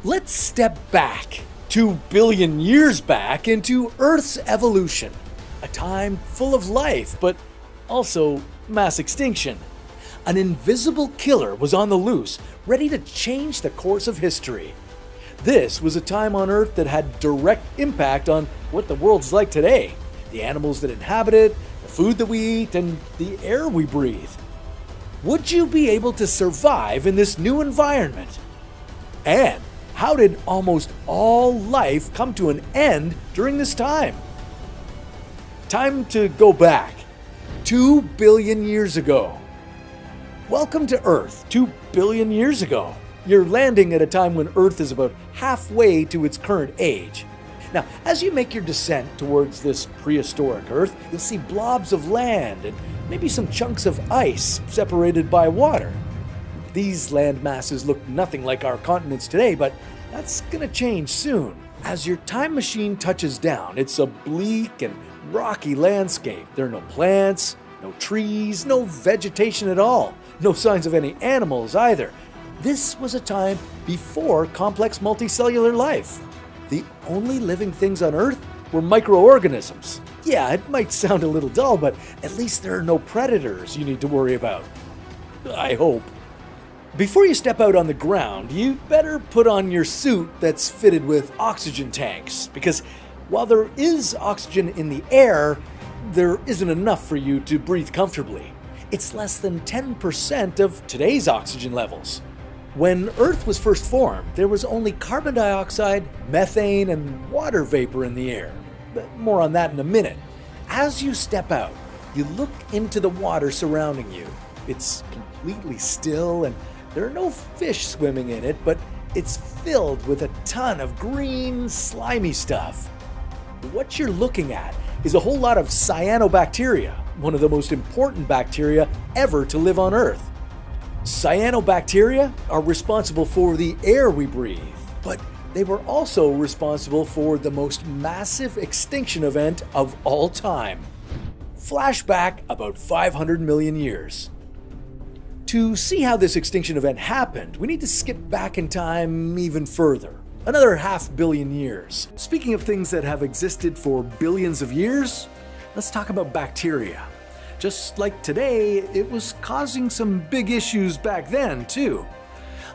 Let's step back 2 billion years back into Earth's evolution. A time full of life, but also mass extinction. An invisible killer was on the loose, ready to change the course of history. This was a time on Earth that had direct impact on what the world's like today. The animals that inhabit it, the food that we eat, and the air we breathe. Would you be able to survive in this new environment? And how did almost all life come to an end during this time? Time to go back 2 billion years ago. Welcome to Earth 2 billion years ago. You're landing at a time when Earth is about halfway to its current age. Now, as you make your descent towards this prehistoric Earth, you'll see blobs of land and maybe some chunks of ice separated by water. These land masses look nothing like our continents today, but that's gonna change soon. As your time machine touches down, it's a bleak and rocky landscape. There are no plants, no trees, no vegetation at all. No signs of any animals either. This was a time before complex multicellular life. The only living things on Earth were microorganisms. Yeah, it might sound a little dull, but at least there are no predators you need to worry about. I hope. Before you step out on the ground, you'd better put on your suit that's fitted with oxygen tanks, because while there is oxygen in the air, there isn't enough for you to breathe comfortably. It's less than 10% of today's oxygen levels. When Earth was first formed, there was only carbon dioxide, methane, and water vapor in the air. But more on that in a minute. As you step out, you look into the water surrounding you. It's completely still, and there are no fish swimming in it, but it's filled with a ton of green, slimy stuff. What you're looking at is a whole lot of cyanobacteria, one of the most important bacteria ever to live on Earth. Cyanobacteria are responsible for the air we breathe, but they were also responsible for the most massive extinction event of all time. Flashback about 500 million years. To see how this extinction event happened, we need to skip back in time even further. Another 500 million years. Speaking of things that have existed for billions of years, let's talk about bacteria. Just like today, it was causing some big issues back then, too.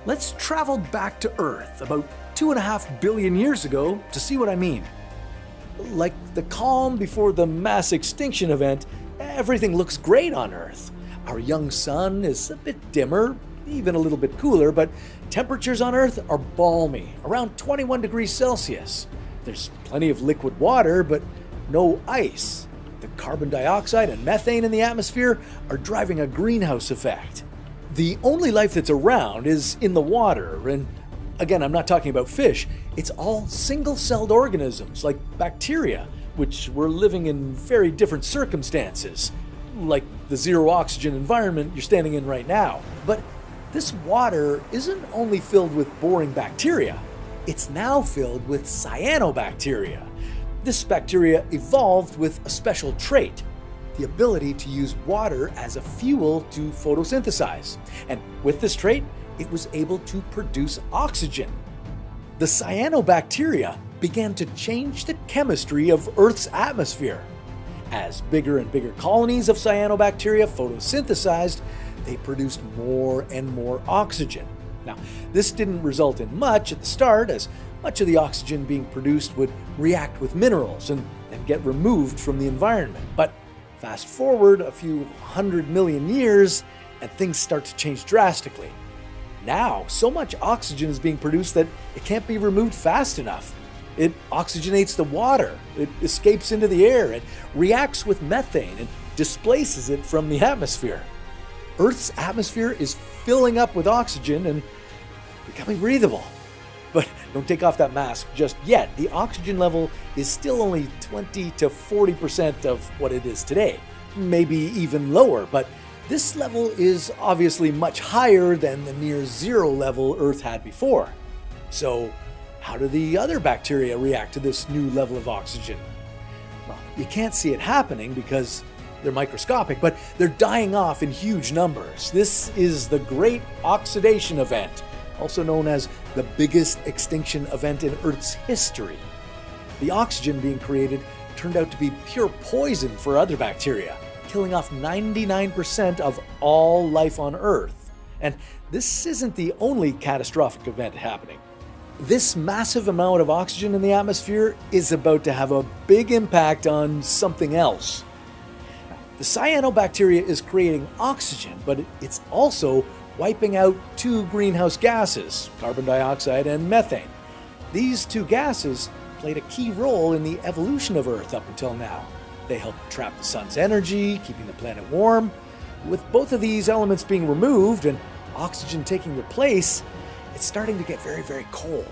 Let's travel back to Earth about 2.5 billion years ago to see what I mean. Like the calm before the mass extinction event, everything looks great on Earth. Our young sun is a bit dimmer, even a little bit cooler, but temperatures on Earth are balmy, around 21 degrees Celsius. There's plenty of liquid water, but no ice. The carbon dioxide and methane in the atmosphere are driving a greenhouse effect. The only life that's around is in the water, and again, I'm not talking about fish. It's all single-celled organisms like bacteria, which were living in very different circumstances, like the zero oxygen environment you're standing in right now. But this water isn't only filled with boring bacteria, it's now filled with cyanobacteria. This bacteria evolved with a special trait, the ability to use water as a fuel to photosynthesize. And with this trait, it was able to produce oxygen. The cyanobacteria began to change the chemistry of Earth's atmosphere. As bigger and bigger colonies of cyanobacteria photosynthesized, they produced more and more oxygen. Now, this didn't result in much at the start, as much of the oxygen being produced would react with minerals and then get removed from the environment. But fast forward a few 100 million years, and things start to change drastically. Now, so much oxygen is being produced that it can't be removed fast enough. It oxygenates the water, it escapes into the air, it reacts with methane and displaces it from the atmosphere. Earth's atmosphere is filling up with oxygen and becoming breathable. But don't take off that mask just yet. The oxygen level is still only 20 to 40% of what it is today. Maybe even lower, but this level is obviously much higher than the near zero level Earth had before. So, how do the other bacteria react to this new level of oxygen? Well, you can't see it happening because they're microscopic, but they're dying off in huge numbers. This is the Great Oxidation Event, also known as the biggest extinction event in Earth's history. The oxygen being created turned out to be pure poison for other bacteria, killing off 99% of all life on Earth. And this isn't the only catastrophic event happening. This massive amount of oxygen in the atmosphere is about to have a big impact on something else. The cyanobacteria is creating oxygen, but it's also wiping out two greenhouse gases, carbon dioxide and methane. These two gases played a key role in the evolution of Earth up until now. They help trap the sun's energy, keeping the planet warm. With both of these elements being removed and oxygen taking their place, it's starting to get very, very cold.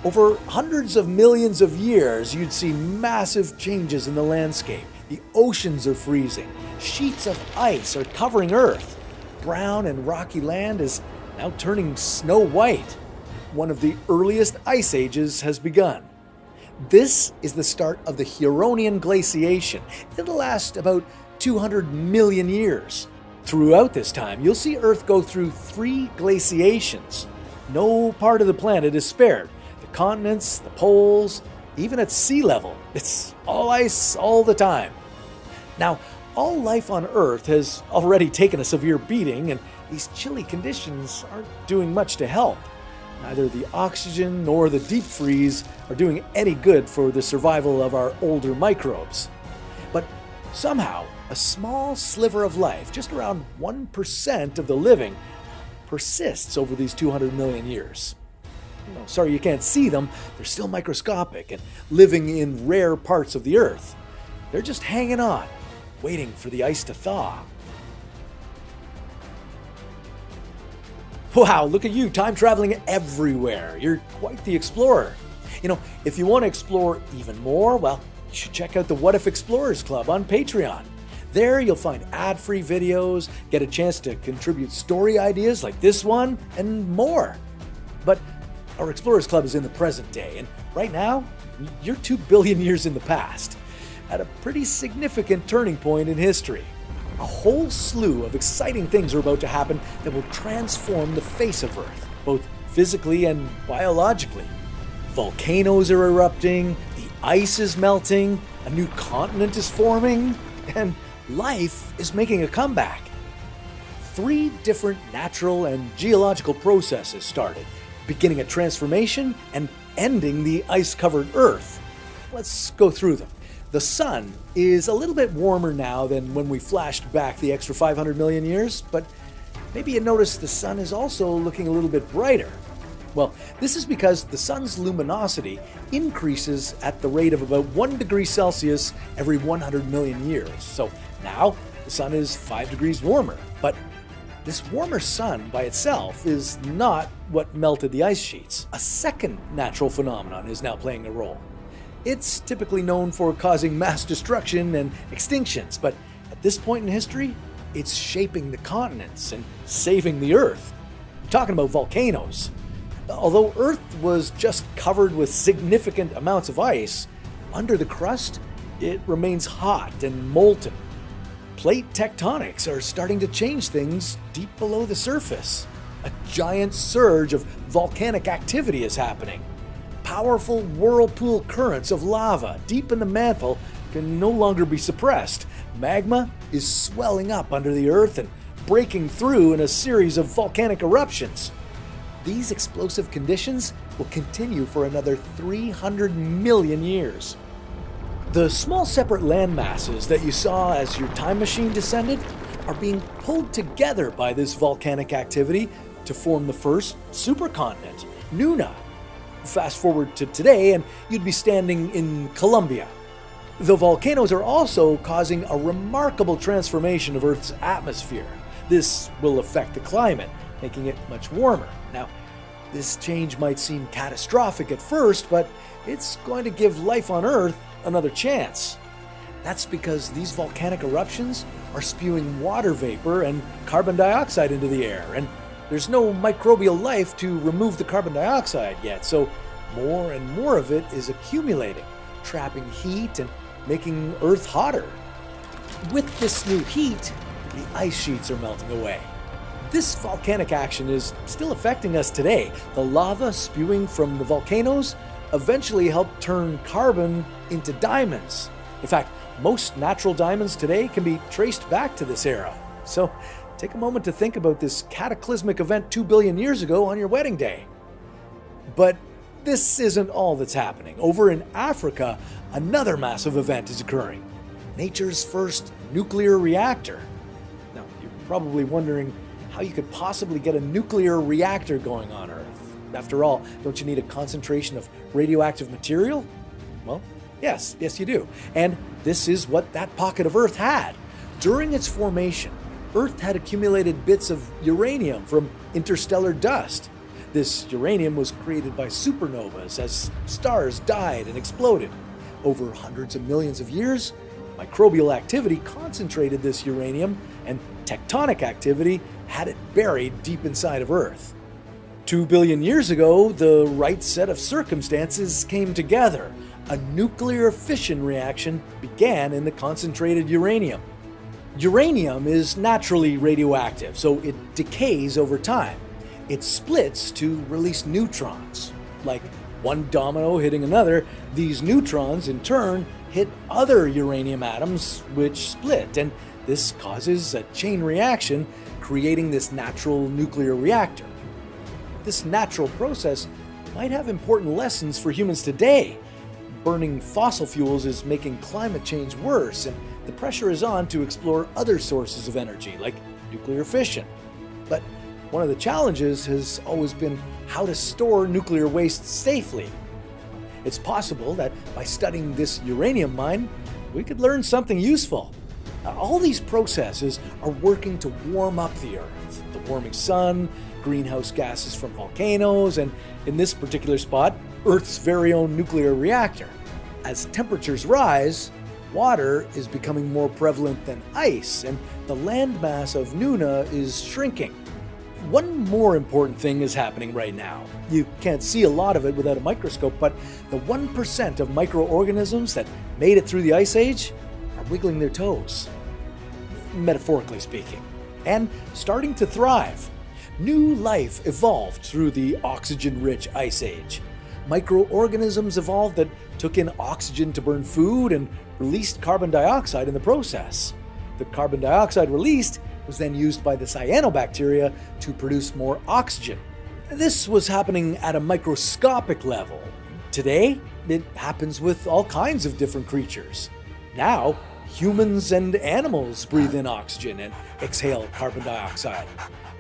Over hundreds of millions of years, you'd see massive changes in the landscape. The oceans are freezing. Sheets of ice are covering Earth. Brown and rocky land is now turning snow white. One of the earliest ice ages has begun. This is the start of the Huronian glaciation. It'll last about 200 million years. Throughout this time, you'll see Earth go through 3 glaciations. No part of the planet is spared. The continents, the poles, even at sea level. It's all ice all the time. Now, all life on Earth has already taken a severe beating, and these chilly conditions aren't doing much to help. Neither the oxygen nor the deep freeze are doing any good for the survival of our older microbes. But somehow, a small sliver of life, just around 1% of the living, persists over these 200 million years. No, sorry you can't see them, they're still microscopic and living in rare parts of the Earth. They're just hanging on, waiting for the ice to thaw. Wow, look at you, time traveling everywhere. You're quite the explorer. If you want to explore even more, well, you should check out the What If Explorers Club on Patreon. There you'll find ad-free videos, get a chance to contribute story ideas like this one, and more. But our Explorers Club is in the present day, and right now, you're 2 billion years in the past, at a pretty significant turning point in history. A whole slew of exciting things are about to happen that will transform the face of Earth, both physically and biologically. Volcanoes are erupting, the ice is melting, a new continent is forming, and life is making a comeback. 3 different natural and geological processes started, beginning a transformation and ending the ice-covered Earth. Let's go through them. The sun is a little bit warmer now than when we flashed back the extra 500 million years, but maybe you noticed the sun is also looking a little bit brighter. Well, this is because the sun's luminosity increases at the rate of about 1 degree Celsius every 100 million years. So now the sun is 5 degrees warmer. But this warmer sun by itself is not what melted the ice sheets. A second natural phenomenon is now playing a role. It's typically known for causing mass destruction and extinctions, but at this point in history, it's shaping the continents and saving the Earth. I'm talking about volcanoes. Although Earth was just covered with significant amounts of ice, under the crust, it remains hot and molten. Plate tectonics are starting to change things deep below the surface. A giant surge of volcanic activity is happening. Powerful whirlpool currents of lava deep in the mantle can no longer be suppressed. Magma is swelling up under the Earth and breaking through in a series of volcanic eruptions. These explosive conditions will continue for another 300 million years. The small separate land masses that you saw as your time machine descended are being pulled together by this volcanic activity to form the first supercontinent, Nuna. Fast forward to today and you'd be standing in Colombia. The volcanoes are also causing a remarkable transformation of Earth's atmosphere. This will affect the climate, making it much warmer. Now, this change might seem catastrophic at first, but it's going to give life on Earth another chance. That's because these volcanic eruptions are spewing water vapor and carbon dioxide into the air, and there's no microbial life to remove the carbon dioxide yet, so more and more of it is accumulating, trapping heat and making Earth hotter. With this new heat, the ice sheets are melting away. This volcanic action is still affecting us today. The lava spewing from the volcanoes eventually helped turn carbon into diamonds. In fact, most natural diamonds today can be traced back to this era. So take a moment to think about this cataclysmic event 2 billion years ago on your wedding day. But this isn't all that's happening. Over in Africa, another massive event is occurring. Nature's first nuclear reactor. Now, you're probably wondering how you could possibly get a nuclear reactor going on Earth. After all, don't you need a concentration of radioactive material? Well, yes you do. And this is what that pocket of Earth had. During its formation, Earth had accumulated bits of uranium from interstellar dust. This uranium was created by supernovas as stars died and exploded. Over hundreds of millions of years, microbial activity concentrated this uranium, and tectonic activity had it buried deep inside of Earth. 2 billion years ago, the right set of circumstances came together. A nuclear fission reaction began in the concentrated uranium. Uranium is naturally radioactive, so it decays over time. It splits to release neutrons. Like one domino hitting another, these neutrons in turn hit other uranium atoms which split, and this causes a chain reaction, creating this natural nuclear reactor. This natural process might have important lessons for humans today. Burning fossil fuels is making climate change worse, and the pressure is on to explore other sources of energy, like nuclear fission. But one of the challenges has always been how to store nuclear waste safely. It's possible that by studying this uranium mine, we could learn something useful. All these processes are working to warm up the Earth. The warming sun, greenhouse gases from volcanoes, and in this particular spot, Earth's very own nuclear reactor. As temperatures rise, water is becoming more prevalent than ice, and the landmass of Nuna is shrinking. One more important thing is happening right now. You can't see a lot of it without a microscope, but the 1% of microorganisms that made it through the Ice Age are wiggling their toes, metaphorically speaking, and starting to thrive. New life evolved through the oxygen-rich Ice Age. Microorganisms evolved that took in oxygen to burn food and released carbon dioxide in the process. The carbon dioxide released was then used by the cyanobacteria to produce more oxygen. This was happening at a microscopic level. Today, it happens with all kinds of different creatures. Now, humans and animals breathe in oxygen and exhale carbon dioxide.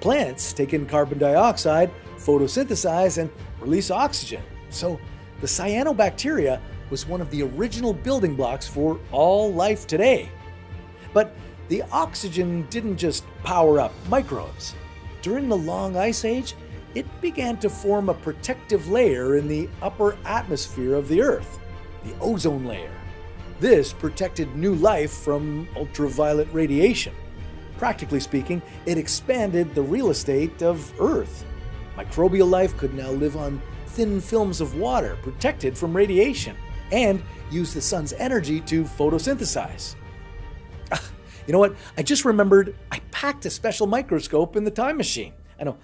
Plants take in carbon dioxide, photosynthesize, and release oxygen. So, the cyanobacteria was one of the original building blocks for all life today. But the oxygen didn't just power up microbes. During the long Ice Age, it began to form a protective layer in the upper atmosphere of the Earth, the ozone layer. This protected new life from ultraviolet radiation. Practically speaking, it expanded the real estate of Earth. Microbial life could now live on thin films of water protected from radiation and use the sun's energy to photosynthesize. You know what? I just remembered I packed a special microscope in the time machine. I know,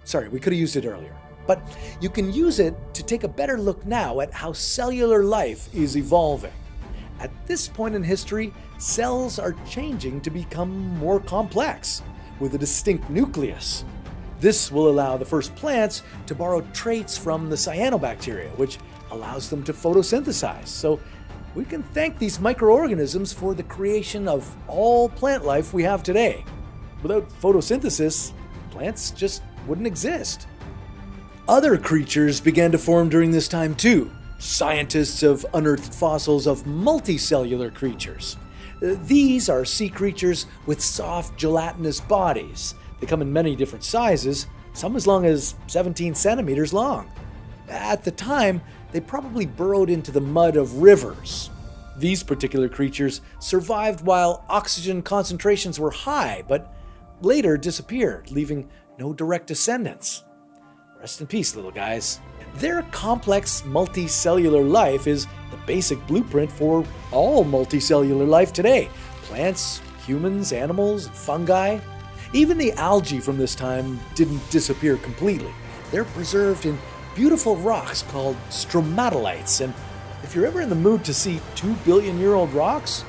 sorry, we could have used it earlier. But you can use it to take a better look now at how cellular life is evolving. At this point in history, cells are changing to become more complex, with a distinct nucleus. This will allow the first plants to borrow traits from the cyanobacteria, which allows them to photosynthesize. So we can thank these microorganisms for the creation of all plant life we have today. Without photosynthesis, plants just wouldn't exist. Other creatures began to form during this time too. Scientists have unearthed fossils of multicellular creatures. These are sea creatures with soft, gelatinous bodies. They come in many different sizes, some as long as 17 centimeters long. At the time, they probably burrowed into the mud of rivers. These particular creatures survived while oxygen concentrations were high, but later disappeared, leaving no direct descendants. Rest in peace, little guys. Their complex multicellular life is the basic blueprint for all multicellular life today. Plants, humans, animals, fungi. Even the algae from this time didn't disappear completely. They're preserved in beautiful rocks called stromatolites, and if you're ever in the mood to see 2-billion-year-old rocks,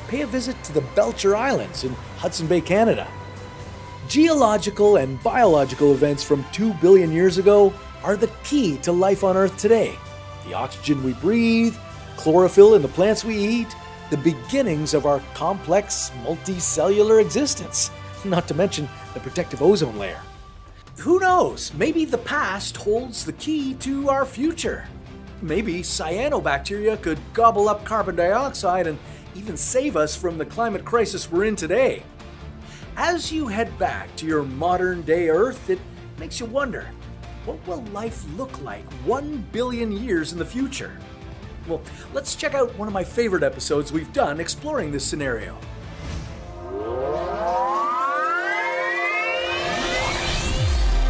pay a visit to the Belcher Islands in Hudson Bay, Canada. Geological and biological events from 2 billion years ago are the key to life on Earth today. The oxygen we breathe, chlorophyll in the plants we eat, the beginnings of our complex multicellular existence, not to mention the protective ozone layer. Who knows, maybe the past holds the key to our future. Maybe cyanobacteria could gobble up carbon dioxide and even save us from the climate crisis we're in today. As you head back to your modern-day Earth, it makes you wonder, what will life look like 1 billion years in the future? Well, let's check out one of my favorite episodes we've done exploring this scenario.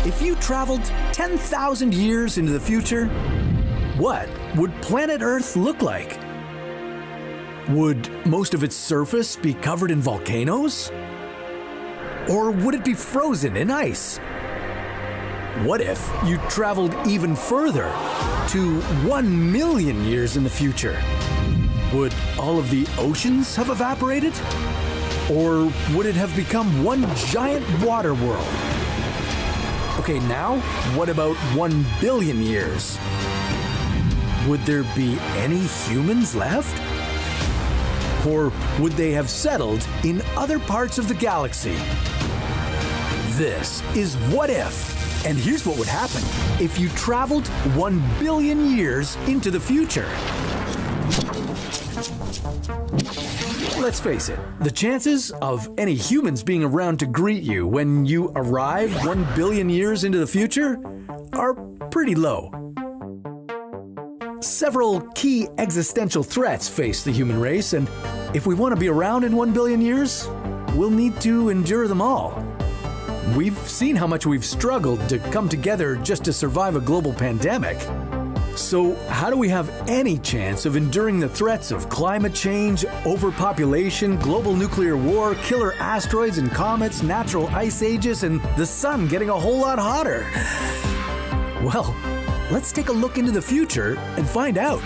If you traveled 10,000 years into the future, what would planet Earth look like? Would most of its surface be covered in volcanoes? Or would it be frozen in ice? What if you traveled even further, to 1 million years in the future? Would all of the oceans have evaporated? Or would it have become one giant water world? Okay, now what about 1 billion years? Would there be any humans left? Or would they have settled in other parts of the galaxy? This is What If, and here's what would happen if you traveled 1 billion years into the future. Let's face it, the chances of any humans being around to greet you when you arrive 1 billion years into the future are pretty low. Several key existential threats face the human race, and if we want to be around in 1 billion years, we'll need to endure them all. We've seen how much we've struggled to come together just to survive a global pandemic. So how do we have any chance of enduring the threats of climate change, overpopulation, global nuclear war, killer asteroids and comets, natural ice ages, and the sun getting a whole lot hotter? Well, let's take a look into the future and find out.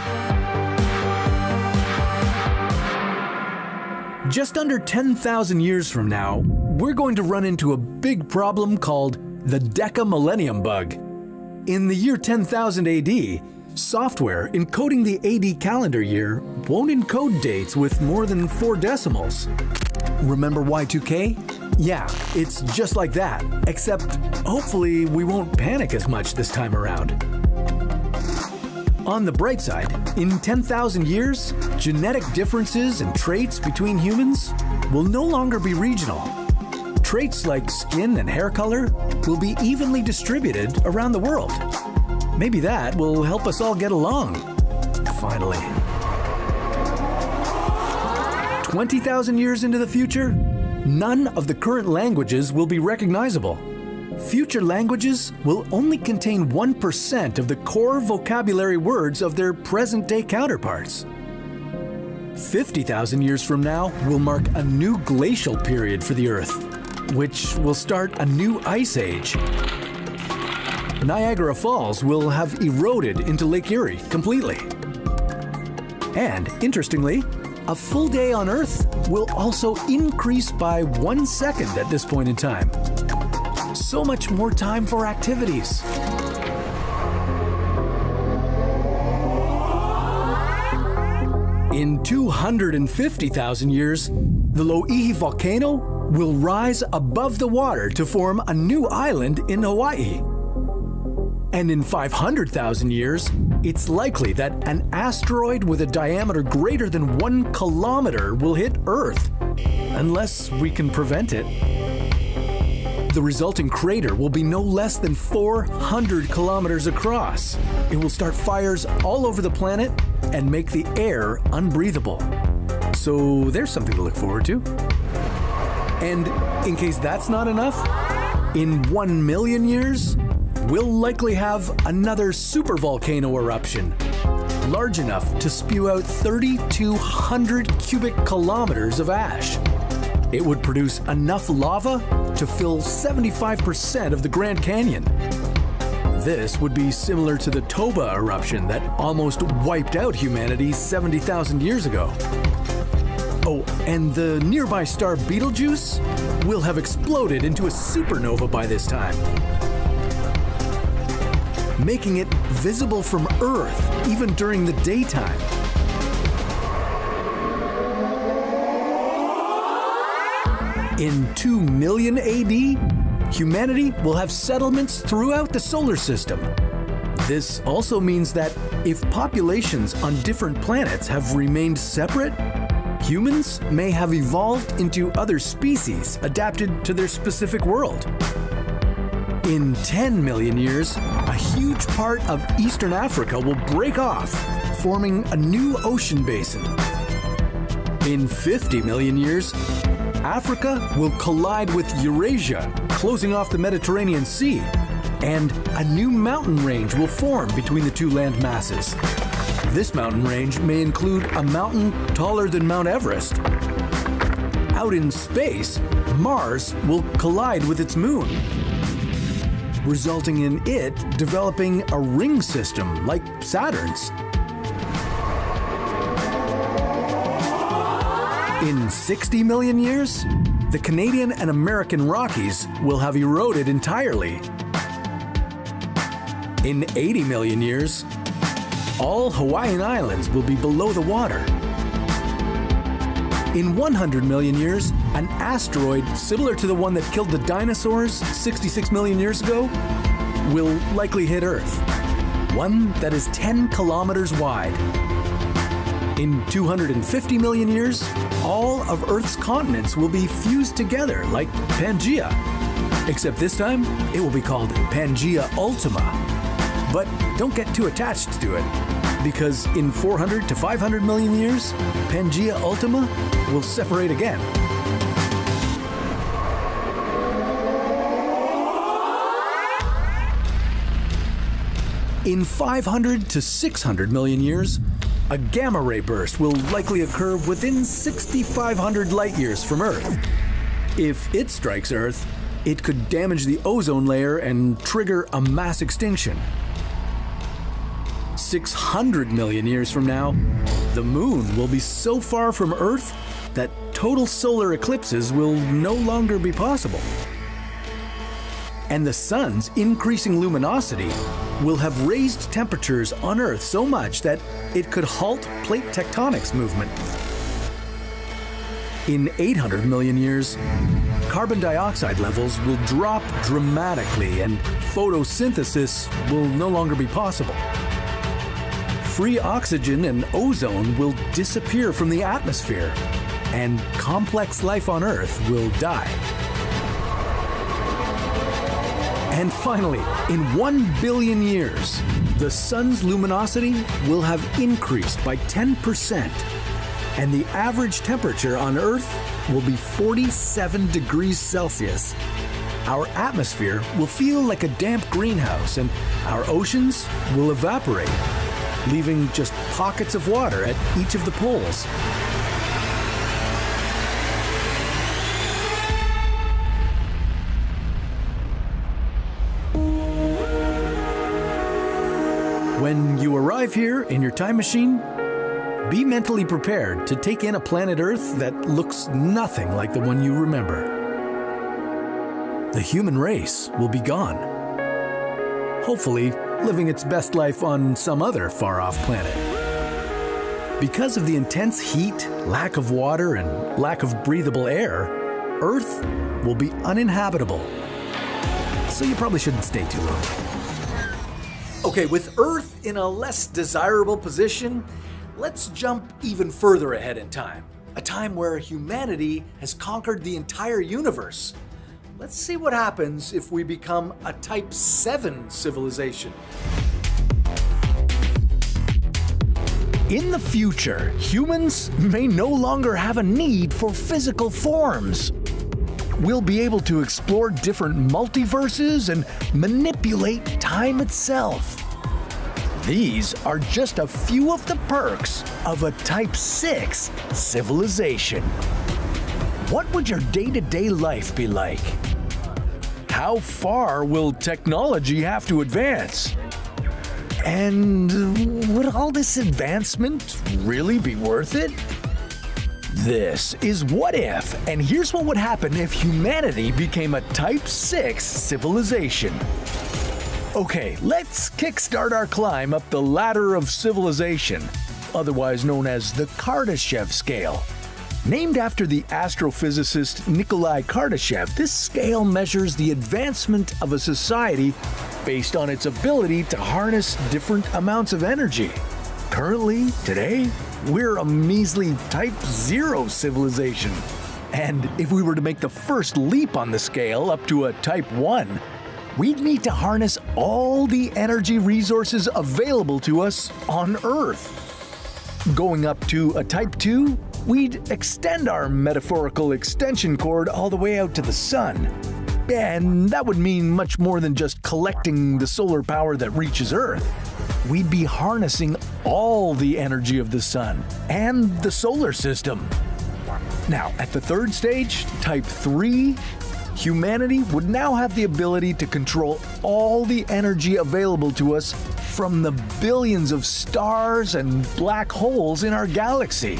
Just under 10,000 years from now, we're going to run into a big problem called the Deca-millennium bug. In the year 10,000 AD, software encoding the AD calendar year won't encode dates with more than 4 decimals. Remember Y2K? Yeah, it's just like that, except hopefully we won't panic as much this time around. On the bright side, in 10,000 years, genetic differences and traits between humans will no longer be regional. Traits like skin and hair color will be evenly distributed around the world. Maybe that will help us all get along, finally. 20,000 years into the future, none of the current languages will be recognizable. Future languages will only contain 1% of the core vocabulary words of their present-day counterparts. 50,000 years from now will mark a new glacial period for the Earth, which will start a new ice age. Niagara Falls will have eroded into Lake Erie completely. And, interestingly, a full day on Earth will also increase by 1 second at this point in time. So much more time for activities. In 250,000 years, the Loihi volcano will rise above the water to form a new island in Hawaii. And in 500,000 years, it's likely that an asteroid with a diameter greater than 1 kilometer will hit Earth, unless we can prevent it. The resulting crater will be no less than 400 kilometers across. It will start fires all over the planet and make the air unbreathable. So there's something to look forward to. And in case that's not enough, in 1 million years, we'll likely have another supervolcano eruption, large enough to spew out 3,200 cubic kilometers of ash. It would produce enough lava to fill 75% of the Grand Canyon. This would be similar to the Toba eruption that almost wiped out humanity 70,000 years ago. Oh, and the nearby star Betelgeuse will have exploded into a supernova by this time, making it visible from Earth even during the daytime. In 2 million AD, humanity will have settlements throughout the solar system. This also means that if populations on different planets have remained separate, humans may have evolved into other species adapted to their specific world. In 10 million years, a huge part of Eastern Africa will break off, forming a new ocean basin. In 50 million years, Africa will collide with Eurasia, closing off the Mediterranean Sea, and a new mountain range will form between the two land masses. This mountain range may include a mountain taller than Mount Everest. Out in space, Mars will collide with its moon, resulting in it developing a ring system like Saturn's. In 60 million years, the Canadian and American Rockies will have eroded entirely. In 80 million years, all Hawaiian Islands will be below the water. In 100 million years, an asteroid similar to the one that killed the dinosaurs 66 million years ago will likely hit Earth, one that is 10 kilometers wide. In 250 million years, all of Earth's continents will be fused together like Pangea, except this time it will be called Pangea Ultima. But don't get too attached to it, because in 400 to 500 million years, Pangea Ultima will separate again. In 500 to 600 million years, a gamma ray burst will likely occur within 6,500 light years from Earth. If it strikes Earth, it could damage the ozone layer and trigger a mass extinction. 600 million years from now, the moon will be so far from Earth that total solar eclipses will no longer be possible. And the sun's increasing luminosity will have raised temperatures on Earth so much that it could halt plate tectonics movement. In 800 million years, carbon dioxide levels will drop dramatically and photosynthesis will no longer be possible. Free oxygen and ozone will disappear from the atmosphere, and complex life on Earth will die. And finally, in 1 billion years, the sun's luminosity will have increased by 10%, and the average temperature on Earth will be 47 degrees Celsius. Our atmosphere will feel like a damp greenhouse, and our oceans will evaporate, leaving just pockets of water at each of the poles. When you arrive here in your time machine, be mentally prepared to take in a planet Earth that looks nothing like the one you remember. The human race will be gone, hopefully living its best life on some other far-off planet. Because of the intense heat, lack of water, and lack of breathable air, Earth will be uninhabitable. So you probably shouldn't stay too long. Okay, with Earth in a less desirable position, let's jump even further ahead in time. A time where humanity has conquered the entire universe. Let's see what happens if we become a Type 7 civilization. In the future, humans may no longer have a need for physical forms. We'll be able to explore different multiverses and manipulate time itself. These are just a few of the perks of a Type 6 civilization. What would your day-to-day life be like? How far will technology have to advance? And would all this advancement really be worth it? This is What If, and here's what would happen if humanity became a Type 6 civilization. Okay, let's kickstart our climb up the ladder of civilization, otherwise known as the Kardashev scale. Named after the astrophysicist Nikolai Kardashev, this scale measures the advancement of a society based on its ability to harness different amounts of energy. Currently, today, we're a measly Type 0 civilization. And if we were to make the first leap on the scale up to a Type 1, we'd need to harness all the energy resources available to us on Earth. Going up to a Type 2, we'd extend our metaphorical extension cord all the way out to the sun. And that would mean much more than just collecting the solar power that reaches Earth. We'd be harnessing all the energy of the sun and the solar system. Now, at the third stage, Type 3, humanity would now have the ability to control all the energy available to us from the billions of stars and black holes in our galaxy.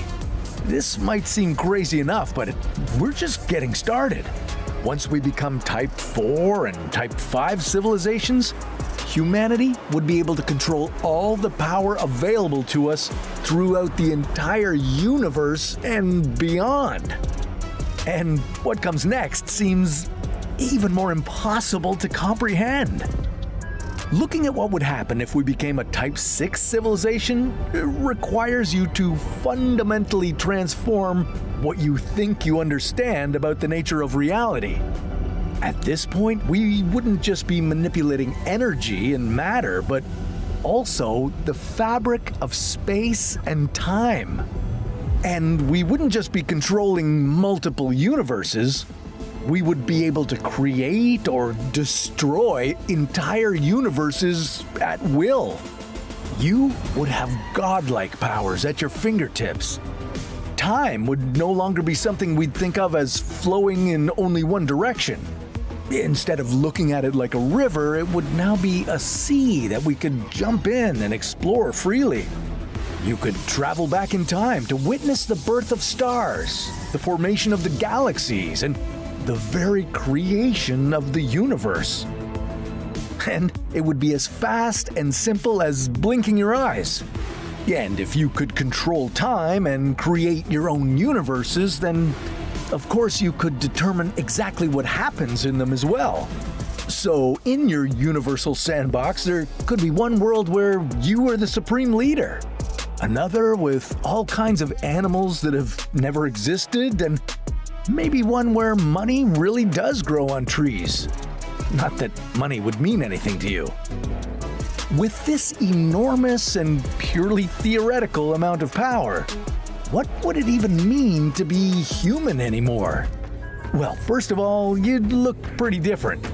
This might seem crazy enough, but we're just getting started. Once we become Type 4 and Type 5 civilizations, humanity would be able to control all the power available to us throughout the entire universe and beyond. And what comes next seems even more impossible to comprehend. Looking at what would happen if we became a Type 6 civilization requires you to fundamentally transform what you think you understand about the nature of reality. At this point, we wouldn't just be manipulating energy and matter, but also the fabric of space and time. And we wouldn't just be controlling multiple universes. We would be able to create or destroy entire universes at will. You would have godlike powers at your fingertips. Time would no longer be something we'd think of as flowing in only one direction. Instead of looking at it like a river, it would now be a sea that we could jump in and explore freely. You could travel back in time to witness the birth of stars, the formation of the galaxies, and the very creation of the universe. And it would be as fast and simple as blinking your eyes. And if you could control time and create your own universes, then of course you could determine exactly what happens in them as well. So in your universal sandbox, there could be one world where you are the supreme leader, another with all kinds of animals that have never existed, and maybe one where money really does grow on trees. Not that money would mean anything to you. With this enormous and purely theoretical amount of power, what would it even mean to be human anymore? Well, first of all, you'd look pretty different.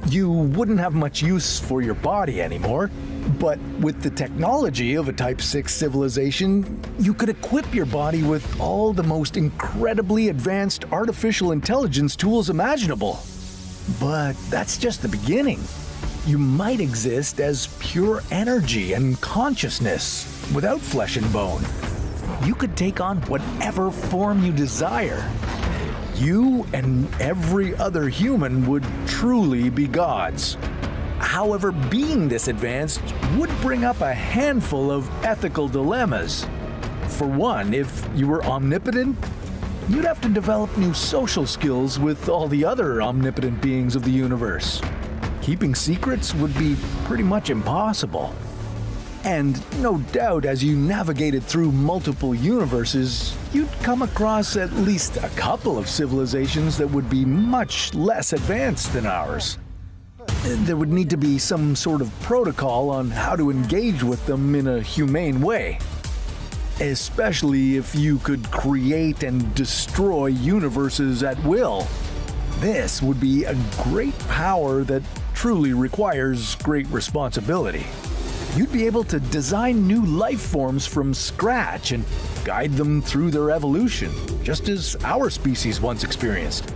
You wouldn't have much use for your body anymore, but with the technology of a Type 6 civilization, you could equip your body with all the most incredibly advanced artificial intelligence tools imaginable. But that's just the beginning. You might exist as pure energy and consciousness, without flesh and bone. You could take on whatever form you desire. You and every other human would truly be gods. However, being this advanced would bring up a handful of ethical dilemmas. For one, if you were omnipotent, you'd have to develop new social skills with all the other omnipotent beings of the universe. Keeping secrets would be pretty much impossible. And no doubt, as you navigated through multiple universes, you'd come across at least a couple of civilizations that would be much less advanced than ours. There would need to be some sort of protocol on how to engage with them in a humane way. Especially if you could create and destroy universes at will. This would be a great power that truly requires great responsibility. you'd be able to design new life forms from scratch and guide them through their evolution, just as our species once experienced.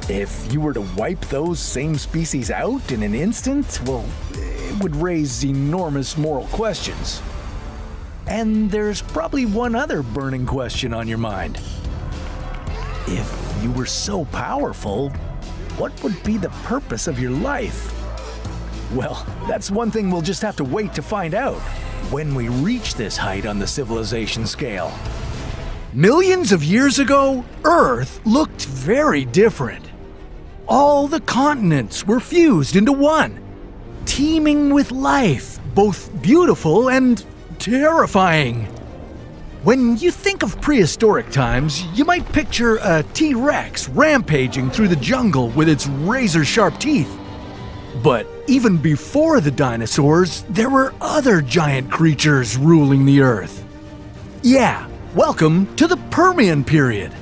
If you were to wipe those same species out in an instant, well, it would raise enormous moral questions. And there's probably one other burning question on your mind. If you were so powerful, what would be the purpose of your life? Well, that's one thing we'll just have to wait to find out when we reach this height on the civilization scale. Millions of years ago, Earth looked very different. All the continents were fused into one, teeming with life, both beautiful and terrifying. When you think of prehistoric times, you might picture a T-Rex rampaging through the jungle with its razor-sharp teeth. But even before the dinosaurs, there were other giant creatures ruling the Earth. Yeah, welcome to the Permian period.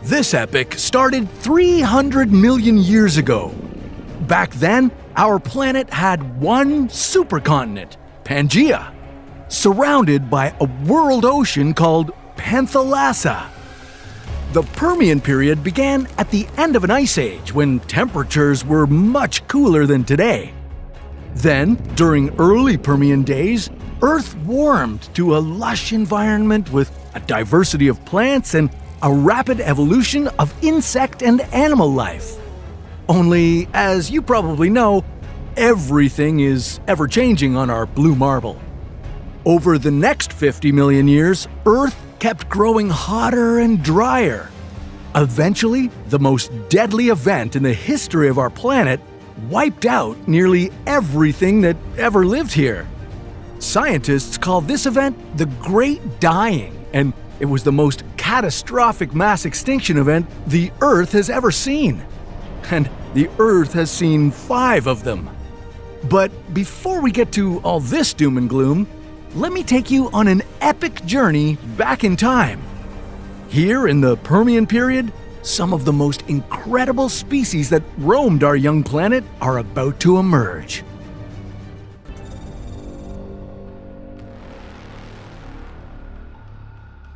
This epoch started 300 million years ago. Back then, our planet had one supercontinent, Pangaea, surrounded by a world ocean called Panthalassa. The Permian period began at the end of an ice age when temperatures were much cooler than today. Then, during early Permian days, Earth warmed to a lush environment with a diversity of plants and a rapid evolution of insect and animal life. Only, as you probably know, everything is ever-changing on our blue marble. Over the next 50 million years, Earth kept growing hotter and drier. Eventually, the most deadly event in the history of our planet wiped out nearly everything that ever lived here. Scientists call this event the Great Dying, and it was the most catastrophic mass extinction event the Earth has ever seen. And the Earth has seen 5 of them. But before we get to all this doom and gloom, let me take you on an epic journey back in time. Here in the Permian period, some of the most incredible species that roamed our young planet are about to emerge.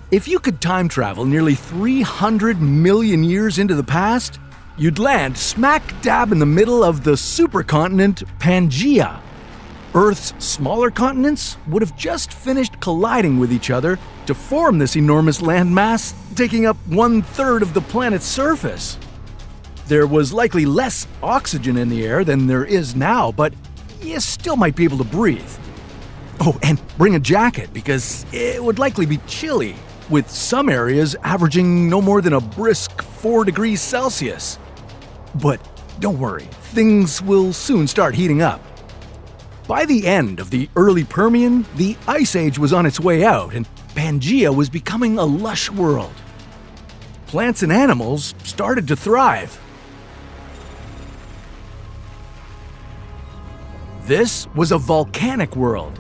If you could time travel nearly 300 million years into the past, you'd land smack dab in the middle of the supercontinent Pangaea. Earth's smaller continents would have just finished colliding with each other to form this enormous landmass, taking up 1/3 of the planet's surface. There was likely less oxygen in the air than there is now, but you still might be able to breathe. Oh, and bring a jacket because it would likely be chilly, with some areas averaging no more than a brisk 4 degrees Celsius. But don't worry, things will soon start heating up. By the end of the early Permian, the Ice Age was on its way out and Pangaea was becoming a lush world. Plants and animals started to thrive. This was a volcanic world.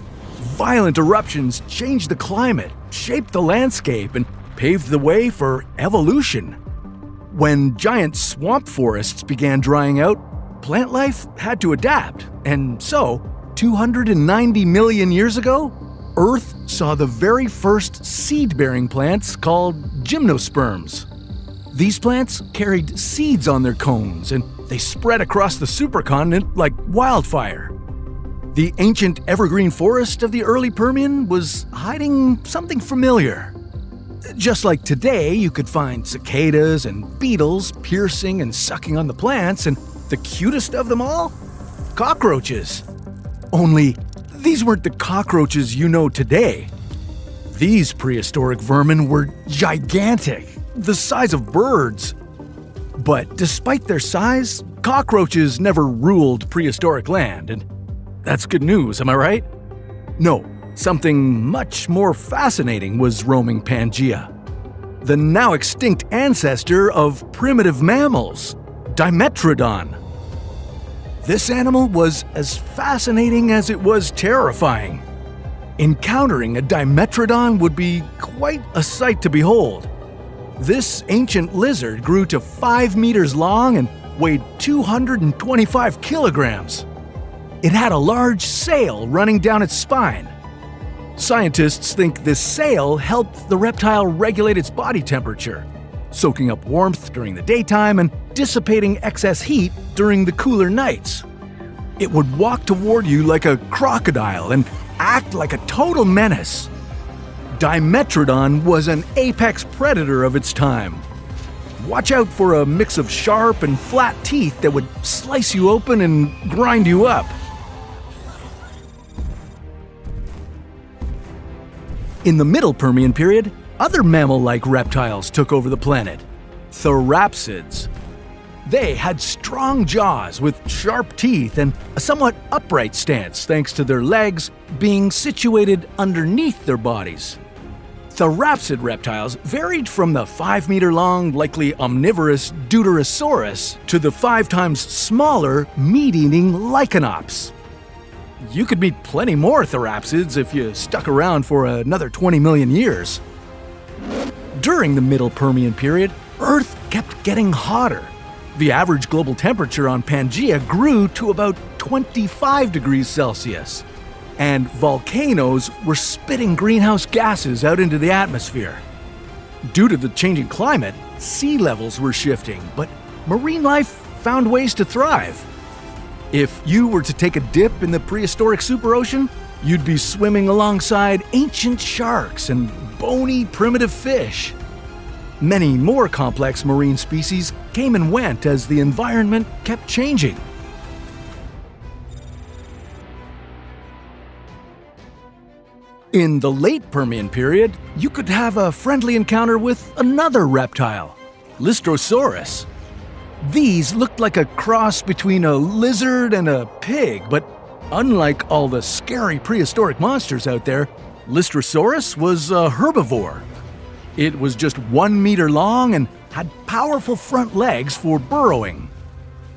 Violent eruptions changed the climate, shaped the landscape, and paved the way for evolution. When giant swamp forests began drying out, plant life had to adapt, and so, 290 million years ago, Earth saw the very first seed-bearing plants called gymnosperms. These plants carried seeds on their cones, and they spread across the supercontinent like wildfire. The ancient evergreen forest of the early Permian was hiding something familiar. Just like today, you could find cicadas and beetles piercing and sucking on the plants, and the cutest of them all? Cockroaches. Only, these weren't the cockroaches you know today. These prehistoric vermin were gigantic, the size of birds. But despite their size, cockroaches never ruled prehistoric land, and that's good news, am I right? No, something much more fascinating was roaming Pangaea. The now extinct ancestor of primitive mammals, Dimetrodon. This animal was as fascinating as it was terrifying. Encountering a Dimetrodon would be quite a sight to behold. This ancient lizard grew to 5 meters long and weighed 225 kilograms. It had a large sail running down its spine, Scientists think this sail helped the reptile regulate its body temperature, soaking up warmth during the daytime and dissipating excess heat during the cooler nights. It would walk toward you like a crocodile and act like a total menace. Dimetrodon was an apex predator of its time. Watch out for a mix of sharp and flat teeth that would slice you open and grind you up. In the Middle Permian period, other mammal-like reptiles took over the planet. Therapsids. They had strong jaws with sharp teeth and a somewhat upright stance thanks to their legs being situated underneath their bodies. Therapsid reptiles varied from the 5-meter-long, likely omnivorous Deuterosaurus to the 5 times smaller, meat-eating Lycanops. You could meet plenty more therapsids if you stuck around for another 20 million years. During the Middle Permian period, Earth kept getting hotter. The average global temperature on Pangaea grew to about 25 degrees Celsius, and volcanoes were spitting greenhouse gases out into the atmosphere. Due to the changing climate, sea levels were shifting, but marine life found ways to thrive. If you were to take a dip in the prehistoric superocean, you'd be swimming alongside ancient sharks and bony primitive fish. Many more complex marine species came and went as the environment kept changing. In the late Permian period, you could have a friendly encounter with another reptile, Lystrosaurus. These looked like a cross between a lizard and a pig, but unlike all the scary prehistoric monsters out there, Lystrosaurus was a herbivore. It was just 1 meter long and had powerful front legs for burrowing.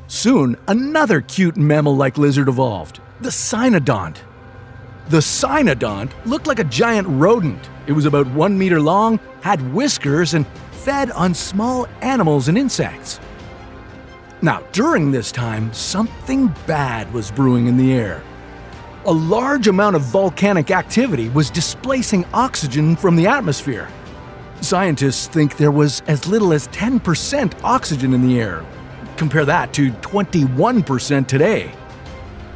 Soon, another cute mammal-like lizard evolved, the cynodont. The cynodont looked like a giant rodent. It was about 1 meter long, had whiskers, and fed on small animals and insects. Now, during this time, something bad was brewing in the air. A large amount of volcanic activity was displacing oxygen from the atmosphere. Scientists think there was as little as 10% oxygen in the air. Compare that to 21% today.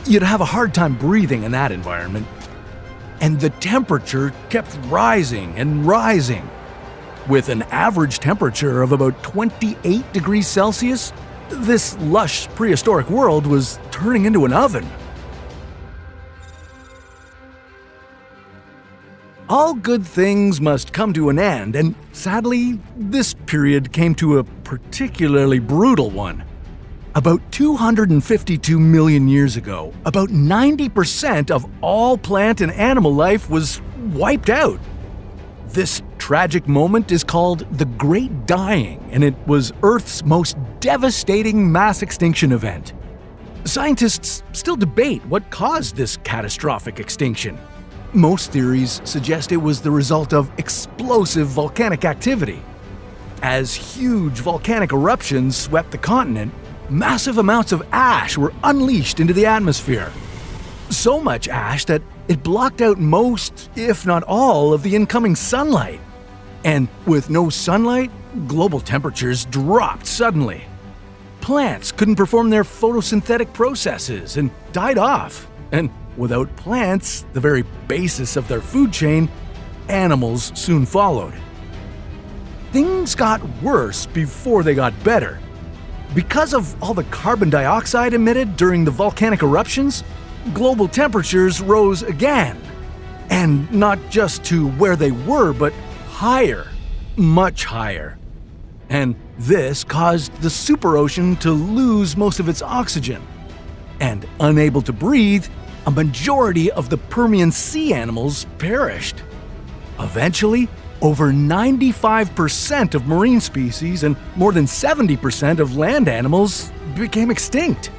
You'd have a hard time breathing in that environment. And the temperature kept rising and rising. With an average temperature of about 28 degrees Celsius, this lush prehistoric world was turning into an oven. All good things must come to an end, and sadly, this period came to a particularly brutal one. About 252 million years ago, about 90% of all plant and animal life was wiped out. This tragic moment is called the Great Dying, and it was Earth's most devastating mass extinction event. Scientists still debate what caused this catastrophic extinction. Most theories suggest it was the result of explosive volcanic activity. As huge volcanic eruptions swept the continent, massive amounts of ash were unleashed into the atmosphere. So much ash that it blocked out most, if not all, of the incoming sunlight. And with no sunlight, global temperatures dropped suddenly. Plants couldn't perform their photosynthetic processes and died off. And without plants, the very basis of their food chain, animals soon followed. Things got worse before they got better. Because of all the carbon dioxide emitted during the volcanic eruptions, global temperatures rose again. And not just to where they were, but higher, much higher. And this caused the superocean to lose most of its oxygen. And unable to breathe, a majority of the Permian sea animals perished. Eventually, over 95% of marine species and more than 70% of land animals became extinct.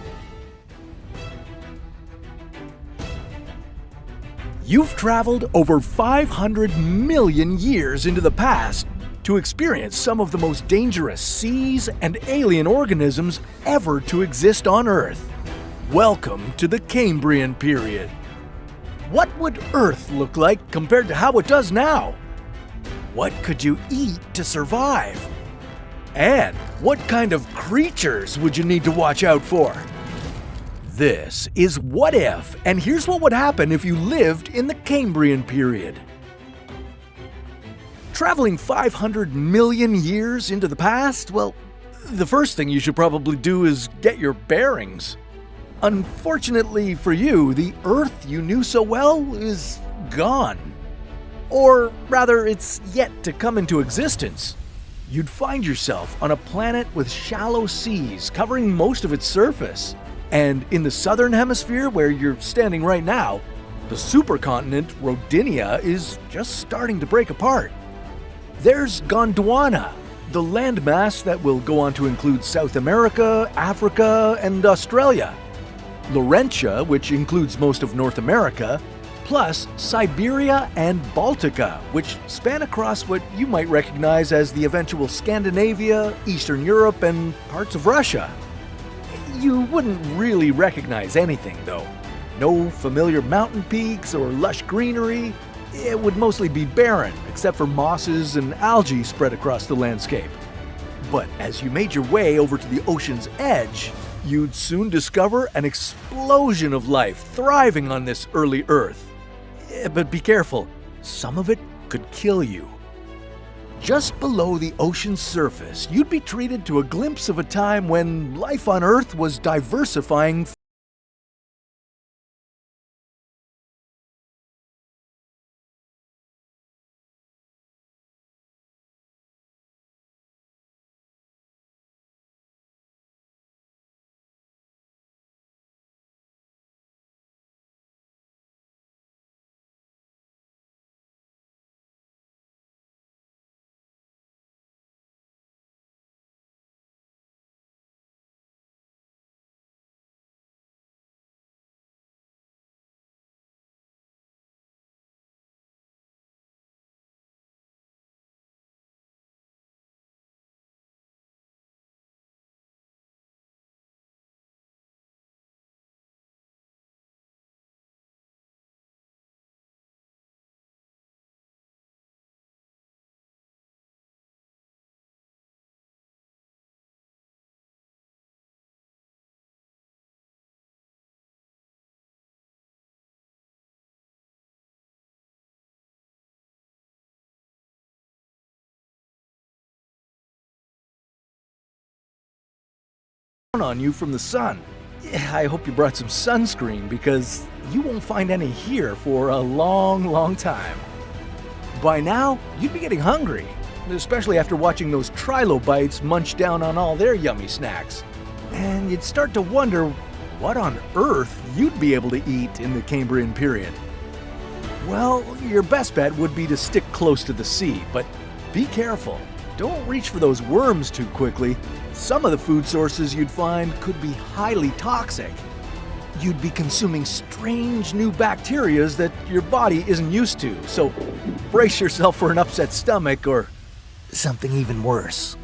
You've traveled over 500 million years into the past to experience some of the most dangerous seas and alien organisms ever to exist on Earth. Welcome to the Cambrian period. What would Earth look like compared to how it does now? What could you eat to survive? And what kind of creatures would you need to watch out for? This is What If, and here's what would happen if you lived in the Cambrian period. Traveling 500 million years into the past? Well, the first thing you should probably do is get your bearings. Unfortunately for you, the Earth you knew so well is gone. Or rather, it's yet to come into existence. You'd find yourself on a planet with shallow seas covering most of its surface. And in the southern hemisphere, where you're standing right now, the supercontinent Rodinia is just starting to break apart. There's Gondwana, the landmass that will go on to include South America, Africa, and Australia. Laurentia, which includes most of North America, plus Siberia and Baltica, which span across what you might recognize as the eventual Scandinavia, Eastern Europe, and parts of Russia. You wouldn't really recognize anything, though. No familiar mountain peaks or lush greenery. It would mostly be barren, except for mosses and algae spread across the landscape. But as you made your way over to the ocean's edge, you'd soon discover an explosion of life thriving on this early Earth. But be careful, some of it could kill you. Just below the ocean's surface, you'd be treated to a glimpse of a time when life on Earth was diversifying on you from the sun. I hope you brought some sunscreen because you won't find any here for a long time. By now, you'd be getting hungry, especially after watching those trilobites munch down on all their yummy snacks. And you'd start to wonder what on earth you'd be able to eat in the Cambrian period. Well, your best bet would be to stick close to the sea, but be careful. Don't reach for those worms too quickly. Some of the food sources you'd find could be highly toxic. You'd be consuming strange new bacteria that your body isn't used to, so brace yourself for an upset stomach or something even worse.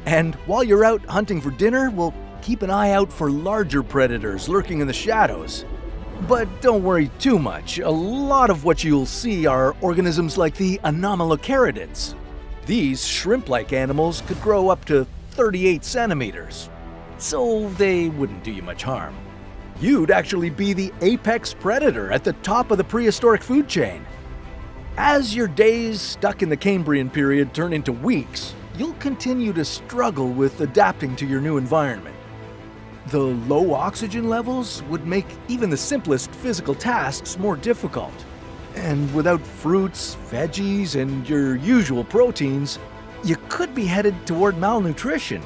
And while you're out hunting for dinner, we'll keep an eye out for larger predators lurking in the shadows. But don't worry too much. A lot of what you'll see are organisms like the anomalocaridids. These shrimp-like animals could grow up to 38 centimeters, so they wouldn't do you much harm. You'd actually be the apex predator at the top of the prehistoric food chain. As your days stuck in the Cambrian period turn into weeks, you'll continue to struggle with adapting to your new environment. The low oxygen levels would make even the simplest physical tasks more difficult. And without fruits, veggies, and your usual proteins, you could be headed toward malnutrition.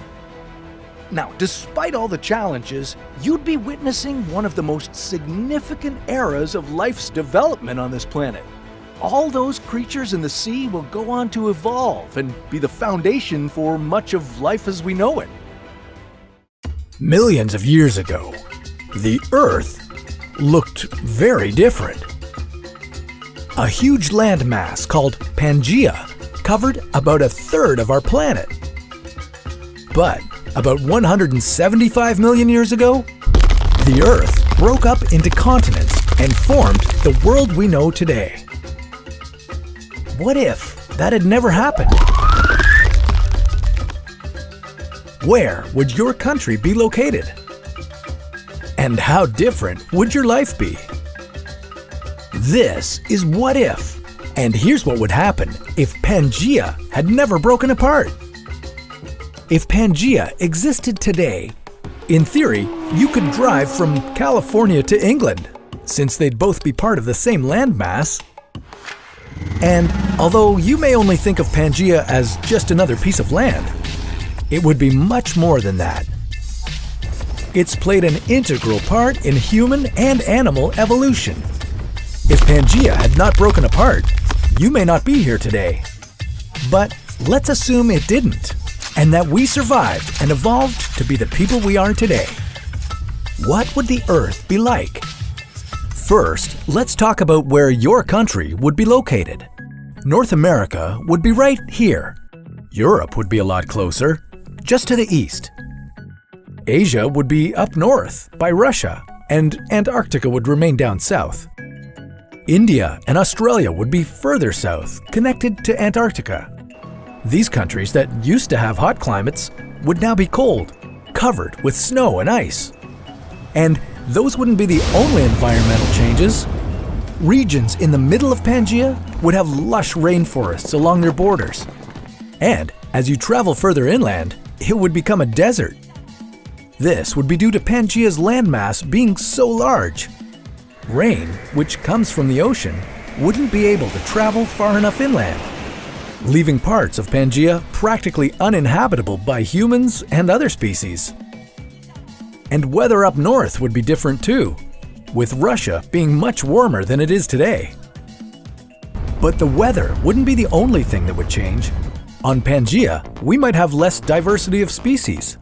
Now, despite all the challenges, you'd be witnessing one of the most significant eras of life's development on this planet. All those creatures in the sea will go on to evolve and be the foundation for much of life as we know it. Millions of years ago, the Earth looked very different. A huge landmass called Pangaea covered about a third of our planet. But about 175 million years ago, the Earth broke up into continents and formed the world we know today. What if that had never happened? Where would your country be located? And how different would your life be? This is What If, and here's what would happen if Pangea had never broken apart. If Pangea existed today, in theory, you could drive from California to England, since they'd both be part of the same landmass. And although you may only think of Pangea as just another piece of land, it would be much more than that. It's played an integral part in human and animal evolution. If Pangea had not broken apart, you may not be here today. But let's assume it didn't, and that we survived and evolved to be the people we are today. What would the Earth be like? First, let's talk about where your country would be located. North America would be right here. Europe would be a lot closer, just to the east. Asia would be up north by Russia, and Antarctica would remain down south. India and Australia would be further south, connected to Antarctica. These countries that used to have hot climates would now be cold, covered with snow and ice. And those wouldn't be the only environmental changes. Regions in the middle of Pangea would have lush rainforests along their borders. And as you travel further inland, it would become a desert. This would be due to Pangea's landmass being so large. Rain, which comes from the ocean, wouldn't be able to travel far enough inland, leaving parts of Pangea practically uninhabitable by humans and other species. And weather up north would be different too, with Russia being much warmer than it is today. But the weather wouldn't be the only thing that would change. On Pangea, we might have less diversity of species.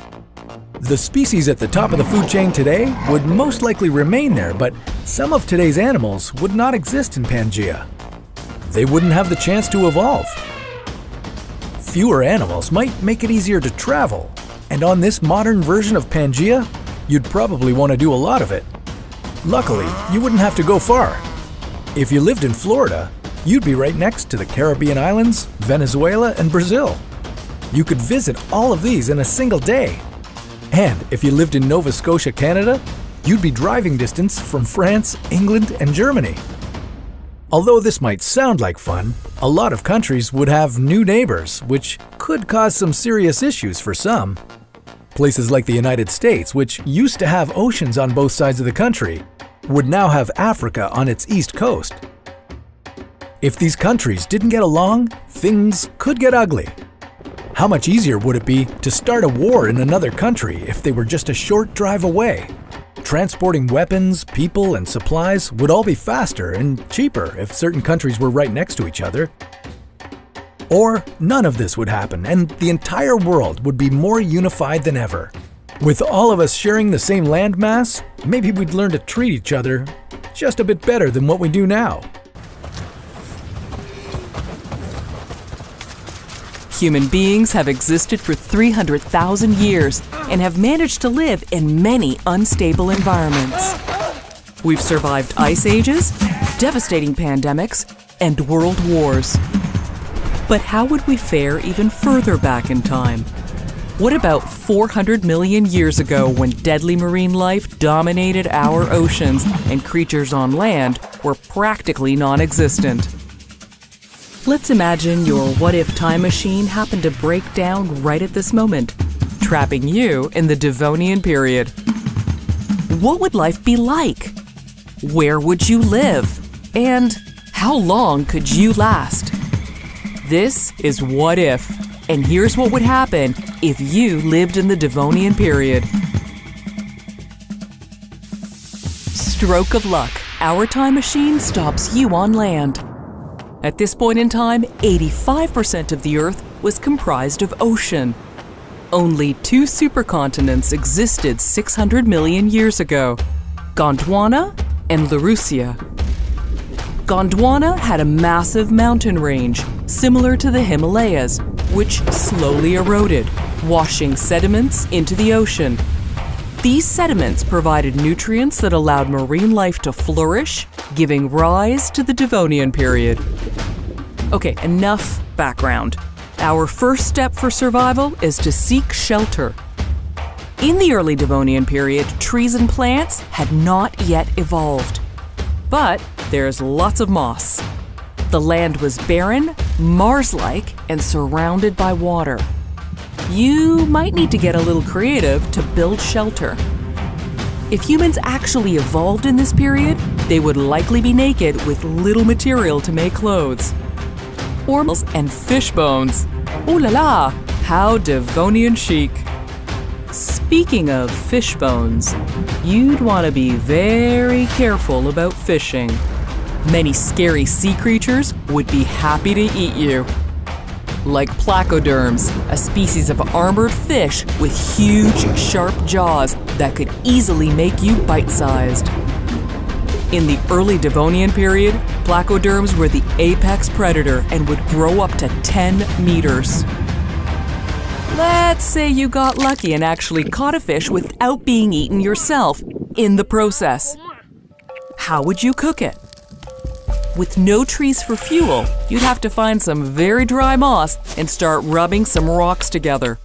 The species at the top of the food chain today would most likely remain there, but some of today's animals would not exist in Pangea. They wouldn't have the chance to evolve. Fewer animals might make it easier to travel, and on this modern version of Pangea, you'd probably want to do a lot of it. Luckily, you wouldn't have to go far. If you lived in Florida, you'd be right next to the Caribbean islands, Venezuela, and Brazil. You could visit all of these in a single day. And if you lived in Nova Scotia, Canada, you'd be driving distance from France, England, and Germany. Although this might sound like fun, a lot of countries would have new neighbors, which could cause some serious issues for some. Places like the United States, which used to have oceans on both sides of the country, would now have Africa on its east coast. If these countries didn't get along, things could get ugly. How much easier would it be to start a war in another country if they were just a short drive away? Transporting weapons, people, and supplies would all be faster and cheaper if certain countries were right next to each other. Or none of this would happen and the entire world would be more unified than ever. With all of us sharing the same landmass, maybe we'd learn to treat each other just a bit better than what we do now. Human beings have existed for 300,000 years and have managed to live in many unstable environments. We've survived ice ages, devastating pandemics, and world wars. But how would we fare even further back in time? What about 400 million years ago when deadly marine life dominated our oceans and creatures on land were practically non-existent? Let's imagine your what-if time machine happened to break down right at this moment, trapping you in the Devonian period. What would life be like? Where would you live? And how long could you last? This is What If, and here's what would happen if you lived in the Devonian period. Stroke of luck, our time machine stops you on land. At this point in time, 85% of the Earth was comprised of ocean. Only two supercontinents existed 600 million years ago, Gondwana and Laurussia. Gondwana had a massive mountain range, similar to the Himalayas, which slowly eroded, washing sediments into the ocean. These sediments provided nutrients that allowed marine life to flourish, giving rise to the Devonian period. Okay, enough background. Our first step for survival is to seek shelter. In the early Devonian period, trees and plants had not yet evolved. But there's lots of moss. The land was barren, Mars-like, and surrounded by water. You might need to get a little creative to build shelter. If humans actually evolved in this period, they would likely be naked with little material to make clothes. Ormals and fish bones. Ooh la la, how Devonian chic. Speaking of fish bones, you'd want to be very careful about fishing. Many scary sea creatures would be happy to eat you. Like placoderms, a species of armored fish with huge, sharp jaws that could easily make you bite-sized. In the early Devonian period, placoderms were the apex predator and would grow up to 10 meters. Let's say you got lucky and actually caught a fish without being eaten yourself in the process. How would you cook it? With no trees for fuel, you'd have to find some very dry moss and start rubbing some rocks together.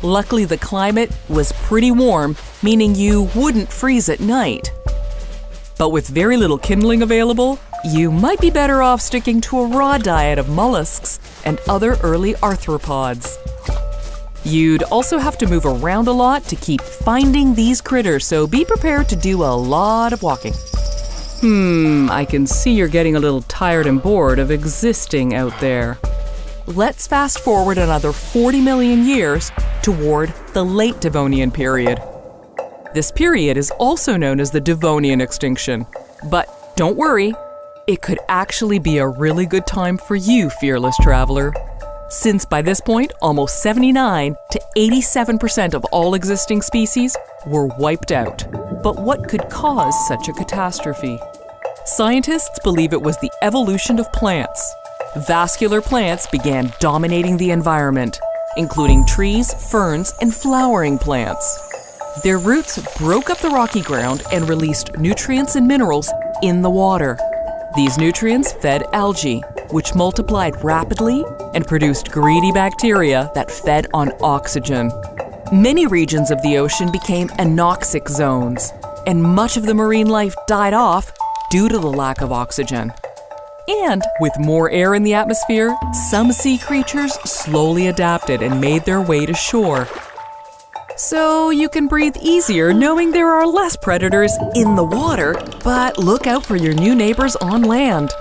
Luckily, the climate was pretty warm, meaning you wouldn't freeze at night. But with very little kindling available, you might be better off sticking to a raw diet of mollusks and other early arthropods. You'd also have to move around a lot to keep finding these critters, so be prepared to do a lot of walking. I can see you're getting a little tired and bored of existing out there. Let's fast forward another 40 million years toward the late Devonian period. This period is also known as the Devonian extinction. But don't worry, it could actually be a really good time for you, fearless traveler. Since by this point, almost 79 to 87% of all existing species were wiped out. But what could cause such a catastrophe? Scientists believe it was the evolution of plants. Vascular plants began dominating the environment, including trees, ferns, and flowering plants. Their roots broke up the rocky ground and released nutrients and minerals in the water. These nutrients fed algae, which multiplied rapidly and produced greedy bacteria that fed on oxygen. Many regions of the ocean became anoxic zones, and much of the marine life died off due to the lack of oxygen. And with more air in the atmosphere, some sea creatures slowly adapted and made their way to shore. So you can breathe easier knowing there are less predators in the water, but look out for your new neighbors on land.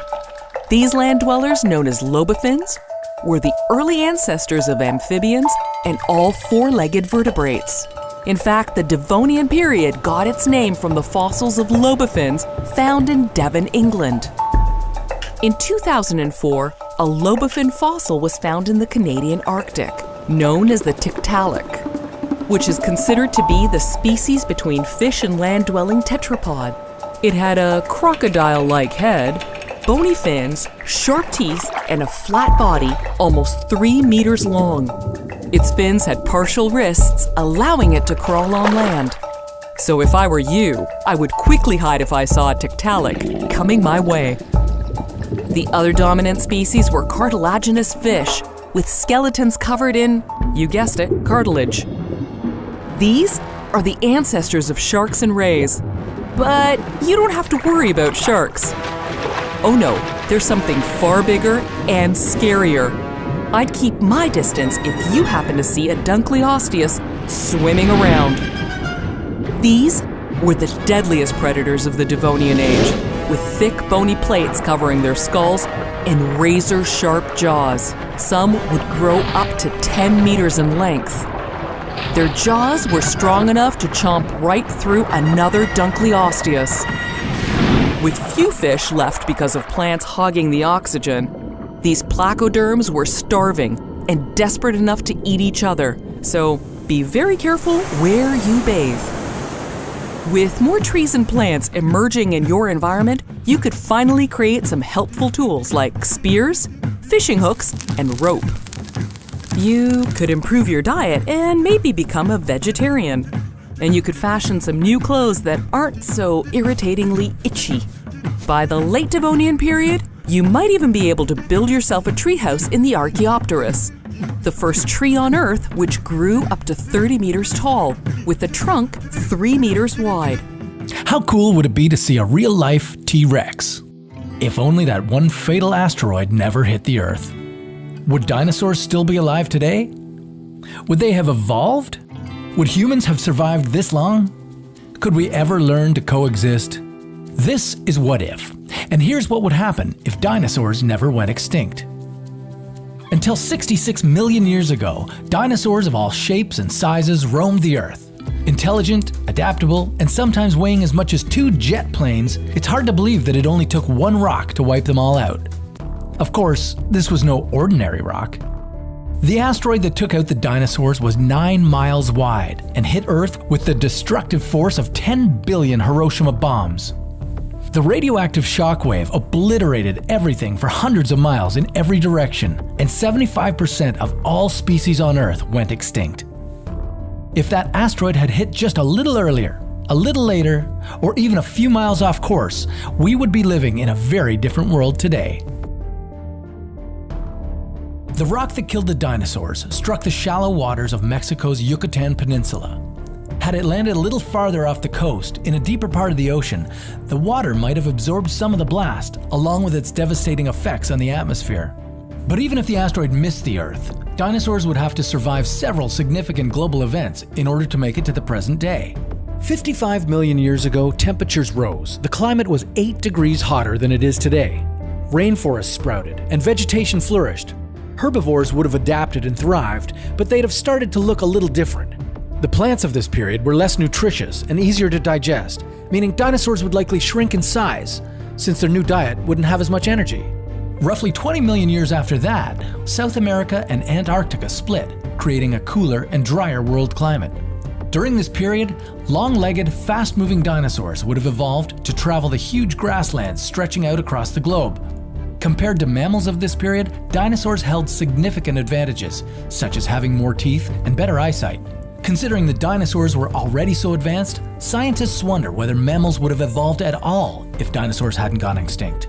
These land dwellers, known as lobophinns, were the early ancestors of amphibians and all four-legged vertebrates. In fact, the Devonian period got its name from the fossils of lobophinns found in Devon, England. In 2004, a lobophin fossil was found in the Canadian Arctic, known as the Tiktaalik, which is considered to be the species between fish and land-dwelling tetrapod. It had a crocodile-like head, bony fins, sharp teeth, and a flat body almost 3 meters long. Its fins had partial wrists, allowing it to crawl on land. So if I were you, I would quickly hide if I saw a Tiktaalik coming my way. The other dominant species were cartilaginous fish, with skeletons covered in, you guessed it, cartilage. These are the ancestors of sharks and rays. But you don't have to worry about sharks. Oh no, there's something far bigger and scarier. I'd keep my distance if you happen to see a Dunkleosteus swimming around. These were the deadliest predators of the Devonian age, with thick bony plates covering their skulls and razor-sharp jaws. Some would grow up to 10 meters in length. Their jaws were strong enough to chomp right through another Dunkleosteus. With few fish left because of plants hogging the oxygen, these placoderms were starving and desperate enough to eat each other, so be very careful where you bathe. With more trees and plants emerging in your environment, you could finally create some helpful tools like spears, fishing hooks, and rope. You could improve your diet and maybe become a vegetarian. and you could fashion some new clothes that aren't so irritatingly itchy. By the late Devonian period, you might even be able to build yourself a treehouse in the Archaeopteryx, the first tree on Earth which grew up to 30 meters tall, with a trunk 3 meters wide. How cool would it be to see a real-life T-Rex? If only that one fatal asteroid never hit the Earth. Would dinosaurs still be alive today? Would they have evolved? Would humans have survived this long? Could we ever learn to coexist? This is What If, and here's what would happen if dinosaurs never went extinct. Until 66 million years ago, dinosaurs of all shapes and sizes roamed the Earth. Intelligent, adaptable, and sometimes weighing as much as 2 jet planes, it's hard to believe that it only took one rock to wipe them all out. Of course, this was no ordinary rock. The asteroid that took out the dinosaurs was 9 miles wide and hit Earth with the destructive force of 10 billion Hiroshima bombs. The radioactive shockwave obliterated everything for hundreds of miles in every direction, and 75% of all species on Earth went extinct. If that asteroid had hit just a little earlier, a little later, or even a few miles off course, we would be living in a very different world today. The rock that killed the dinosaurs struck the shallow waters of Mexico's Yucatan Peninsula. Had it landed a little farther off the coast, in a deeper part of the ocean, the water might have absorbed some of the blast, along with its devastating effects on the atmosphere. But even if the asteroid missed the Earth, dinosaurs would have to survive several significant global events in order to make it to the present day. 55 million years ago, temperatures rose. The climate was 8 degrees hotter than it is today. Rainforests sprouted, and vegetation flourished. Herbivores would have adapted and thrived, but they'd have started to look a little different. The plants of this period were less nutritious and easier to digest, meaning dinosaurs would likely shrink in size, since their new diet wouldn't have as much energy. Roughly 20 million years after that, South America and Antarctica split, creating a cooler and drier world climate. During this period, long-legged, fast-moving dinosaurs would have evolved to travel the huge grasslands stretching out across the globe. Compared to mammals of this period, dinosaurs held significant advantages, such as having more teeth and better eyesight. Considering the dinosaurs were already so advanced, scientists wonder whether mammals would have evolved at all if dinosaurs hadn't gone extinct.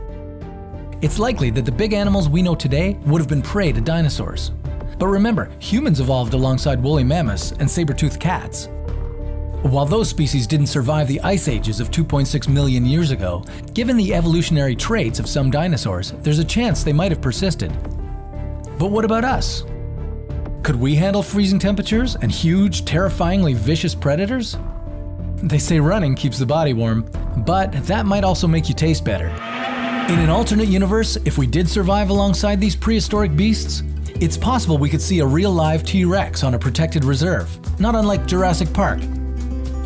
It's likely that the big animals we know today would have been prey to dinosaurs. But remember, humans evolved alongside woolly mammoths and saber-toothed cats. While those species didn't survive the ice ages of 2.6 million years ago, given the evolutionary traits of some dinosaurs, there's a chance they might have persisted. But what about us? Could we handle freezing temperatures and huge, terrifyingly vicious predators? They say running keeps the body warm, but that might also make you taste better. In an alternate universe, if we did survive alongside these prehistoric beasts, it's possible we could see a real live T-Rex on a protected reserve, not unlike Jurassic Park.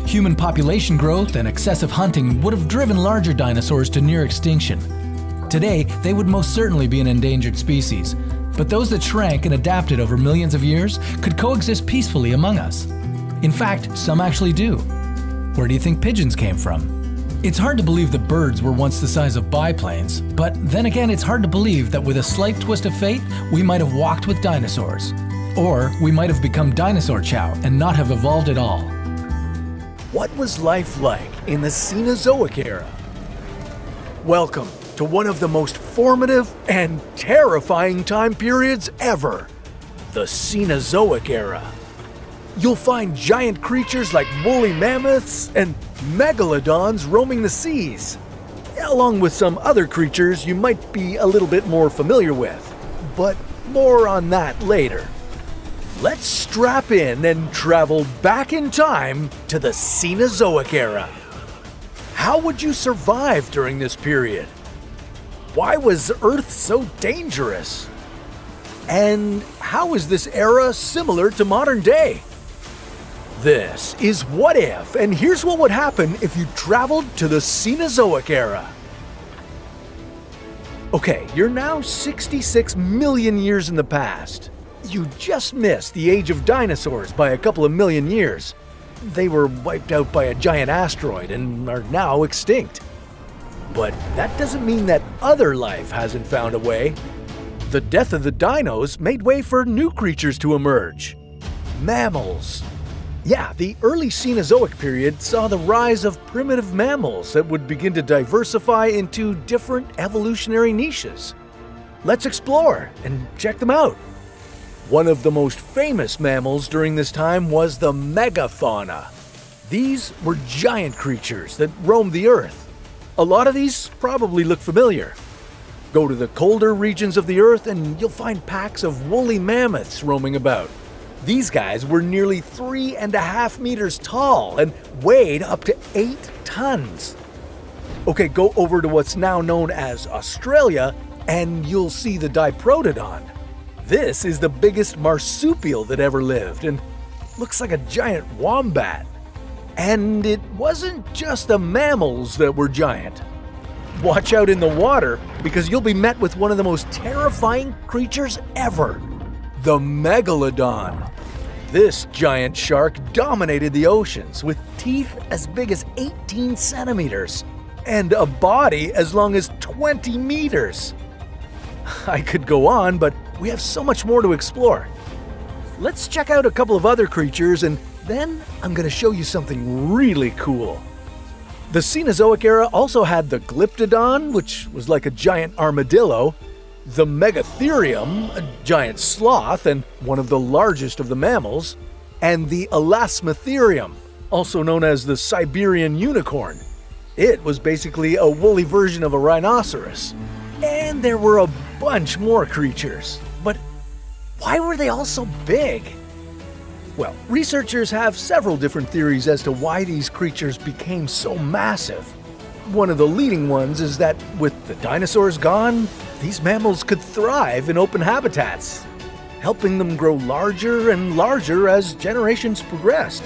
Human population growth and excessive hunting would have driven larger dinosaurs to near extinction. Today, they would most certainly be an endangered species, but those that shrank and adapted over millions of years could coexist peacefully among us. In fact, some actually do. Where do you think pigeons came from? It's hard to believe that birds were once the size of biplanes, but then again, it's hard to believe that with a slight twist of fate, we might have walked with dinosaurs. Or we might have become dinosaur chow and not have evolved at all. What was life like in the Cenozoic era? Welcome to one of the most formative and terrifying time periods ever, the Cenozoic era. You'll find giant creatures like woolly mammoths and megalodons roaming the seas, along with some other creatures you might be a little bit more familiar with, but more on that later. Let's strap in and travel back in time to the Cenozoic era. How would you survive during this period? Why was Earth so dangerous? And how is this era similar to modern day? This is What If, and here's what would happen if you traveled to the Cenozoic era. Okay, you're now 66 million years in the past. You just missed the age of dinosaurs by a couple of million years. They were wiped out by a giant asteroid and are now extinct. But that doesn't mean that other life hasn't found a way. The death of the dinos made way for new creatures to emerge. Mammals. Yeah, the early Cenozoic period saw the rise of primitive mammals that would begin to diversify into different evolutionary niches. Let's explore and check them out. One of the most famous mammals during this time was the megafauna. These were giant creatures that roamed the earth. A lot of these probably look familiar. Go to the colder regions of the earth and you'll find packs of woolly mammoths roaming about. These guys were nearly 3.5 meters tall and weighed up to 8 tons. Okay, go over to what's now known as Australia and you'll see the Diprotodon. This is the biggest marsupial that ever lived and looks like a giant wombat. And it wasn't just the mammals that were giant. Watch out in the water because you'll be met with one of the most terrifying creatures ever, the megalodon. This giant shark dominated the oceans with teeth as big as 18 centimeters and a body as long as 20 meters. I could go on, but we have so much more to explore. Let's check out a couple of other creatures and then I'm going to show you something really cool. The Cenozoic era also had the Glyptodon, which was like a giant armadillo, the Megatherium, a giant sloth and one of the largest of the mammals, and the Elasmotherium, also known as the Siberian unicorn. It was basically a woolly version of a rhinoceros. And there were a bunch more creatures. But why were they all so big? Well, researchers have several different theories as to why these creatures became so massive. One of the leading ones is that with the dinosaurs gone, these mammals could thrive in open habitats, helping them grow larger and larger as generations progressed.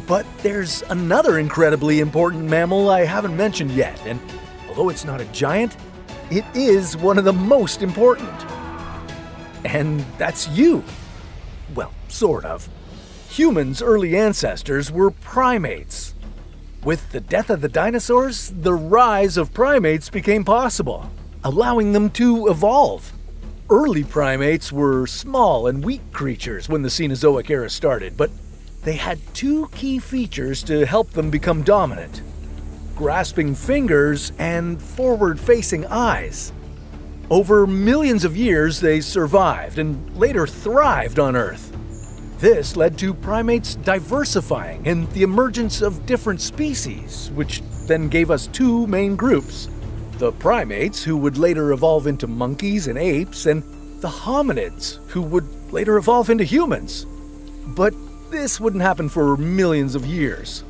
But there's another incredibly important mammal I haven't mentioned yet, and although it's not a giant, it is one of the most important. And that's you. Well, sort of. Humans' early ancestors were primates. With the death of the dinosaurs, the rise of primates became possible, allowing them to evolve. Early primates were small and weak creatures when the Cenozoic era started, but they had two key features to help them become dominant: grasping fingers and forward-facing eyes. Over millions of years, they survived and later thrived on Earth. This led to primates diversifying and the emergence of different species, which then gave us two main groups: the primates, who would later evolve into monkeys and apes, and the hominids, who would later evolve into humans. But this wouldn't happen for millions of years.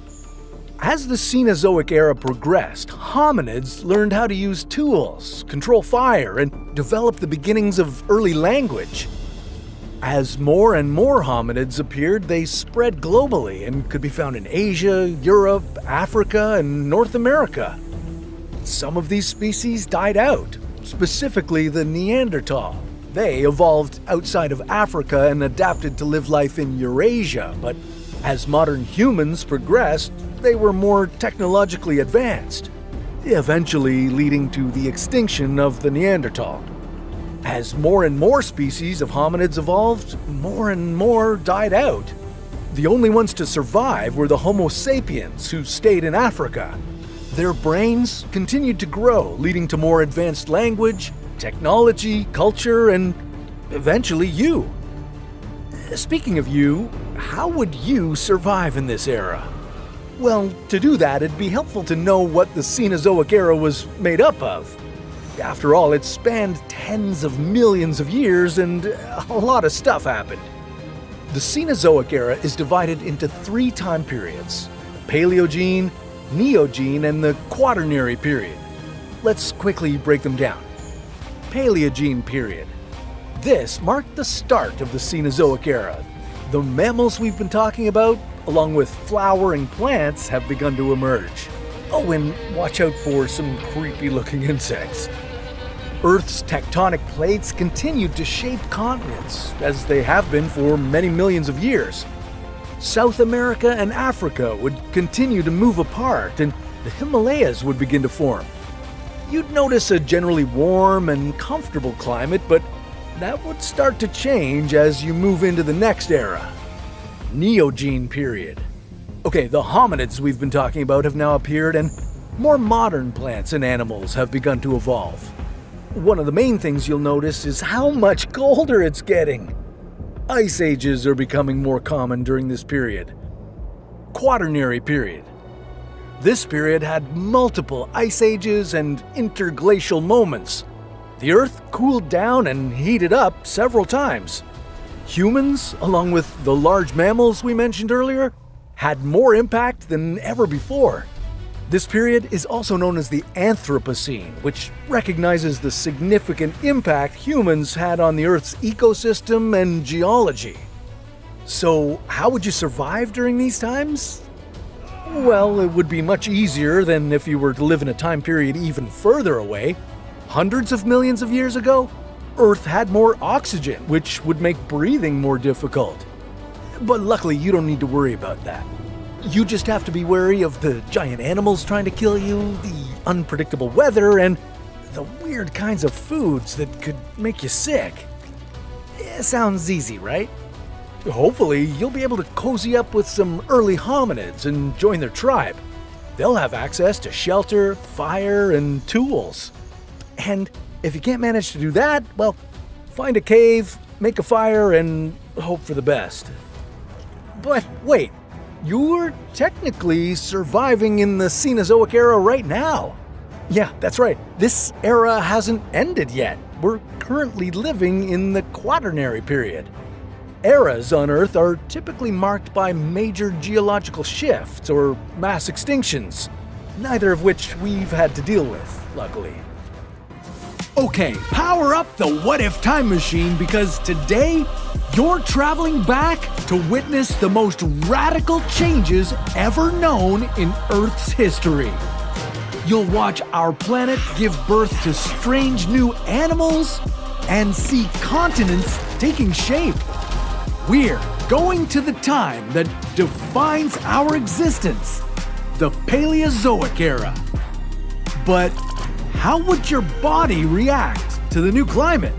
As the Cenozoic era progressed, hominids learned how to use tools, control fire, and develop the beginnings of early language. As more and more hominids appeared, they spread globally and could be found in Asia, Europe, Africa, and North America. Some of these species died out, specifically the Neanderthal. They evolved outside of Africa and adapted to live life in Eurasia, but as modern humans progressed, they were more technologically advanced, eventually leading to the extinction of the Neanderthal. As more and more species of hominids evolved, more and more died out. The only ones to survive were the Homo sapiens, who stayed in Africa. Their brains continued to grow, leading to more advanced language, technology, culture, and eventually you. Speaking of you, how would you survive in this era? Well, to do that, it'd be helpful to know what the Cenozoic era was made up of. After all, it spanned tens of millions of years and a lot of stuff happened. The Cenozoic era is divided into 3 time periods: the Paleogene, Neogene, and the Quaternary period. Let's quickly break them down. Paleogene period. This marked the start of the Cenozoic era. The mammals we've been talking about, along with flowering plants, have begun to emerge. Oh, and watch out for some creepy-looking insects. Earth's tectonic plates continued to shape continents, as they have been for many millions of years. South America and Africa would continue to move apart, and the Himalayas would begin to form. You'd notice a generally warm and comfortable climate, but that would start to change as you move into the next era. Neogene period. Okay, the hominids we've been talking about have now appeared, and more modern plants and animals have begun to evolve. One of the main things you'll notice is how much colder it's getting. Ice ages are becoming more common during this period. Quaternary period. This period had multiple ice ages and interglacial moments. The Earth cooled down and heated up several times. Humans, along with the large mammals we mentioned earlier, had more impact than ever before. This period is also known as the Anthropocene, which recognizes the significant impact humans had on the Earth's ecosystem and geology. So, how would you survive during these times? Well, it would be much easier than if you were to live in a time period even further away. Hundreds of millions of years ago, Earth had more oxygen, which would make breathing more difficult. But luckily, you don't need to worry about that. You just have to be wary of the giant animals trying to kill you, the unpredictable weather, and the weird kinds of foods that could make you sick. Sounds easy, right? Hopefully, you'll be able to cozy up with some early hominids and join their tribe. They'll have access to shelter, fire, and tools. And if you can't manage to do that, well, find a cave, make a fire, and hope for the best. But wait, you're technically surviving in the Cenozoic era right now. Yeah, that's right. This era hasn't ended yet. We're currently living in the Quaternary period. Eras on Earth are typically marked by major geological shifts or mass extinctions, neither of which we've had to deal with, luckily. Okay, power up the What If Time Machine, because today you're traveling back to witness the most radical changes ever known in Earth's history. You'll watch our planet give birth to strange new animals and see continents taking shape. We're going to the time that defines our existence, the Paleozoic era. But how would your body react to the new climate?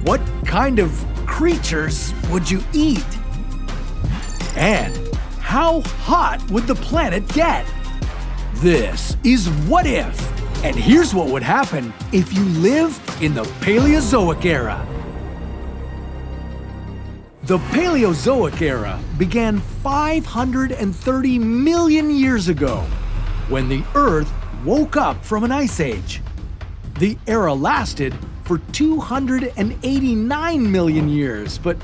What kind of creatures would you eat? And how hot would the planet get? This is What If, and here's what would happen if you live in the Paleozoic era. The Paleozoic era began 530 million years ago, when the Earth woke up from an ice age. The era lasted for 289 million years, but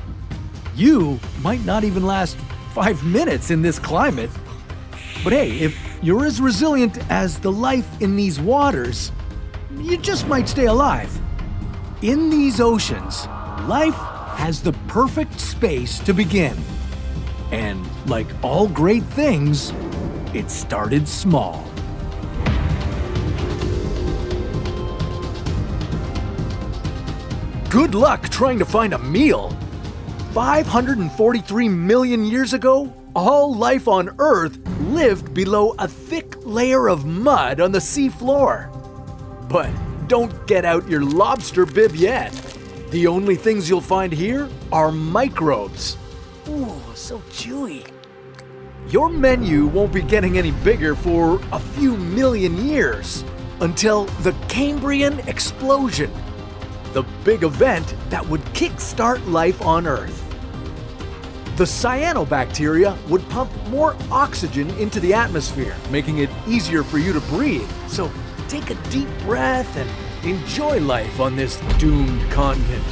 you might not even last 5 minutes in this climate. But hey, if you're as resilient as the life in these waters, you just might stay alive. In these oceans, life has the perfect space to begin. And like all great things, it started small. Good luck trying to find a meal. 543 million years ago, all life on Earth lived below a thick layer of mud on the sea floor. But don't get out your lobster bib yet. The only things you'll find here are microbes. Ooh, so chewy. Your menu won't be getting any bigger for a few million years, until the Cambrian explosion, the big event that would kickstart life on Earth. The cyanobacteria would pump more oxygen into the atmosphere, making it easier for you to breathe. So take a deep breath and enjoy life on this doomed continent.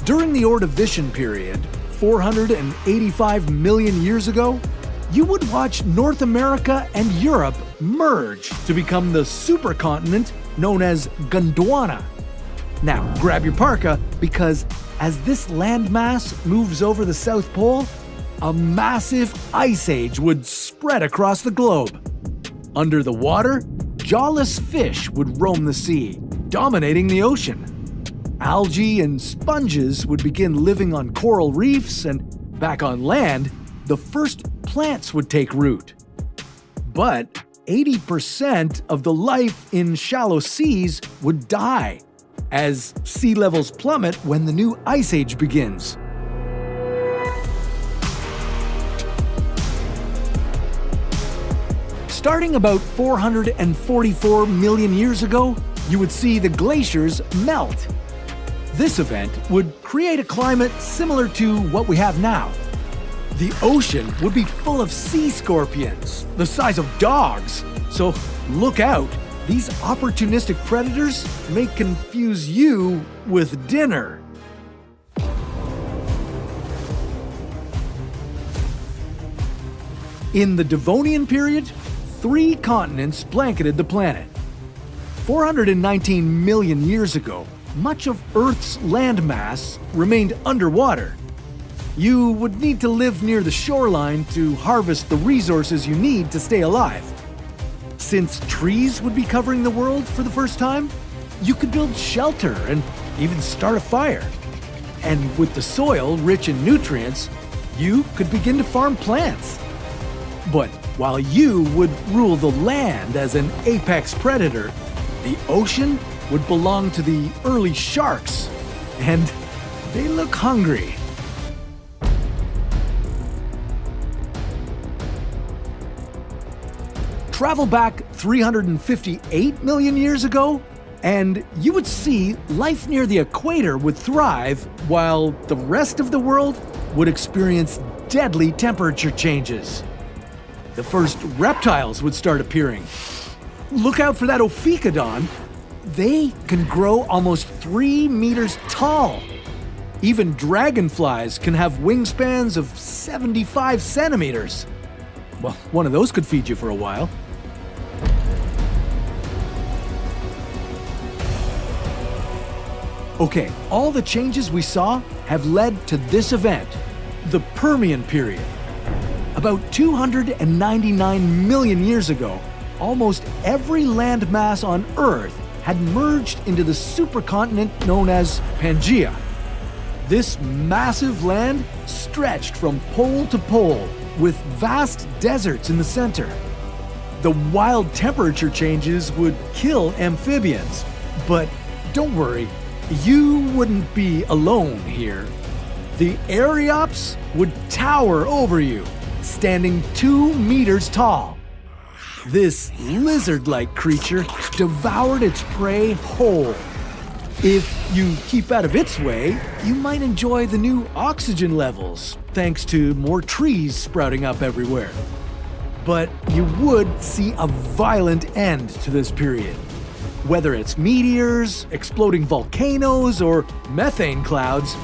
During the Ordovician period, 485 million years ago, you would watch North America and Europe merge to become the supercontinent known as Gondwana. Now, grab your parka, because as this landmass moves over the South Pole, a massive ice age would spread across the globe. Under the water, jawless fish would roam the sea, dominating the ocean. Algae and sponges would begin living on coral reefs, and back on land, the first plants would take root. But 80% of the life in shallow seas would die as sea levels plummet when the new ice age begins. Starting about 444 million years ago, you would see the glaciers melt. This event would create a climate similar to what we have now. The ocean would be full of sea scorpions, the size of dogs. So look out, these opportunistic predators may confuse you with dinner. In the Devonian period, 3 continents blanketed the planet. 419 million years ago, much of Earth's landmass remained underwater. You would need to live near the shoreline to harvest the resources you need to stay alive. Since trees would be covering the world for the first time, you could build shelter and even start a fire. And with the soil rich in nutrients, you could begin to farm plants. But while you would rule the land as an apex predator, the ocean would belong to the early sharks, and they look hungry. Travel back 358 million years ago, and you would see life near the equator would thrive while the rest of the world would experience deadly temperature changes. The first reptiles would start appearing. Look out for that ophiuchodon. They can grow almost 3 meters tall. Even dragonflies can have wingspans of 75 centimeters. Well, one of those could feed you for a while. Okay, all the changes we saw have led to this event, the Permian period. About 299 million years ago, almost every landmass on Earth had merged into the supercontinent known as Pangaea. This massive land stretched from pole to pole, with vast deserts in the center. The wild temperature changes would kill amphibians, but don't worry, you wouldn't be alone here. The Archaeops would tower over you, standing 2 meters tall. This lizard-like creature devoured its prey whole. If you keep out of its way, you might enjoy the new oxygen levels, thanks to more trees sprouting up everywhere. But you would see a violent end to this period. Whether it's meteors, exploding volcanoes, or methane clouds,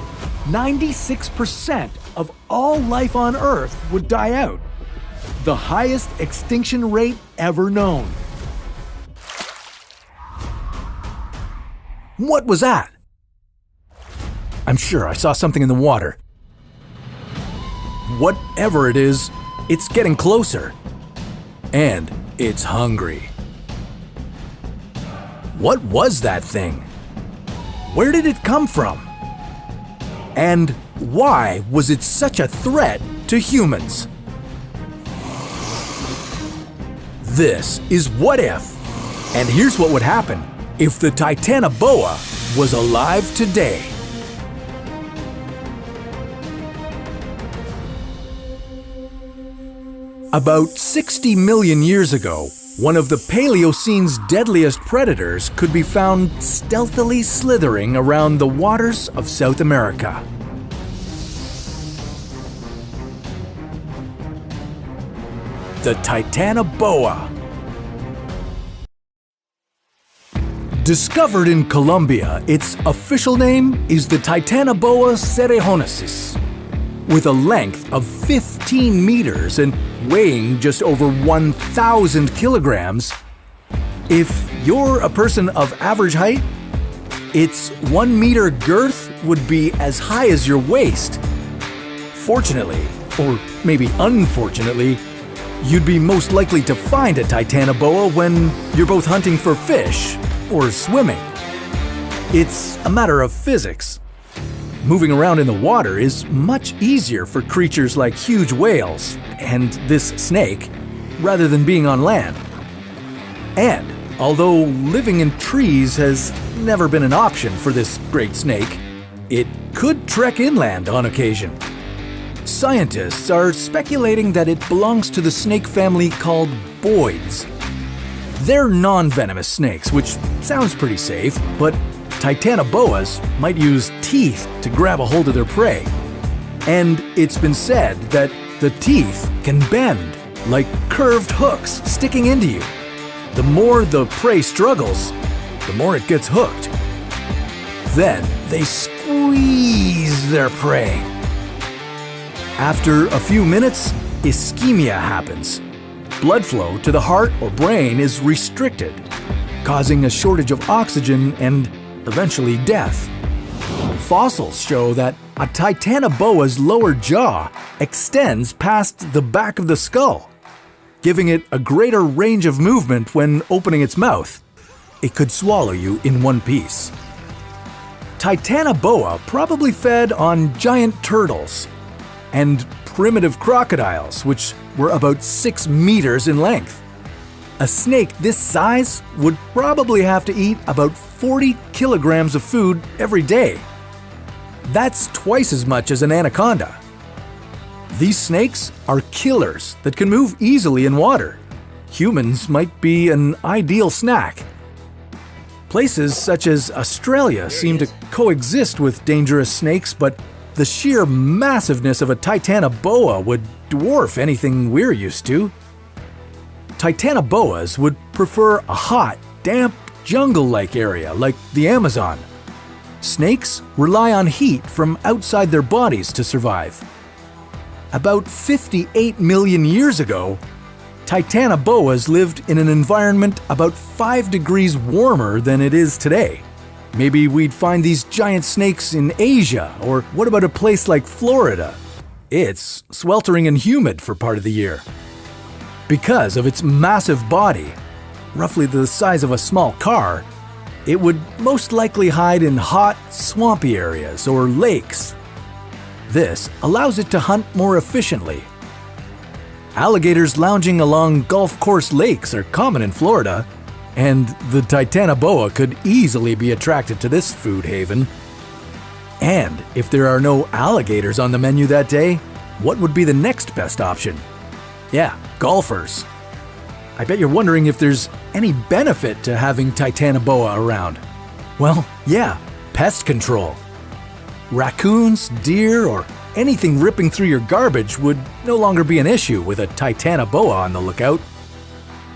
96% of all life on Earth would die out. The highest extinction rate ever known. What was that? I'm sure I saw something in the water. Whatever it is, it's getting closer. And it's hungry. What was that thing? Where did it come from? And why was it such a threat to humans? This is What If, and here's what would happen if the Titanoboa was alive today. About 60 million years ago, one of the Paleocene's deadliest predators could be found stealthily slithering around the waters of South America. The Titanoboa. Discovered in Colombia, its official name is the Titanoboa cerrejonesis. With a length of 15 meters and weighing just over 1,000 kilograms, if you're a person of average height, its 1 meter girth would be as high as your waist. Fortunately, or maybe unfortunately, you'd be most likely to find a Titanoboa when you're both hunting for fish or swimming. It's a matter of physics. Moving around in the water is much easier for creatures like huge whales and this snake rather than being on land. And although living in trees has never been an option for this great snake, it could trek inland on occasion. Scientists are speculating that it belongs to the snake family called boids. They're non-venomous snakes, which sounds pretty safe, but titanoboas might use teeth to grab a hold of their prey. And it's been said that the teeth can bend, like curved hooks sticking into you. The more the prey struggles, the more it gets hooked. Then they squeeze their prey. After a few minutes, ischemia happens. Blood flow to the heart or brain is restricted, causing a shortage of oxygen and eventually death. Fossils show that a titanoboa's lower jaw extends past the back of the skull, giving it a greater range of movement when opening its mouth. It could swallow you in one piece. Titanoboa probably fed on giant turtles and primitive crocodiles, which were about 6 meters in length. A snake this size would probably have to eat about 40 kilograms of food every day. That's twice as much as an anaconda. These snakes are killers that can move easily in water. Humans might be an ideal snack. Places such as Australia seem to coexist with dangerous snakes, but the sheer massiveness of a titanoboa would dwarf anything we're used to. Titanoboas would prefer a hot, damp, jungle-like area like the Amazon. Snakes rely on heat from outside their bodies to survive. About 58 million years ago, titanoboas lived in an environment about 5 degrees warmer than it is today. Maybe we'd find these giant snakes in Asia, or what about a place like Florida? It's sweltering and humid for part of the year. Because of its massive body, roughly the size of a small car, it would most likely hide in hot, swampy areas or lakes. This allows it to hunt more efficiently. Alligators lounging along golf course lakes are common in Florida, and the titanoboa could easily be attracted to this food haven. And if there are no alligators on the menu that day, what would be the next best option? Yeah, golfers. I bet you're wondering if there's any benefit to having titanoboa around. Well, yeah, pest control. Raccoons, deer, or anything ripping through your garbage would no longer be an issue with a titanoboa on the lookout.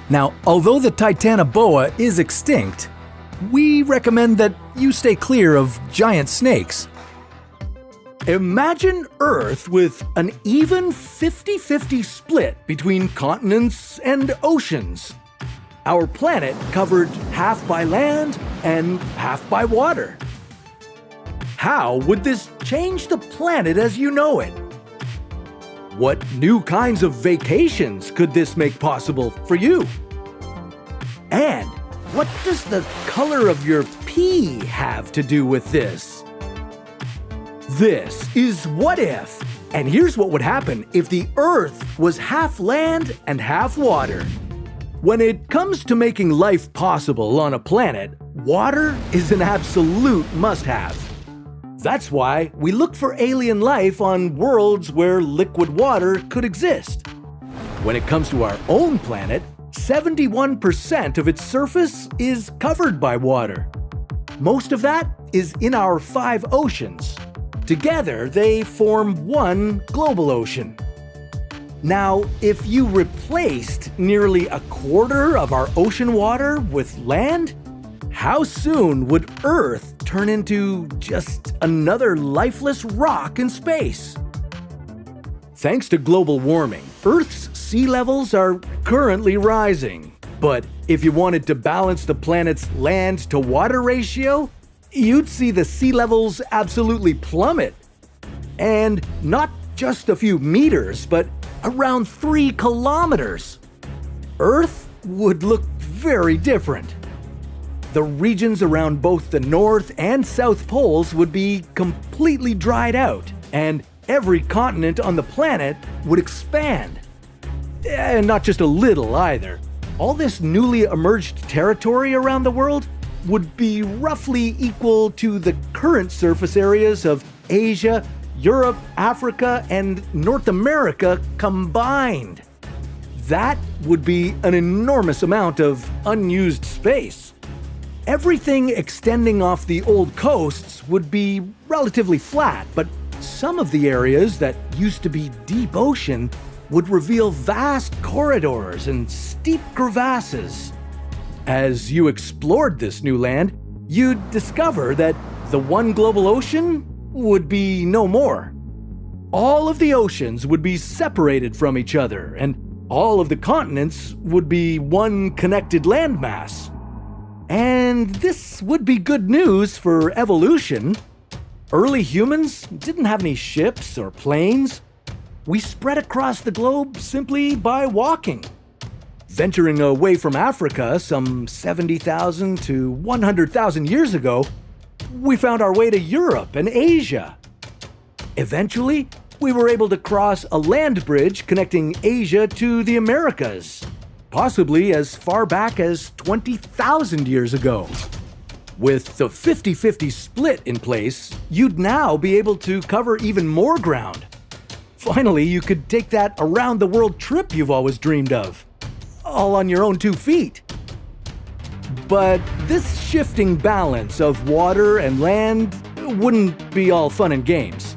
Now, although the titanoboa is extinct, we recommend that you stay clear of giant snakes. Imagine Earth with an even 50-50 split between continents and oceans. Our planet covered half by land and half by water. How would this change the planet as you know it? What new kinds of vacations could this make possible for you? And what does the color of your pee have to do with this? This is What If, and here's what would happen if the Earth was half land and half water. When it comes to making life possible on a planet, water is an absolute must-have. That's why we look for alien life on worlds where liquid water could exist. When it comes to our own planet, 71% of its surface is covered by water. Most of that is in our 5 oceans. Together, they form one global ocean. Now, if you replaced nearly a quarter of our ocean water with land, how soon would Earth turn into just another lifeless rock in space? Thanks to global warming, Earth's sea levels are currently rising. But if you wanted to balance the planet's land-to-water ratio, you'd see the sea levels absolutely plummet. And not just a few meters, but around 3 kilometers. Earth would look very different. The regions around both the North and South Poles would be completely dried out, and every continent on the planet would expand. And not just a little either. All this newly emerged territory around the world would be roughly equal to the current surface areas of Asia, Europe, Africa, and North America combined. That would be an enormous amount of unused space. Everything extending off the old coasts would be relatively flat, but some of the areas that used to be deep ocean would reveal vast corridors and steep crevasses. As you explored this new land, you'd discover that the one global ocean would be no more. All of the oceans would be separated from each other, and all of the continents would be one connected landmass. And this would be good news for evolution. Early humans didn't have any ships or planes. We spread across the globe simply by walking. Venturing away from Africa some 70,000 to 100,000 years ago, we found our way to Europe and Asia. Eventually, we were able to cross a land bridge connecting Asia to the Americas, possibly as far back as 20,000 years ago. With the 50-50 split in place, you'd now be able to cover even more ground. Finally, you could take that around-the-world trip you've always dreamed of, all on your own 2 feet. But this shifting balance of water and land wouldn't be all fun and games.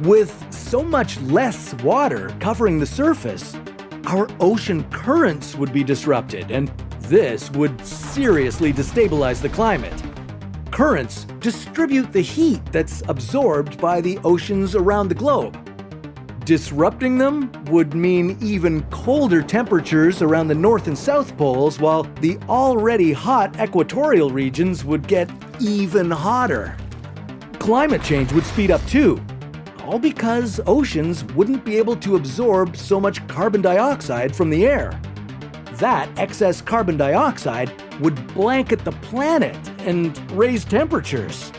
With so much less water covering the surface, our ocean currents would be disrupted, and this would seriously destabilize the climate. Currents distribute the heat that's absorbed by the oceans around the globe. Disrupting them would mean even colder temperatures around the North and South poles, while the already hot equatorial regions would get even hotter. Climate change would speed up too, all because oceans wouldn't be able to absorb so much carbon dioxide from the air. That excess carbon dioxide would blanket the planet and raise temperatures.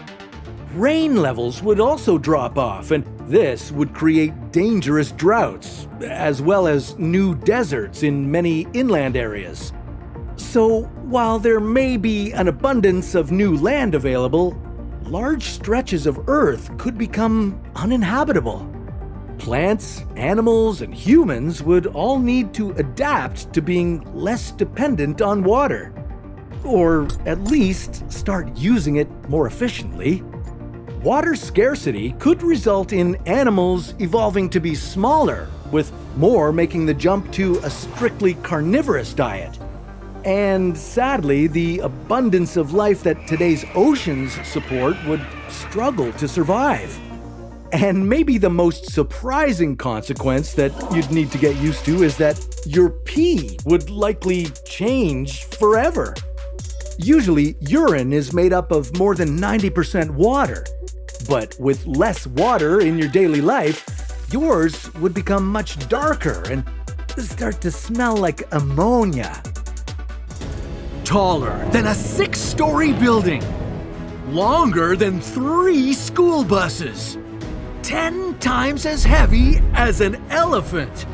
Rain levels would also drop off, and this would create dangerous droughts, as well as new deserts in many inland areas. So, while there may be an abundance of new land available, large stretches of Earth could become uninhabitable. Plants, animals, and humans would all need to adapt to being less dependent on water, or at least start using it more efficiently. Water scarcity could result in animals evolving to be smaller, with more making the jump to a strictly carnivorous diet. And sadly, the abundance of life that today's oceans support would struggle to survive. And maybe the most surprising consequence that you'd need to get used to is that your pee would likely change forever. Usually, urine is made up of more than 90% water. But with less water in your daily life, yours would become much darker and start to smell like ammonia. Taller than a 6-story building. Longer than 3 school buses. 10 times as heavy as an elephant.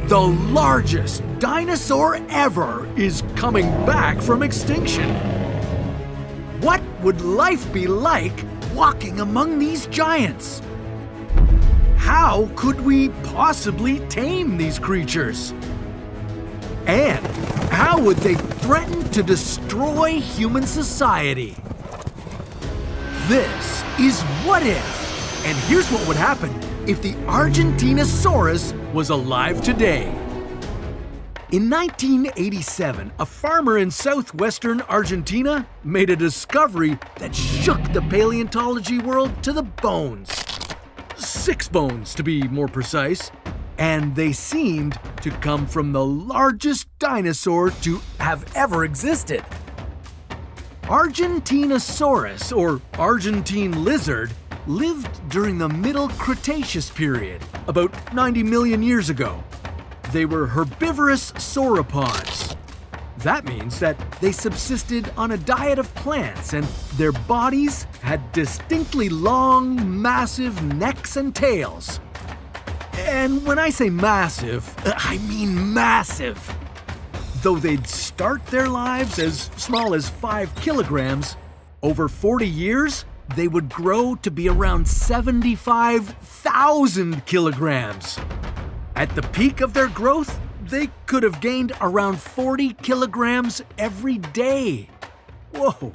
The largest dinosaur ever is coming back from extinction. What would life be like walking among these giants? How could we possibly tame these creatures? And how would they threaten to destroy human society? This is What If, and here's what would happen if the Argentinosaurus was alive today. In 1987, a farmer in southwestern Argentina made a discovery that shook the paleontology world to the bones. 6 bones, to be more precise. And they seemed to come from the largest dinosaur to have ever existed. Argentinosaurus, or Argentine lizard, lived during the Middle Cretaceous period, about 90 million years ago. They were herbivorous sauropods. That means that they subsisted on a diet of plants, and their bodies had distinctly long, massive necks and tails. And when I say massive, I mean massive. Though they'd start their lives as small as 5 kilograms, over 40 years, they would grow to be around 75,000 kilograms. At the peak of their growth, they could have gained around 40 kilograms every day. Whoa!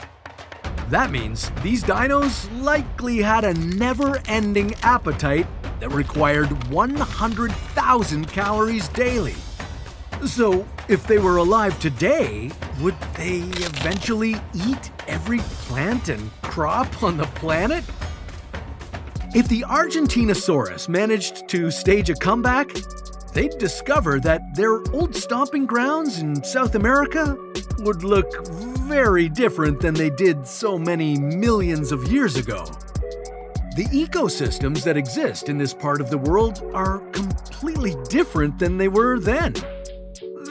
That means these dinos likely had a never-ending appetite that required 100,000 calories daily. So, if they were alive today, would they eventually eat every plant and crop on the planet? If the Argentinosaurus managed to stage a comeback, they'd discover that their old stomping grounds in South America would look very different than they did so many millions of years ago. The ecosystems that exist in this part of the world are completely different than they were then.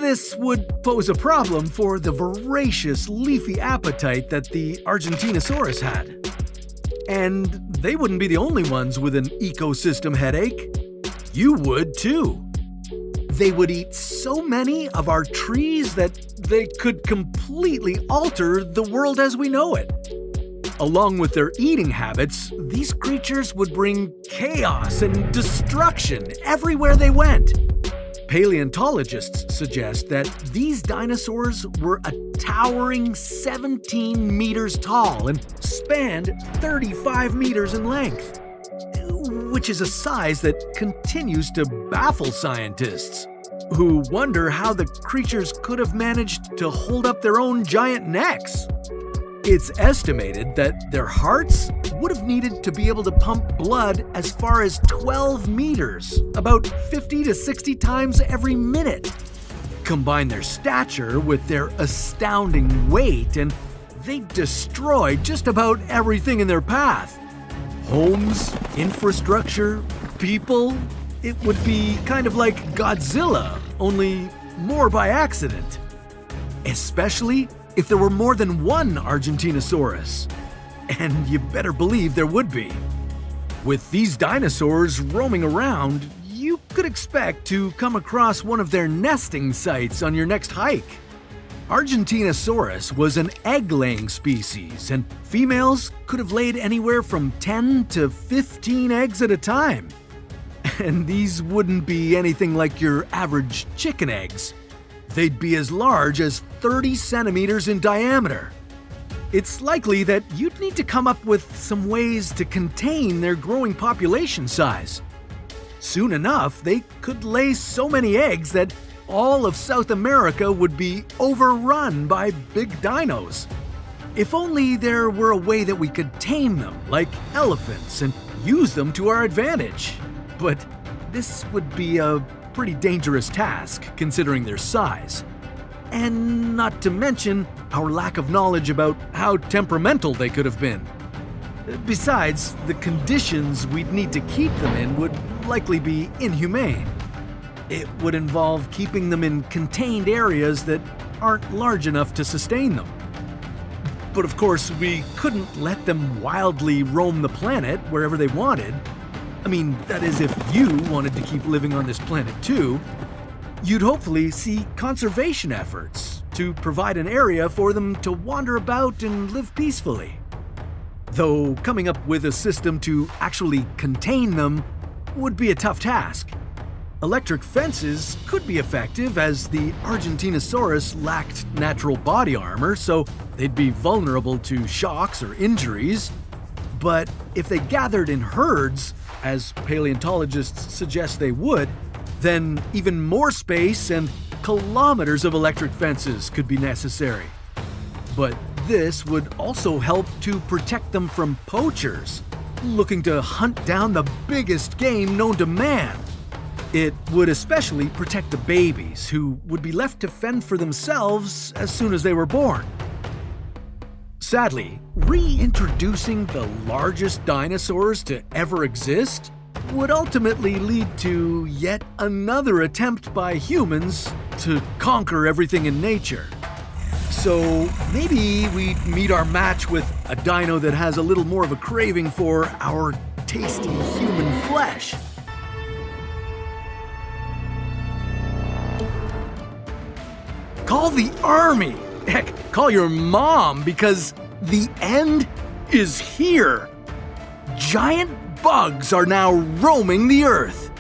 This would pose a problem for the voracious leafy appetite that the Argentinosaurus had. And they wouldn't be the only ones with an ecosystem headache. You would too. They would eat so many of our trees that they could completely alter the world as we know it. Along with their eating habits, these creatures would bring chaos and destruction everywhere they went. Paleontologists suggest that these dinosaurs were a towering 17 meters tall and spanned 35 meters in length, which is a size that continues to baffle scientists, who wonder how the creatures could have managed to hold up their own giant necks. It's estimated that their hearts would have needed to be able to pump blood as far as 12 meters, about 50 to 60 times every minute. Combine their stature with their astounding weight, and they destroy just about everything in their path. Homes, infrastructure, people. It would be kind of like Godzilla, only more by accident. Especially if there were more than one Argentinosaurus. And you better believe there would be. With these dinosaurs roaming around, you could expect to come across one of their nesting sites on your next hike. Argentinosaurus was an egg-laying species, and females could have laid anywhere from 10 to 15 eggs at a time. And these wouldn't be anything like your average chicken eggs. They'd be as large as 30 centimeters in diameter. It's likely that you'd need to come up with some ways to contain their growing population size. Soon enough, they could lay so many eggs that all of South America would be overrun by big dinos. If only there were a way that we could tame them like elephants and use them to our advantage. But this would be a pretty dangerous task considering their size. And not to mention our lack of knowledge about how temperamental they could have been. Besides, the conditions we'd need to keep them in would likely be inhumane. It would involve keeping them in contained areas that aren't large enough to sustain them. But of course, we couldn't let them wildly roam the planet wherever they wanted. I mean, that is if you wanted to keep living on this planet too. You'd hopefully see conservation efforts to provide an area for them to wander about and live peacefully. Though coming up with a system to actually contain them would be a tough task. Electric fences could be effective as the Argentinosaurus lacked natural body armor, so they'd be vulnerable to shocks or injuries. But if they gathered in herds, as paleontologists suggest they would, then even more space and kilometers of electric fences could be necessary. But this would also help to protect them from poachers looking to hunt down the biggest game known to man. It would especially protect the babies, who would be left to fend for themselves as soon as they were born. Sadly, reintroducing the largest dinosaurs to ever exist would ultimately lead to yet another attempt by humans to conquer everything in nature. So maybe we'd meet our match with a dino that has a little more of a craving for our tasty human flesh. Call the army. Heck, call your mom, because the end is here. Giant bugs are now roaming the earth.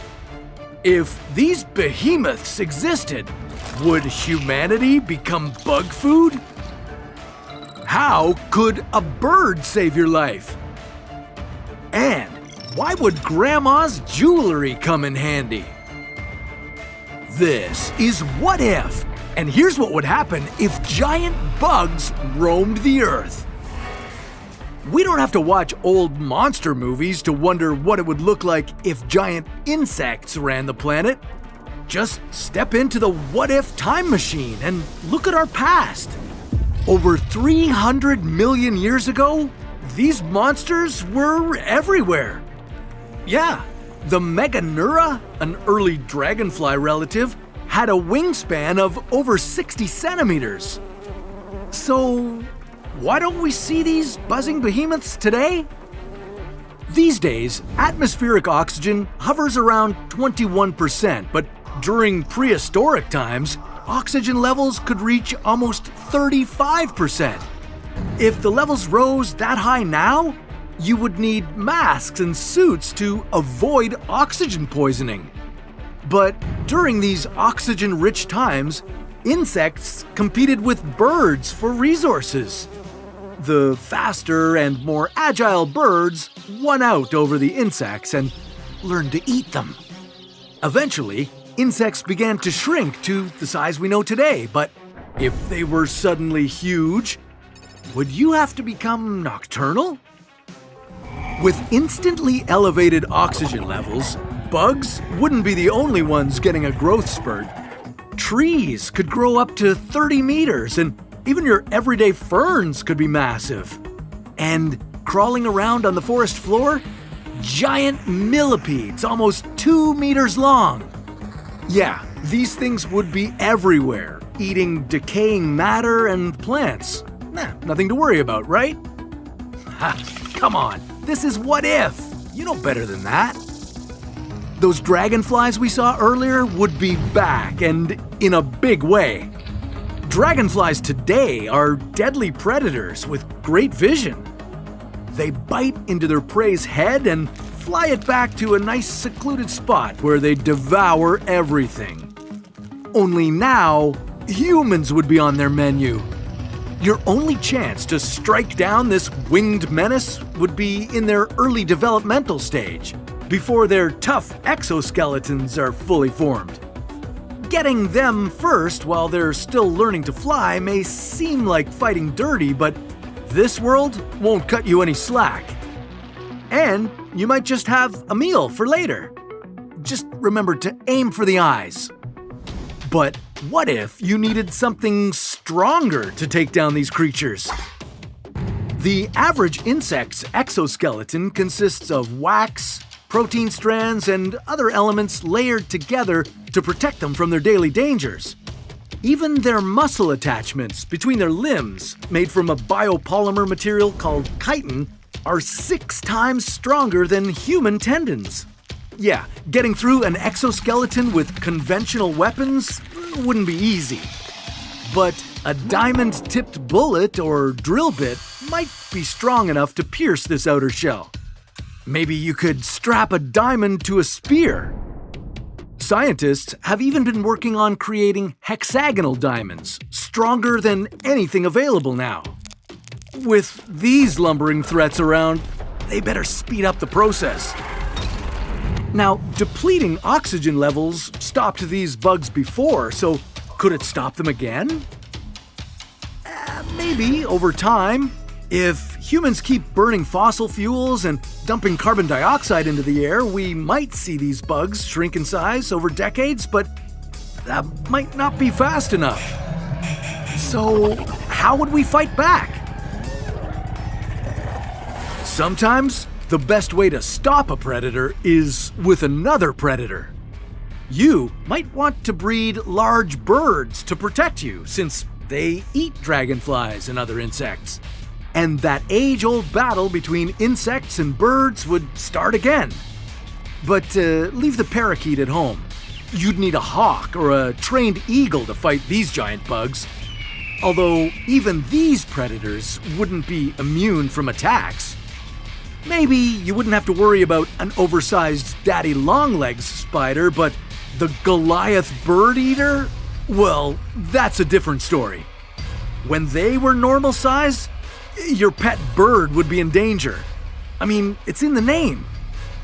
If these behemoths existed, would humanity become bug food? How could a bird save your life? And why would Grandma's jewelry come in handy? This is What If, and here's what would happen if giant bugs roamed the earth. We don't have to watch old monster movies to wonder what it would look like if giant insects ran the planet. Just step into the What If time machine and look at our past. Over 300 million years ago, these monsters were everywhere. Yeah, the Meganeura, an early dragonfly relative, had a wingspan of over 60 centimeters. So, why don't we see these buzzing behemoths today? These days, atmospheric oxygen hovers around 21%, but during prehistoric times, oxygen levels could reach almost 35%. If the levels rose that high now, you would need masks and suits to avoid oxygen poisoning. But during these oxygen-rich times, insects competed with birds for resources. The faster and more agile birds won out over the insects and learned to eat them. Eventually, insects began to shrink to the size we know today, but if they were suddenly huge, would you have to become nocturnal? With instantly elevated oxygen levels, bugs wouldn't be the only ones getting a growth spurt. Trees could grow up to 30 meters, and even your everyday ferns could be massive. And crawling around on the forest floor, giant millipedes almost 2 meters long. Yeah, these things would be everywhere, eating decaying matter and plants. Nothing to worry about, right? Ha, come on, this is What If. You know better than that. Those dragonflies we saw earlier would be back, and in a big way. Dragonflies today are deadly predators with great vision. They bite into their prey's head and fly it back to a nice secluded spot where they devour everything. Only now, humans would be on their menu. Your only chance to strike down this winged menace would be in their early developmental stage, before their tough exoskeletons are fully formed. Getting them first while they're still learning to fly may seem like fighting dirty, but this world won't cut you any slack. And you might just have a meal for later. Just remember to aim for the eyes. But what if you needed something stronger to take down these creatures? The average insect's exoskeleton consists of wax, protein strands, and other elements layered together to protect them from their daily dangers. Even their muscle attachments between their limbs, made from a biopolymer material called chitin, are 6 times stronger than human tendons. Yeah, getting through an exoskeleton with conventional weapons wouldn't be easy. But a diamond-tipped bullet or drill bit might be strong enough to pierce this outer shell. Maybe you could strap a diamond to a spear. Scientists have even been working on creating hexagonal diamonds, stronger than anything available now. With these lumbering threats around, they better speed up the process. Now, depleting oxygen levels stopped these bugs before, so could it stop them again? Maybe over time. If humans keep burning fossil fuels and dumping carbon dioxide into the air, we might see these bugs shrink in size over decades, but that might not be fast enough. So, how would we fight back? Sometimes, the best way to stop a predator is with another predator. You might want to breed large birds to protect you, since they eat dragonflies and other insects. And that age-old battle between insects and birds would start again. But leave the parakeet at home. you'd need a hawk or a trained eagle to fight these giant bugs. Although even these predators wouldn't be immune from attacks. Maybe you wouldn't have to worry about an oversized daddy longlegs spider, but the Goliath bird eater? Well, that's a different story. When they were normal size, your pet bird would be in danger. I mean, it's in the name.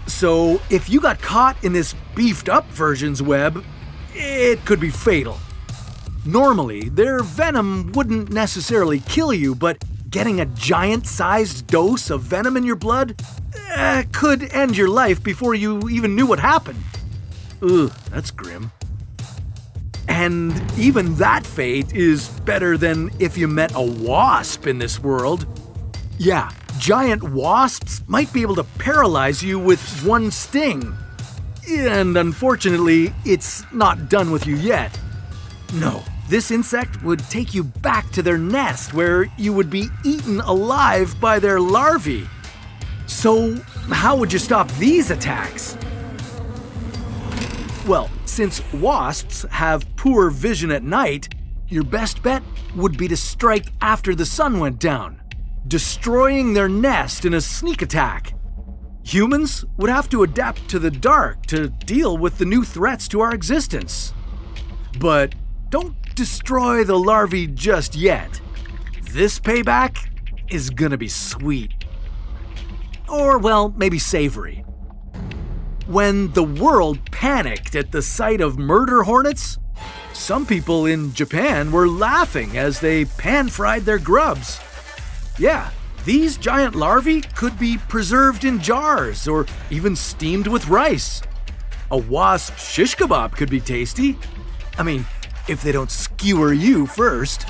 So if you got caught in this beefed up version's web, it could be fatal. Normally, their venom wouldn't necessarily kill you, but getting a giant-sized dose of venom in your blood could end your life before you even knew what happened. Ugh, that's grim. And even that fate is better than if you met a wasp in this world. Yeah, giant wasps might be able to paralyze you with one sting. And unfortunately, it's not done with you yet. No, this insect would take you back to their nest where you would be eaten alive by their larvae. So, how would you stop these attacks? Well, since wasps have poor vision at night, your best bet would be to strike after the sun went down, destroying their nest in a sneak attack. Humans would have to adapt to the dark to deal with the new threats to our existence. But don't destroy the larvae just yet. This payback is gonna be sweet. Or, well, maybe savory. When the world panicked at the sight of murder hornets, some people in Japan were laughing as they pan-fried their grubs. Yeah, these giant larvae could be preserved in jars or even steamed with rice. A wasp shish kebab could be tasty. I mean, if they don't skewer you first.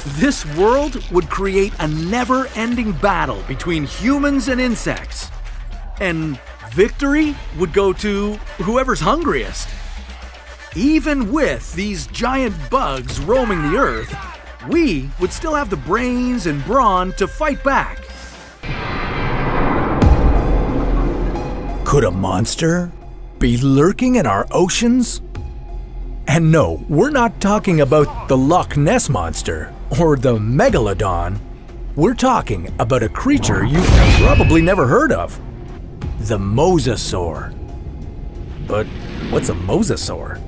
This world would create a never-ending battle between humans and insects. And victory would go to whoever's hungriest. Even with these giant bugs roaming the earth, we would still have the brains and brawn to fight back. Could a monster be lurking in our oceans? And no, we're not talking about the Loch Ness Monster or the Megalodon. We're talking about a creature you've probably never heard of. The mosasaur. But what's a mosasaur?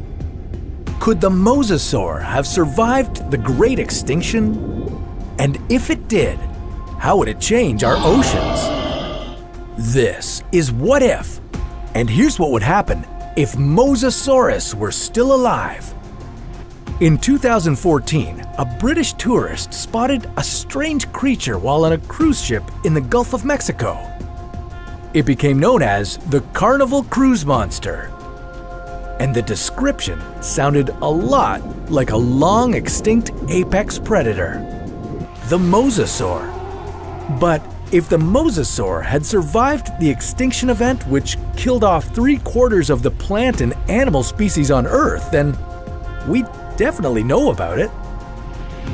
Could the mosasaur have survived the Great Extinction? And if it did, how would it change our oceans? This is What If. And here's what would happen if Mosasaurus were still alive. In 2014, a British tourist spotted a strange creature while on a cruise ship in the Gulf of Mexico. It became known as the Carnival Cruise Monster. And the description sounded a lot like a long-extinct apex predator, the mosasaur. But if the mosasaur had survived the extinction event which killed off 3/4 of the plant and animal species on Earth, then we'd definitely know about it.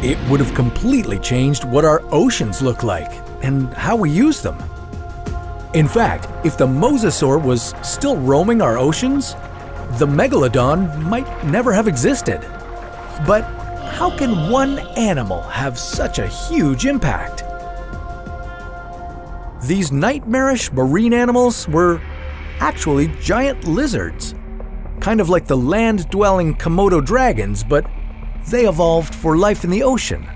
It would have completely changed what our oceans look like and how we use them. In fact, if the mosasaur was still roaming our oceans, the megalodon might never have existed. But how can one animal have such a huge impact? These nightmarish marine animals were actually giant lizards, kind of like the land-dwelling Komodo dragons, but they evolved for life in the ocean.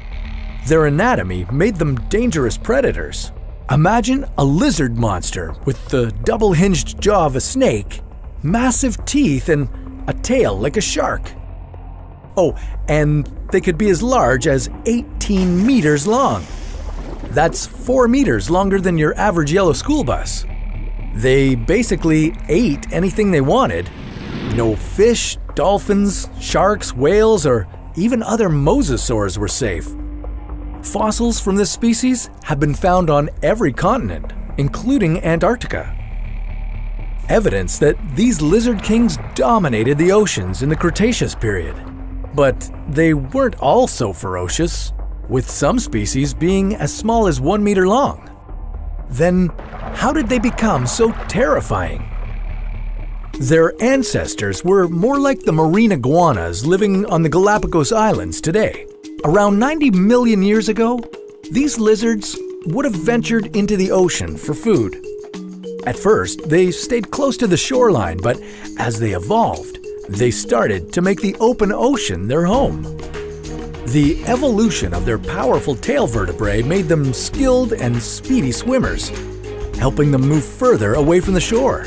Their anatomy made them dangerous predators. Imagine a lizard monster with the double-hinged jaw of a snake, massive teeth, and a tail like a shark. Oh, and they could be as large as 18 meters long. That's 4 meters longer than your average yellow school bus. They basically ate anything they wanted. No fish, dolphins, sharks, whales, or even other mosasaurs were safe. Fossils from this species have been found on every continent, including Antarctica. Evidence that these lizard kings dominated the oceans in the Cretaceous period. But they weren't all so ferocious, with some species being as small as 1 meter long. Then, how did they become so terrifying? Their ancestors were more like the marine iguanas living on the Galapagos Islands today. Around 90 million years ago, these lizards would have ventured into the ocean for food. At first, they stayed close to the shoreline, but as they evolved, they started to make the open ocean their home. The evolution of their powerful tail vertebrae made them skilled and speedy swimmers, helping them move further away from the shore.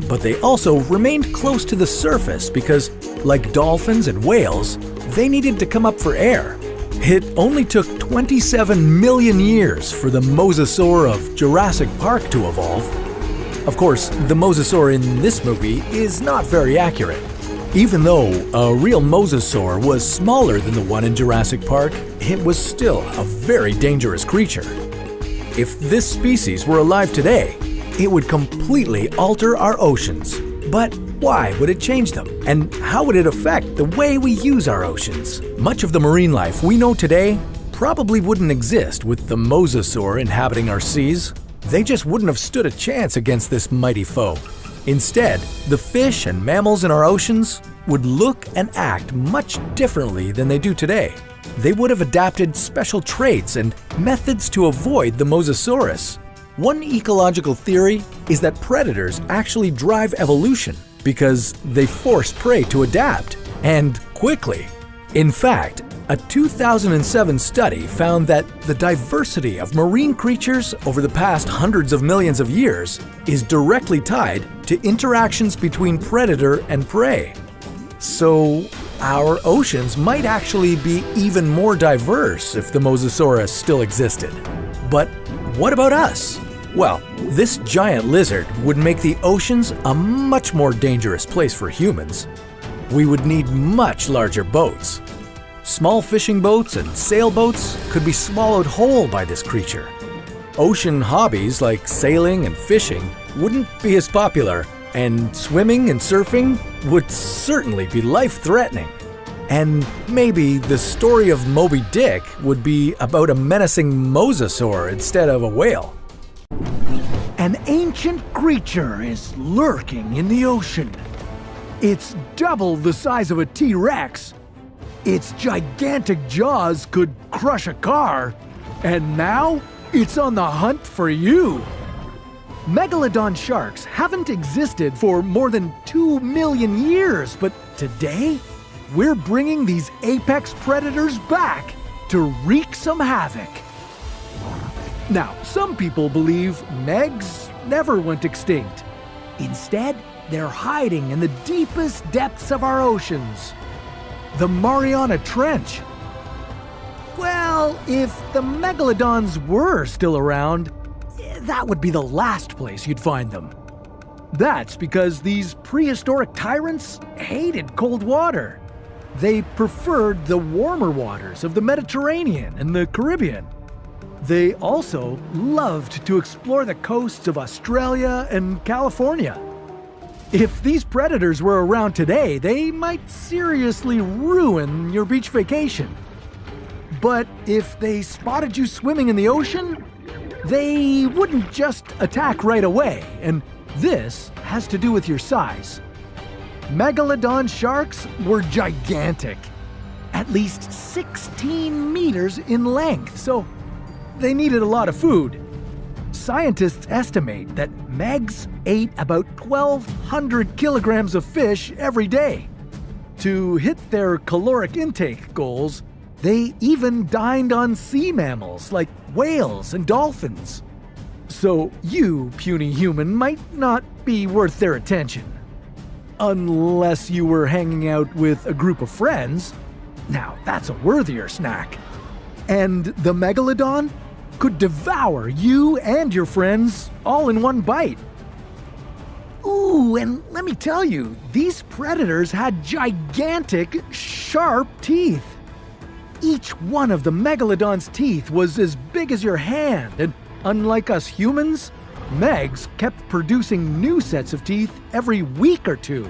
But they also remained close to the surface because, like dolphins and whales, they needed to come up for air. It only took 27 million years for the mosasaur of Jurassic Park to evolve. Of course, the mosasaur in this movie is not very accurate. Even though a real mosasaur was smaller than the one in Jurassic Park, it was still a very dangerous creature. If this species were alive today, it would completely alter our oceans. But why would it change them? And how would it affect the way we use our oceans? Much of the marine life we know today probably wouldn't exist with the mosasaur inhabiting our seas. They just wouldn't have stood a chance against this mighty foe. Instead, the fish and mammals in our oceans would look and act much differently than they do today. They would have adapted special traits and methods to avoid the mosasaurus. One ecological theory is that predators actually drive evolution because they force prey to adapt, and quickly. In fact, a 2007 study found that the diversity of marine creatures over the past hundreds of millions of years is directly tied to interactions between predator and prey. So, our oceans might actually be even more diverse if the mosasaurus still existed. But what about us? Well, this giant lizard would make the oceans a much more dangerous place for humans. We would need much larger boats. Small fishing boats and sailboats could be swallowed whole by this creature. Ocean hobbies like sailing and fishing wouldn't be as popular, and swimming and surfing would certainly be life-threatening. And maybe the story of Moby Dick would be about a menacing mosasaur instead of a whale. An ancient creature is lurking in the ocean. It's double the size of a T-Rex. Its gigantic jaws could crush a car, and now it's on the hunt for you. Megalodon sharks haven't existed for more than 2 million years, but today, we're bringing these apex predators back to wreak some havoc. Now, some people believe megs never went extinct. Instead, they're hiding in the deepest depths of our oceans. The Mariana Trench. Well, if the megalodons were still around, that would be the last place you'd find them. That's because these prehistoric tyrants hated cold water. They preferred the warmer waters of the Mediterranean and the Caribbean. They also loved to explore the coasts of Australia and California. If these predators were around today, they might seriously ruin your beach vacation. But if they spotted you swimming in the ocean, they wouldn't just attack right away, and this has to do with your size. Megalodon sharks were gigantic, at least 16 meters in length, so they needed a lot of food. Scientists estimate that megs ate about 1,200 kilograms of fish every day. To hit their caloric intake goals, they even dined on sea mammals like whales and dolphins. So you, puny human, might not be worth their attention. Unless you were hanging out with a group of friends. Now that's a worthier snack. And the megalodon could devour you and your friends all in one bite. Ooh, and let me tell you, these predators had gigantic, sharp teeth. Each one of the megalodon's teeth was as big as your hand, and unlike us humans, megs kept producing new sets of teeth every week or two.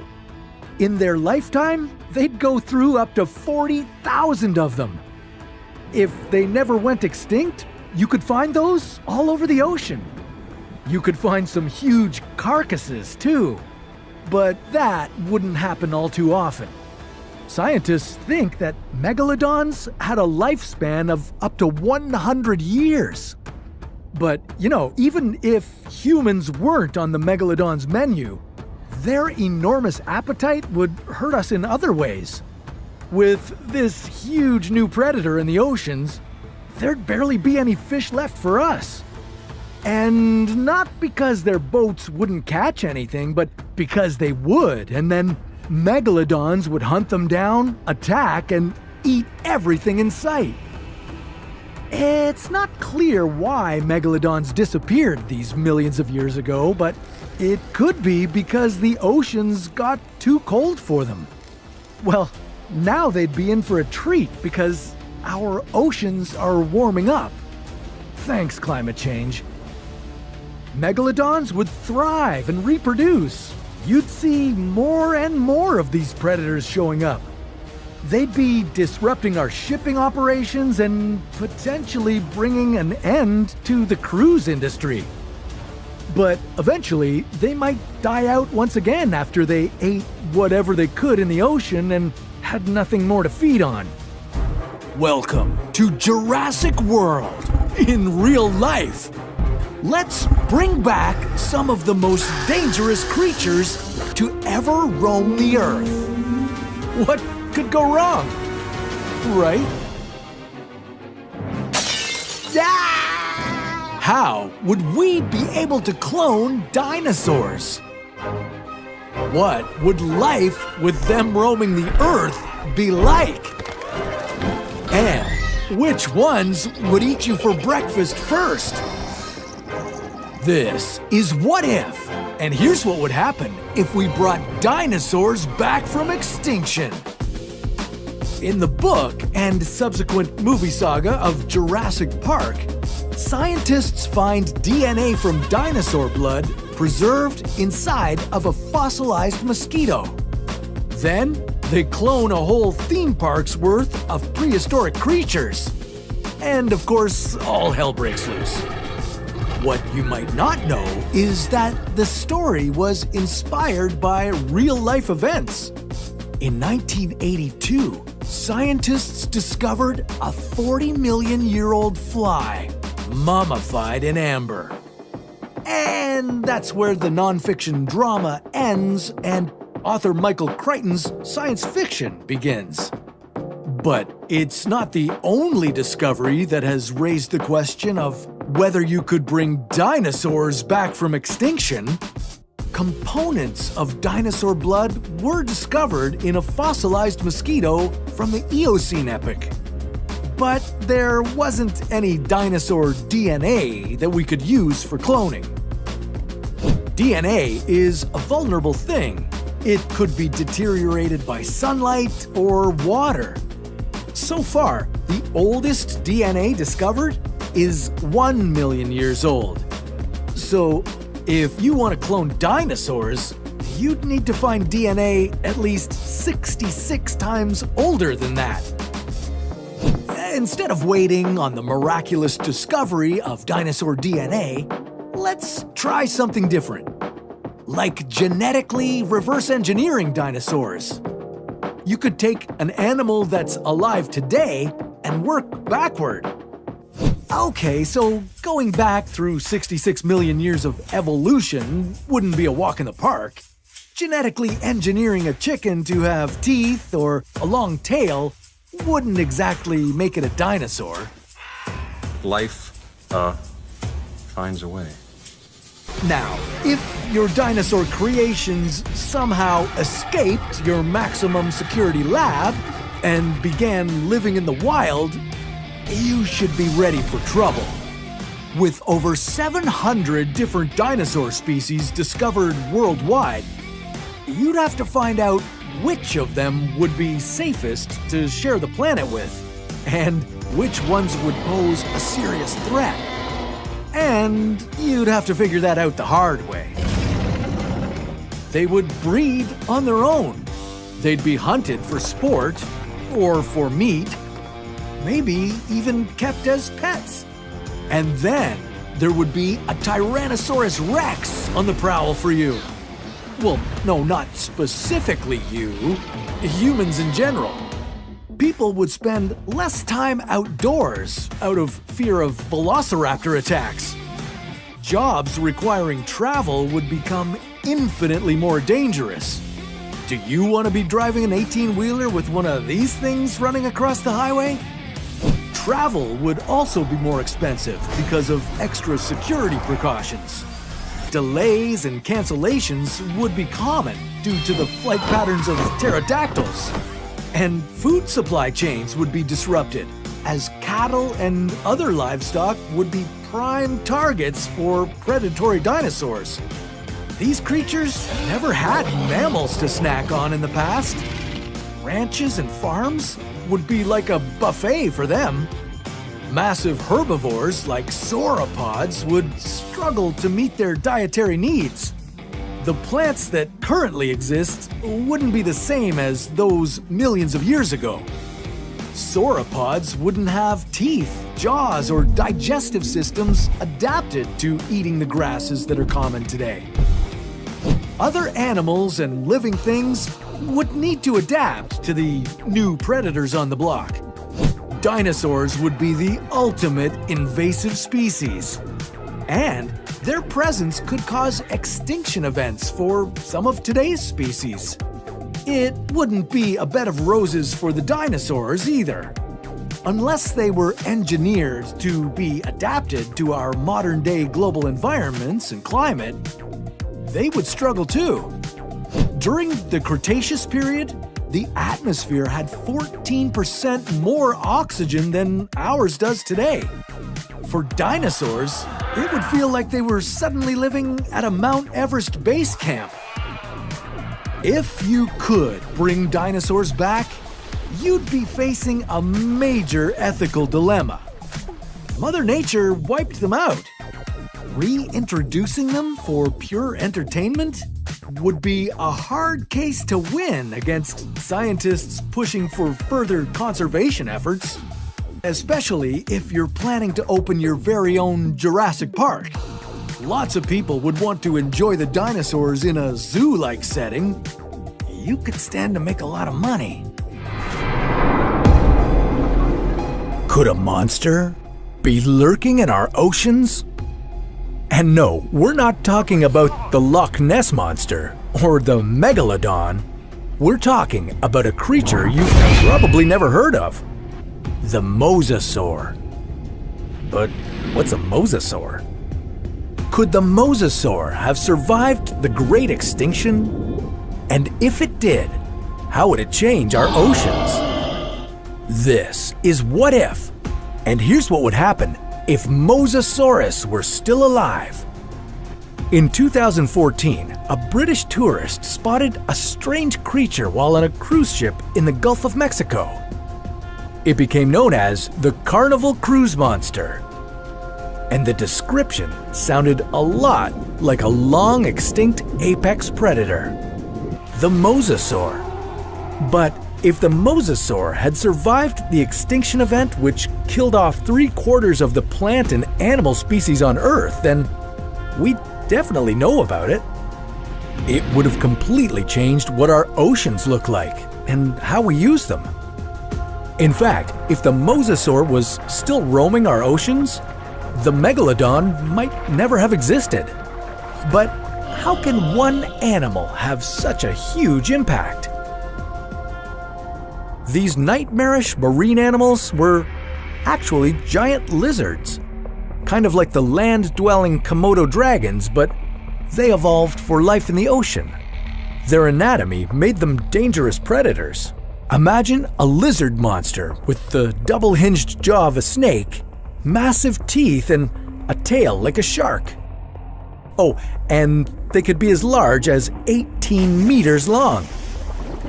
In their lifetime, they'd go through up to 40,000 of them. If they never went extinct, you could find those all over the ocean. You could find some huge carcasses, too. But that wouldn't happen all too often. Scientists think that megalodons had a lifespan of up to 100 years. But, even if humans weren't on the megalodon's menu, their enormous appetite would hurt us in other ways. With this huge new predator in the oceans, there'd barely be any fish left for us. And not because their boats wouldn't catch anything, but because they would, and then megalodons would hunt them down, attack, and eat everything in sight. It's not clear why megalodons disappeared these millions of years ago, but it could be because the oceans got too cold for them. Well, now they'd be in for a treat because our oceans are warming up. Thanks, climate change. Megalodons would thrive and reproduce. You'd see more and more of these predators showing up. They'd be disrupting our shipping operations and potentially bringing an end to the cruise industry. But eventually, they might die out once again after they ate whatever they could in the ocean and had nothing more to feed on. Welcome to Jurassic World in real life. Let's bring back some of the most dangerous creatures to ever roam the Earth. What could go wrong? Right? How would we be able to clone dinosaurs? What would life with them roaming the Earth be like? And which ones would eat you for breakfast first? This is What If, and here's what would happen if we brought dinosaurs back from extinction. In the book and subsequent movie saga of Jurassic Park, scientists find DNA from dinosaur blood preserved inside of a fossilized mosquito. Then, they clone a whole theme park's worth of prehistoric creatures. And of course, all hell breaks loose. What you might not know is that the story was inspired by real-life events. In 1982, scientists discovered a 40-million-year-old fly, mummified in amber. And that's where the nonfiction drama ends and author Michael Crichton's science fiction begins. But it's not the only discovery that has raised the question of whether you could bring dinosaurs back from extinction. Components of dinosaur blood were discovered in a fossilized mosquito from the Eocene epoch. But there wasn't any dinosaur DNA that we could use for cloning. DNA is a vulnerable thing. It could be deteriorated by sunlight or water. So far, the oldest DNA discovered is 1 million years old. So, if you want to clone dinosaurs, you'd need to find DNA at least 66 times older than that. Instead of waiting on the miraculous discovery of dinosaur DNA, let's try something different. Like genetically reverse engineering dinosaurs. You could take an animal that's alive today and work backward. Okay, so going back through 66 million years of evolution wouldn't be a walk in the park. Genetically engineering a chicken to have teeth or a long tail wouldn't exactly make it a dinosaur. Life, finds a way. Now, if your dinosaur creations somehow escaped your maximum security lab and began living in the wild, you should be ready for trouble. With over 700 different dinosaur species discovered worldwide, you'd have to find out which of them would be safest to share the planet with, and which ones would pose a serious threat. And you'd have to figure that out the hard way. They would breed on their own. They'd be hunted for sport or for meat, maybe even kept as pets. And then there would be a Tyrannosaurus Rex on the prowl for you. Well, no, not specifically you. Humans in general. People would spend less time outdoors out of fear of velociraptor attacks. Jobs requiring travel would become infinitely more dangerous. Do you want to be driving an 18-wheeler with one of these things running across the highway? Travel would also be more expensive because of extra security precautions. Delays and cancellations would be common due to the flight patterns of pterodactyls. And food supply chains would be disrupted, as cattle and other livestock would be prime targets for predatory dinosaurs. These creatures never had mammals to snack on in the past. Ranches and farms would be like a buffet for them. Massive herbivores like sauropods would struggle to meet their dietary needs. The plants that currently exist wouldn't be the same as those millions of years ago. Sauropods wouldn't have teeth, jaws, or digestive systems adapted to eating the grasses that are common today. Other animals and living things would need to adapt to the new predators on the block. Dinosaurs would be the ultimate invasive species. And their presence could cause extinction events for some of today's species. It wouldn't be a bed of roses for the dinosaurs either. Unless they were engineered to be adapted to our modern-day global environments and climate, they would struggle too. During the Cretaceous period, the atmosphere had 14% more oxygen than ours does today. For dinosaurs, it would feel like they were suddenly living at a Mount Everest base camp. If you could bring dinosaurs back, you'd be facing a major ethical dilemma. Mother Nature wiped them out. Reintroducing them for pure entertainment would be a hard case to win against scientists pushing for further conservation efforts, especially if you're planning to open your very own Jurassic Park. Lots of people would want to enjoy the dinosaurs in a zoo-like setting. You could stand to make a lot of money. Could a monster be lurking in our oceans? And no, we're not talking about the Loch Ness Monster or the Megalodon. We're talking about a creature you've probably never heard of. The mosasaur. But what's a mosasaur? Could the mosasaur have survived the Great Extinction? And if it did, how would it change our oceans? This is What If, and here's what would happen if Mosasaurus were still alive. In 2014, a British tourist spotted a strange creature while on a cruise ship in the Gulf of Mexico. It became known as the Carnival Cruise Monster. And the description sounded a lot like a long-extinct apex predator, the mosasaur. But if the mosasaur had survived the extinction event which killed off 3/4 of the plant and animal species on Earth, then we'd definitely know about it. It would have completely changed what our oceans look like and how we use them. In fact, if the mosasaur was still roaming our oceans, the megalodon might never have existed. But how can one animal have such a huge impact? These nightmarish marine animals were actually giant lizards, kind of like the land-dwelling Komodo dragons, but they evolved for life in the ocean. Their anatomy made them dangerous predators. Imagine a lizard monster with the double-hinged jaw of a snake, massive teeth, and a tail like a shark. Oh, and they could be as large as 18 meters long.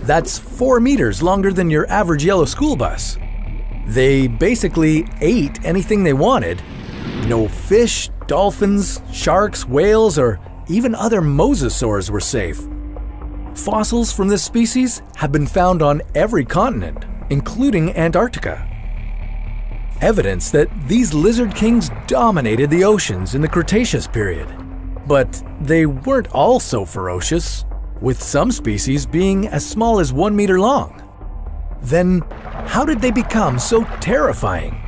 That's 4 meters longer than your average yellow school bus. They basically ate anything they wanted. No fish, dolphins, sharks, whales, or even other mosasaurs were safe. Fossils from this species have been found on every continent, including Antarctica. Evidence that these lizard kings dominated the oceans in the Cretaceous period. But they weren't all so ferocious. with some species being as small as 1 meter long. Then, how did they become so terrifying?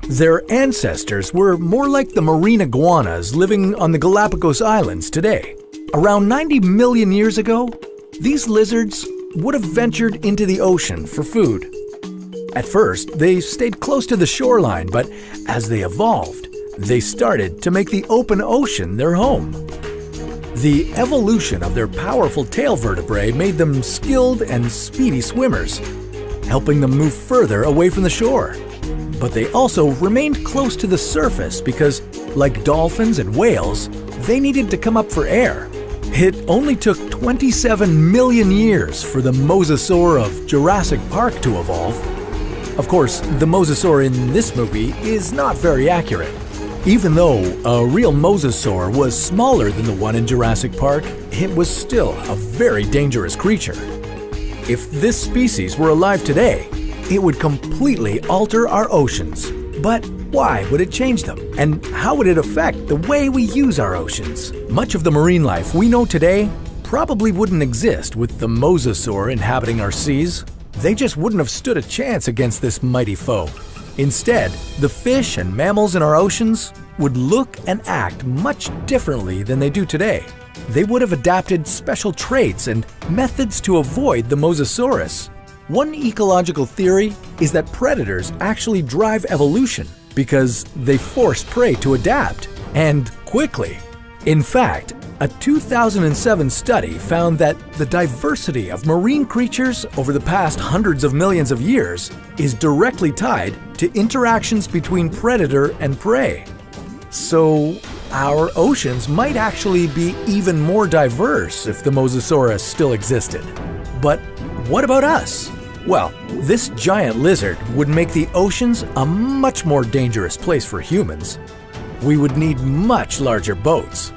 Their ancestors were more like the marine iguanas living on the Galapagos Islands today. Around 90 million years ago, these lizards would have ventured into the ocean for food. At first, they stayed close to the shoreline, but as they evolved, they started to make the open ocean their home. The evolution of their powerful tail vertebrae made them skilled and speedy swimmers, helping them move further away from the shore. But they also remained close to the surface because, like dolphins and whales, they needed to come up for air. It only took 27 million years for the mosasaur of Jurassic Park to evolve. Of course, the mosasaur in this movie is not very accurate. Even though a real mosasaur was smaller than the one in Jurassic Park, it was still a very dangerous creature. If this species were alive today, it would completely alter our oceans. But why would it change them? And how would it affect the way we use our oceans? Much of the marine life we know today probably wouldn't exist with the mosasaur inhabiting our seas. They just wouldn't have stood a chance against this mighty foe. Instead, the fish and mammals in our oceans would look and act much differently than they do today. They would have adapted special traits and methods to avoid the mosasaurus. One ecological theory is that predators actually drive evolution because they force prey to adapt, and quickly. In fact, a 2007 study found that the diversity of marine creatures over the past hundreds of millions of years is directly tied to interactions between predator and prey. So, our oceans might actually be even more diverse if the mosasaurus still existed. But what about us? Well, this giant lizard would make the oceans a much more dangerous place for humans. We would need much larger boats.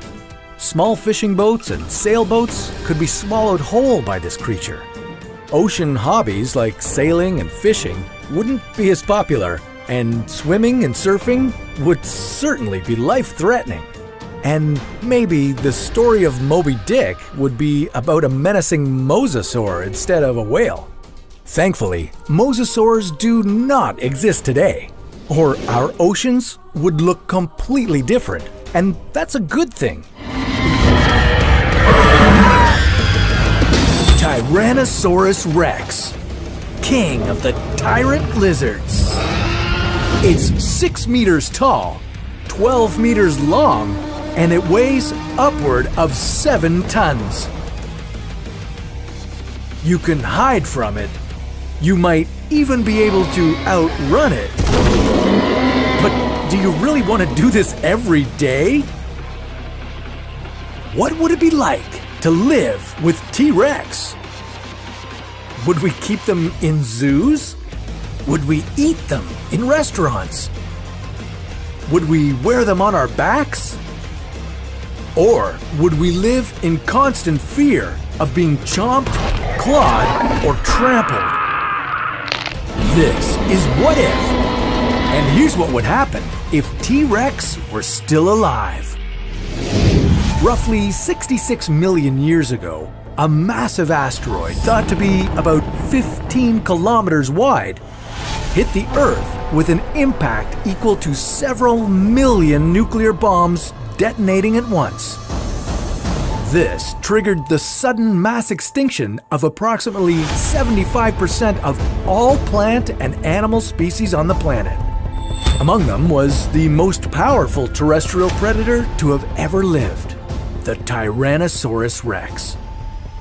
Small fishing boats and sailboats could be swallowed whole by this creature. Ocean hobbies like sailing and fishing wouldn't be as popular, and swimming and surfing would certainly be life-threatening. And maybe the story of Moby Dick would be about a menacing mosasaur instead of a whale. Thankfully, mosasaurs do not exist today, or our oceans would look completely different, and that's a good thing. Tyrannosaurus Rex, king of the tyrant lizards. It's 6 meters tall, 12 meters long, and it weighs upward of 7 tons. You can hide from it. You might even be able to outrun it. But do you really want to do this every day? What would it be like to live with T-Rex? Would we keep them in zoos? Would we eat them in restaurants? Would we wear them on our backs? Or would we live in constant fear of being chomped, clawed, or trampled? This is What If. And here's what would happen if T-Rex were still alive. Roughly 66 million years ago, a massive asteroid thought to be about 15 kilometers wide hit the Earth with an impact equal to several million nuclear bombs detonating at once. This triggered the sudden mass extinction of approximately 75% of all plant and animal species on the planet. Among them was the most powerful terrestrial predator to have ever lived, the Tyrannosaurus Rex.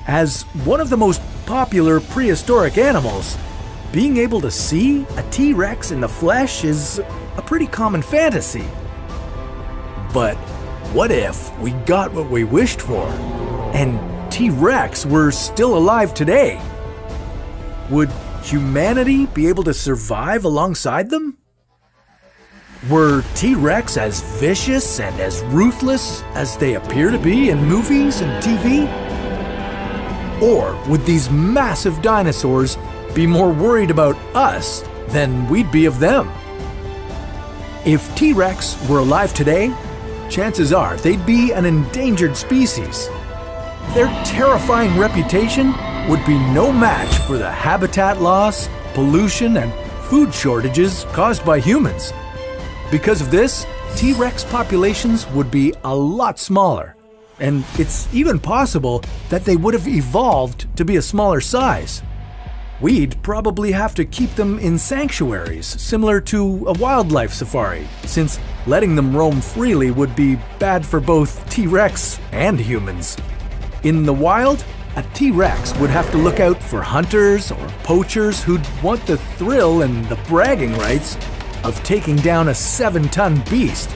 As one of the most popular prehistoric animals, being able to see a T-Rex in the flesh is a pretty common fantasy. But what if we got what we wished for, and T-Rex were still alive today? Would humanity be able to survive alongside them? Were T-Rex as vicious and as ruthless as they appear to be in movies and TV? Or would these massive dinosaurs be more worried about us than we'd be of them? If T-Rex were alive today, chances are they'd be an endangered species. their terrifying reputation would be no match for the habitat loss, pollution, and food shortages caused by humans. Because of this, T-Rex populations would be a lot smaller, and it's even possible that they would have evolved to be a smaller size. We'd probably have to keep them in sanctuaries, similar to a wildlife safari, since letting them roam freely would be bad for both T-Rex and humans. In the wild, a T-Rex would have to look out for hunters or poachers who'd want the thrill and the bragging rights of taking down a 7-ton beast.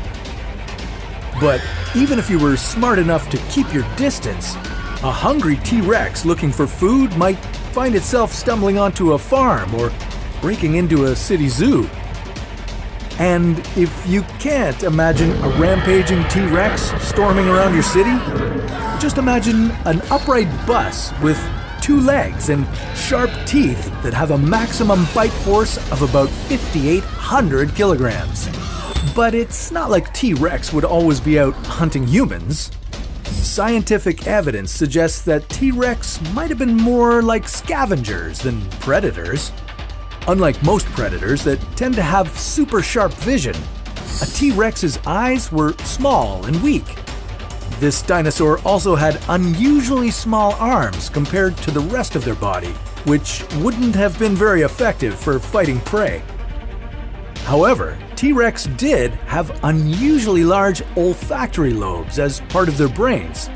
But even if you were smart enough to keep your distance, a hungry T-Rex looking for food might find itself stumbling onto a farm or breaking into a city zoo. And if you can't imagine a rampaging T-Rex storming around your city, just imagine an upright bus with 2 legs and sharp teeth that have a maximum bite force of about 5,800 kilograms. But it's not like T-Rex would always be out hunting humans. Scientific evidence suggests that T-Rex might have been more like scavengers than predators. Unlike most predators that tend to have super sharp vision, a T-Rex's eyes were small and weak. This dinosaur also had unusually small arms compared to the rest of their body, which wouldn't have been very effective for fighting prey. However, T-Rex did have unusually large olfactory lobes as part of their brains,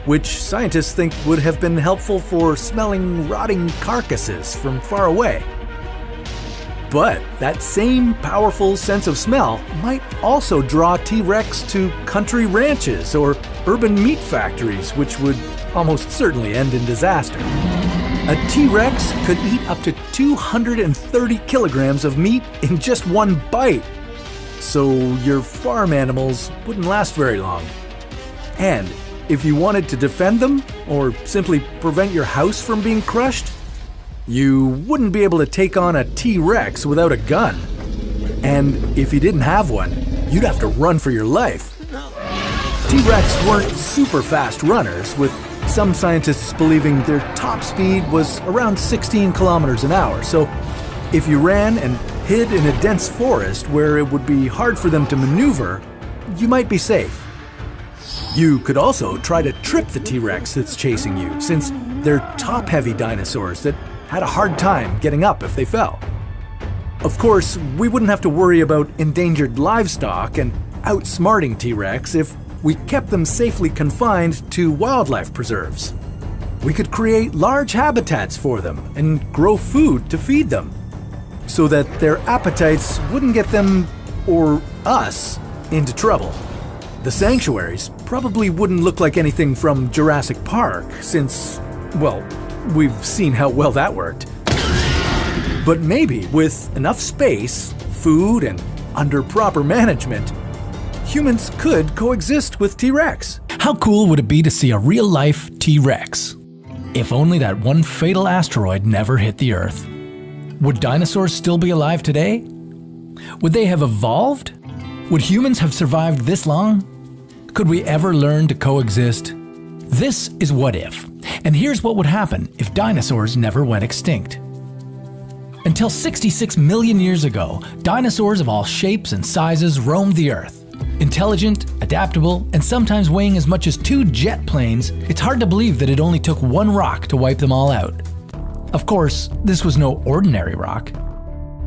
which scientists think would have been helpful for smelling rotting carcasses from far away. But that same powerful sense of smell might also draw T-Rex to country ranches or urban meat factories, which would almost certainly end in disaster. A T-Rex could eat up to 230 kilograms of meat in just one bite, so your farm animals wouldn't last very long. And if you wanted to defend them, or simply prevent your house from being crushed, you wouldn't be able to take on a T-Rex without a gun. And if you didn't have one, you'd have to run for your life. T-Rex weren't super fast runners, with some scientists believing their top speed was around 16 kilometers an hour. So if you ran and hid in a dense forest where it would be hard for them to maneuver, you might be safe. You could also try to trip the T-Rex that's chasing you, since they're top-heavy dinosaurs that had a hard time getting up if they fell. Of course, we wouldn't have to worry about endangered livestock and outsmarting T-Rex if we kept them safely confined to wildlife preserves. We could create large habitats for them and grow food to feed them, so that their appetites wouldn't get them, or us, into trouble. The sanctuaries probably wouldn't look like anything from Jurassic Park, since, well, we've seen how well that worked. But maybe with enough space, food, and under proper management, humans could coexist with T-Rex. How cool would it be to see a real-life T-Rex? If only that one fatal asteroid never hit the Earth. Would dinosaurs still be alive today? Would they have evolved? Would humans have survived this long? Could we ever learn to coexist? This is What If, and here's what would happen if dinosaurs never went extinct. Until 66 million years ago, dinosaurs of all shapes and sizes roamed the Earth. Intelligent, adaptable, and sometimes weighing as much as 2 jet planes, it's hard to believe that it only took one rock to wipe them all out. Of course, this was no ordinary rock.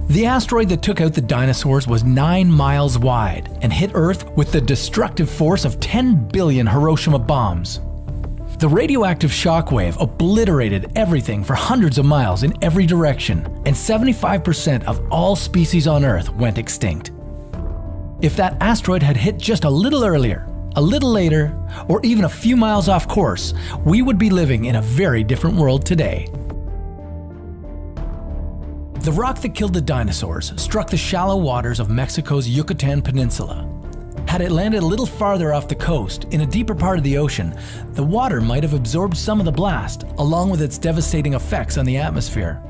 The asteroid that took out the dinosaurs was 9 miles wide and hit Earth with the destructive force of 10 billion Hiroshima bombs. The radioactive shockwave obliterated everything for hundreds of miles in every direction, and 75% of all species on Earth went extinct. If that asteroid had hit just a little earlier, a little later, or even a few miles off course, we would be living in a very different world today. The rock that killed the dinosaurs struck the shallow waters of Mexico's Yucatan Peninsula. Had it landed a little farther off the coast, in a deeper part of the ocean, the water might have absorbed some of the blast, along with its devastating effects on the atmosphere.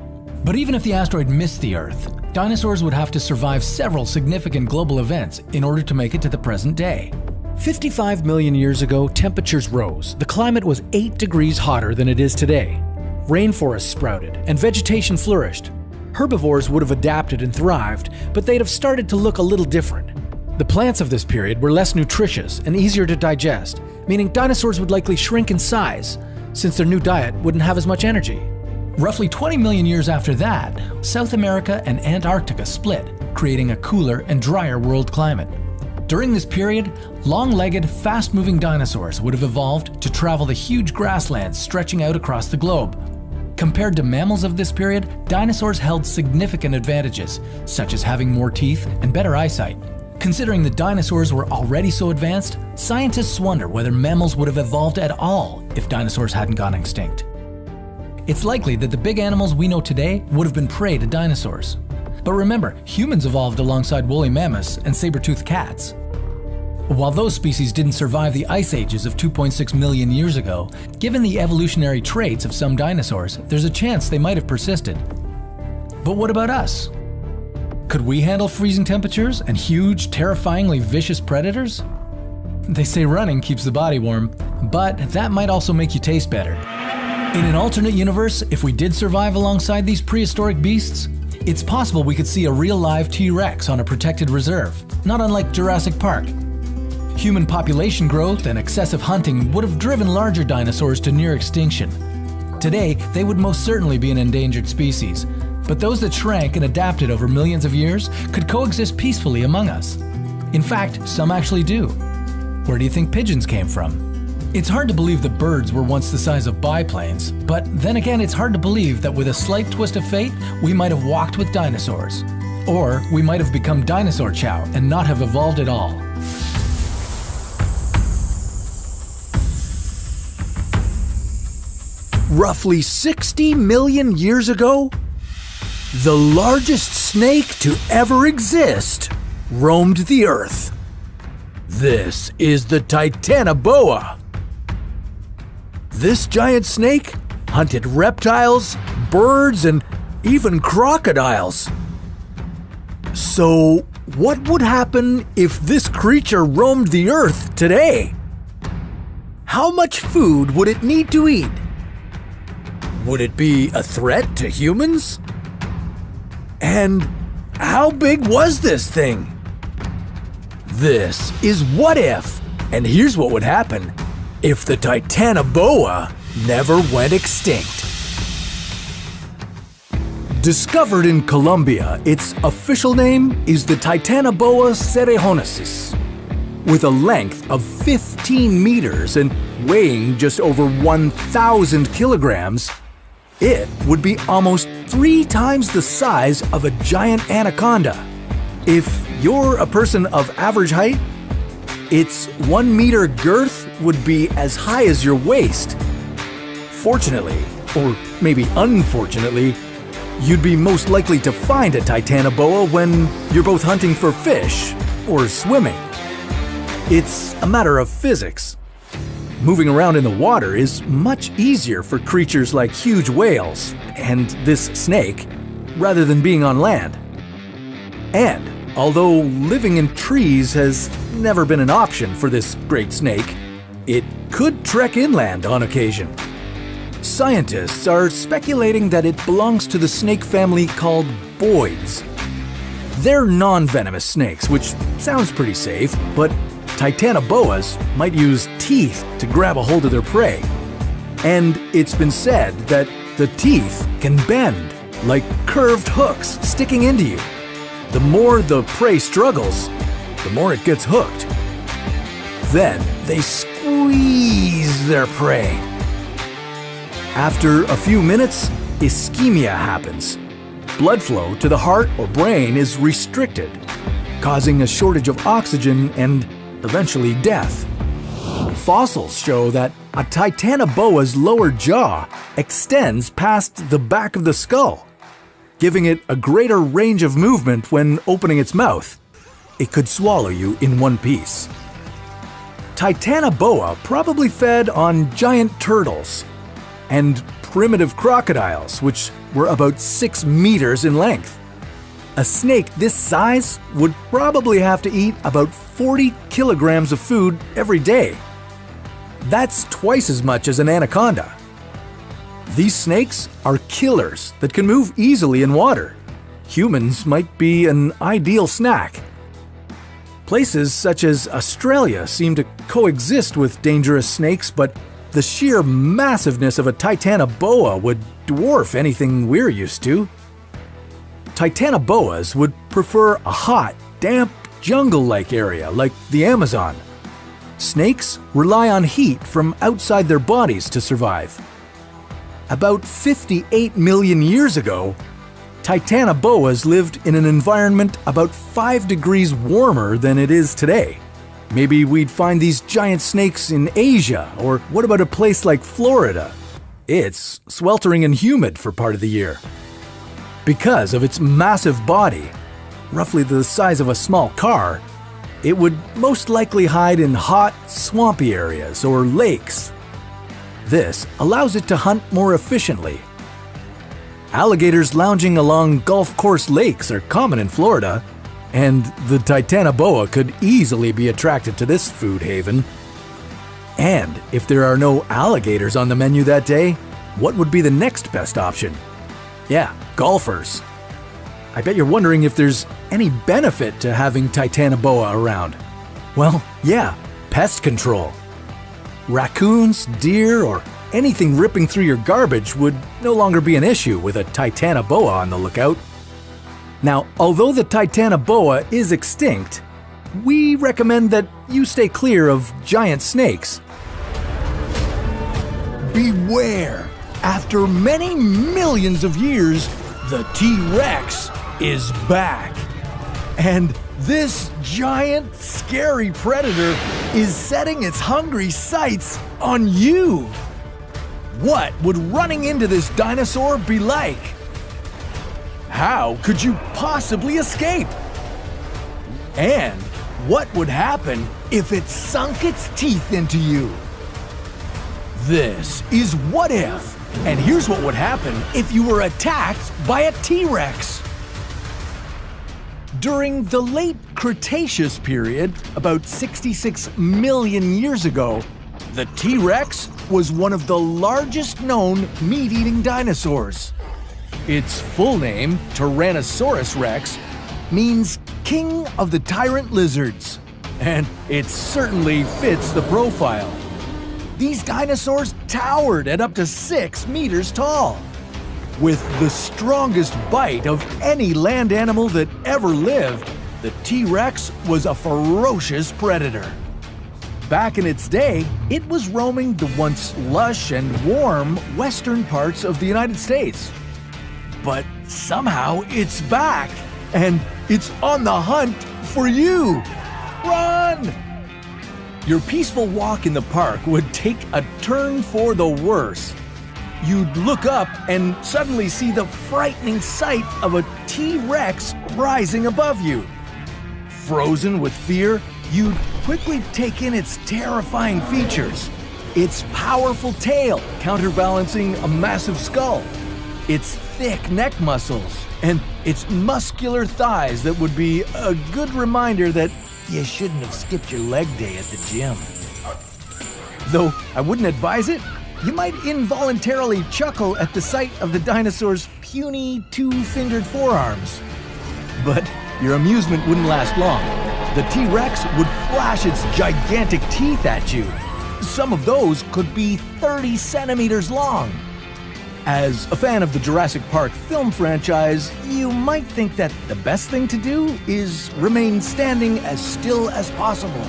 But even if the asteroid missed the Earth, dinosaurs would have to survive several significant global events in order to make it to the present day. 55 million years ago, temperatures rose. The climate was 8 degrees hotter than it is today. Rainforests sprouted and vegetation flourished. Herbivores would have adapted and thrived, but they'd have started to look a little different. The plants of this period were less nutritious and easier to digest, meaning dinosaurs would likely shrink in size, since their new diet wouldn't have as much energy. Roughly 20 million years after that, South America and Antarctica split, creating a cooler and drier world climate. During this period, long-legged, fast-moving dinosaurs would have evolved to travel the huge grasslands stretching out across the globe. Compared to mammals of this period, dinosaurs held significant advantages, such as having more teeth and better eyesight. Considering the dinosaurs were already so advanced, scientists wonder whether mammals would have evolved at all if dinosaurs hadn't gone extinct. It's likely that the big animals we know today would have been prey to dinosaurs. But remember, humans evolved alongside woolly mammoths and saber-toothed cats. While those species didn't survive the ice ages of 2.6 million years ago, given the evolutionary traits of some dinosaurs, there's a chance they might have persisted. But what about us? Could we handle freezing temperatures and huge, terrifyingly vicious predators? They say running keeps the body warm, but that might also make you taste better. In an alternate universe, if we did survive alongside these prehistoric beasts, it's possible we could see a real live T-Rex on a protected reserve, not unlike Jurassic Park. Human population growth and excessive hunting would have driven larger dinosaurs to near extinction. Today, they would most certainly be an endangered species, but those that shrank and adapted over millions of years could coexist peacefully among us. In fact, some actually do. Where do you think pigeons came from? It's hard to believe that birds were once the size of biplanes, but then again, it's hard to believe that with a slight twist of fate, we might have walked with dinosaurs. Or we might have become dinosaur chow and not have evolved at all. Roughly 60 million years ago, the largest snake to ever exist roamed the Earth. This is the Titanoboa. This giant snake hunted reptiles, birds, and even crocodiles. So, what would happen if this creature roamed the Earth today? How much food would it need to eat? Would it be a threat to humans? And how big was this thing? This is What If, and here's what would happen if the Titanoboa never went extinct. Discovered in Colombia, its official name is the Titanoboa cerejoniensis. With a length of 15 meters and weighing just over 1,000 kilograms, it would be almost 3 times the size of a giant anaconda. If you're a person of average height, its 1 meter girth would be as high as your waist. Fortunately, or maybe unfortunately, you'd be most likely to find a Titanoboa when you're both hunting for fish or swimming. It's a matter of physics. Moving around in the water is much easier for creatures like huge whales and this snake rather than being on land. And although living in trees has never been an option for this great snake, it could trek inland on occasion. Scientists are speculating that it belongs to the snake family called boids. They're non-venomous snakes, which sounds pretty safe, but Titanoboas might use teeth to grab a hold of their prey. And it's been said that the teeth can bend, like curved hooks sticking into you. The more the prey struggles, the more it gets hooked. Then they squeeze their prey. After a few minutes, ischemia happens. Blood flow to the heart or brain is restricted, causing a shortage of oxygen and eventually death. Fossils show that a Titanoboa's lower jaw extends past the back of the skull, giving it a greater range of movement when opening its mouth. It could swallow you in one piece. Titanoboa probably fed on giant turtles and primitive crocodiles, which were about 6 meters in length. A snake this size would probably have to eat about 40 kilograms of food every day. That's twice as much as an anaconda. These snakes are killers that can move easily in water. Humans might be an ideal snack. Places such as Australia seem to coexist with dangerous snakes, but the sheer massiveness of a Titanoboa would dwarf anything we're used to. Titanoboas would prefer a hot, damp, jungle-like area like the Amazon. Snakes rely on heat from outside their bodies to survive. About 58 million years ago, Titanoboas lived in an environment about 5 degrees warmer than it is today. Maybe we'd find these giant snakes in Asia, or what about a place like Florida? It's sweltering and humid for part of the year. Because of its massive body, roughly the size of a small car, it would most likely hide in hot, swampy areas or lakes. This allows it to hunt more efficiently. Alligators lounging along golf course lakes are common in Florida, and the Titanoboa could easily be attracted to this food haven. And if there are no alligators on the menu that day, what would be the next best option? Yeah, golfers. I bet you're wondering if there's any benefit to having Titanoboa around. Well, yeah, pest control. Raccoons, deer, or anything ripping through your garbage would no longer be an issue with a Titanoboa on the lookout. Now, although the Titanoboa is extinct, we recommend that you stay clear of giant snakes. Beware! After many millions of years, the T-Rex is back. And this giant, scary predator is setting its hungry sights on you. What would running into this dinosaur be like? How could you possibly escape? And what would happen if it sunk its teeth into you? This is What If, and here's what would happen if you were attacked by a T-Rex. During the late Cretaceous period, about 66 million years ago, the T-Rex was one of the largest known meat-eating dinosaurs. Its full name, Tyrannosaurus rex, means king of the tyrant lizards, and it certainly fits the profile. These dinosaurs towered at up to 6 meters tall. With the strongest bite of any land animal that ever lived, the T-Rex was a ferocious predator. Back in its day, it was roaming the once lush and warm western parts of the United States. But somehow it's back, and it's on the hunt for you. Run! Your peaceful walk in the park would take a turn for the worse. You'd look up and suddenly see the frightening sight of a T-Rex rising above you. Frozen with fear, you'd quickly take in its terrifying features. Its powerful tail counterbalancing a massive skull, its thick neck muscles, and its muscular thighs that would be a good reminder that you shouldn't have skipped your leg day at the gym. Though I wouldn't advise it, you might involuntarily chuckle at the sight of the dinosaur's puny two-fingered forearms. But your amusement wouldn't last long. The T-Rex would flash its gigantic teeth at you. Some of those could be 30 centimeters long. As a fan of the Jurassic Park film franchise, you might think that the best thing to do is remain standing as still as possible.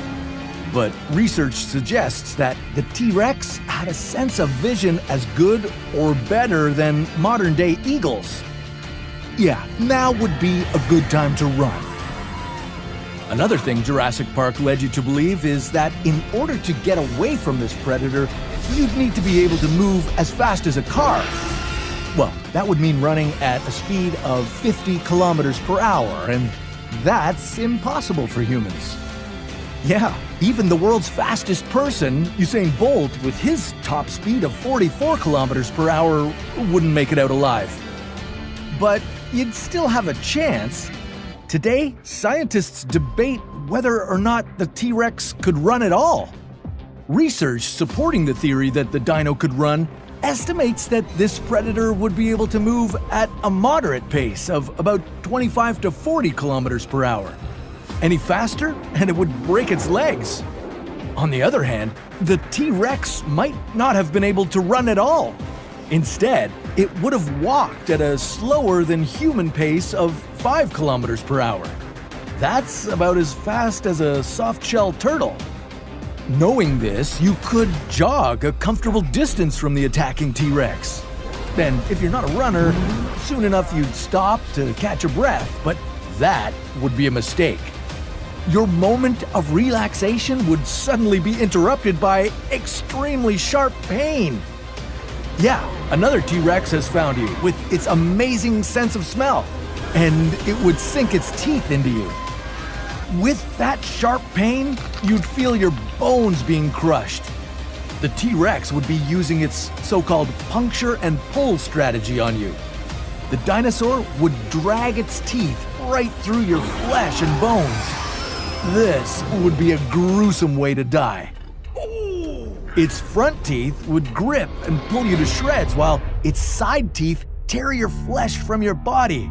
But research suggests that the T-Rex had a sense of vision as good or better than modern-day eagles. Yeah, now would be a good time to run. Another thing Jurassic Park led you to believe is that in order to get away from this predator, you'd need to be able to move as fast as a car. Well, that would mean running at a speed of 50 kilometers per hour, and that's impossible for humans. Yeah, even the world's fastest person, Usain Bolt, with his top speed of 44 kilometers per hour, wouldn't make it out alive. But you'd still have a chance Today, scientists debate whether or not the T-Rex could run at all. Research supporting the theory that the dino could run estimates that this predator would be able to move at a moderate pace of about 25 to 40 kilometers per hour. Any faster, and it would break its legs. On the other hand, the T-Rex might not have been able to run at all. Instead, it would have walked at a slower than human pace of 5 kilometers per hour. That's about as fast as a soft-shell turtle. Knowing this, you could jog a comfortable distance from the attacking T-Rex. And if you're not a runner, soon enough you'd stop to catch your breath, but that would be a mistake. Your moment of relaxation would suddenly be interrupted by extremely sharp pain. Yeah, another T-Rex has found you with its amazing sense of smell, and it would sink its teeth into you. With that sharp pain, you'd feel your bones being crushed. The T-Rex would be using its so-called puncture and pull strategy on you. The dinosaur would drag its teeth right through your flesh and bones. This would be a gruesome way to die. Its front teeth would grip and pull you to shreds, while its side teeth tear your flesh from your body.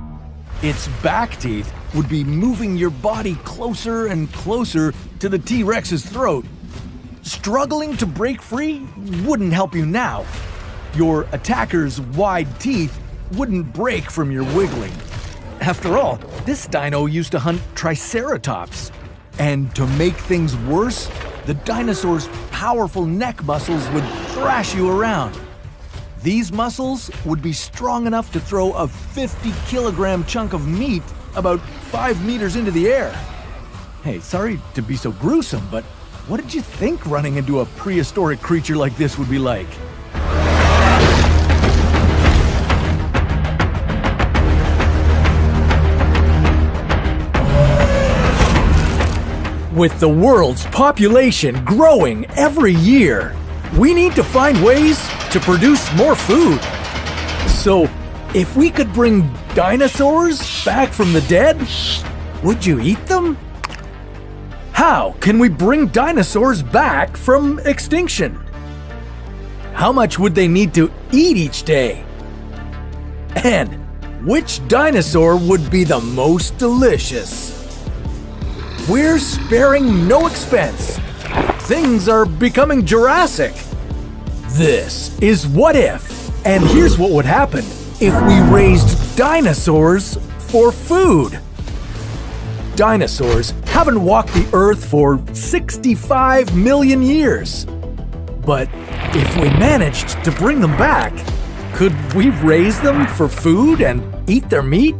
Its back teeth would be moving your body closer and closer to the T-Rex's throat. Struggling to break free wouldn't help you now. Your attacker's wide teeth wouldn't break from your wiggling. After all, this dino used to hunt triceratops. And to make things worse, the dinosaur's powerful neck muscles would thrash you around. These muscles would be strong enough to throw a 50-kilogram chunk of meat about 5 meters into the air. Hey, sorry to be so gruesome, but what did you think running into a prehistoric creature like this would be like? With the world's population growing every year, we need to find ways to produce more food. So, if we could bring dinosaurs back from the dead, would you eat them? How can we bring dinosaurs back from extinction? How much would they need to eat each day? And which dinosaur would be the most delicious? We're sparing no expense. Things are becoming Jurassic. This is What If, and here's what would happen if we raised dinosaurs for food. Dinosaurs haven't walked the Earth for 65 million years. But if we managed to bring them back, could we raise them for food and eat their meat?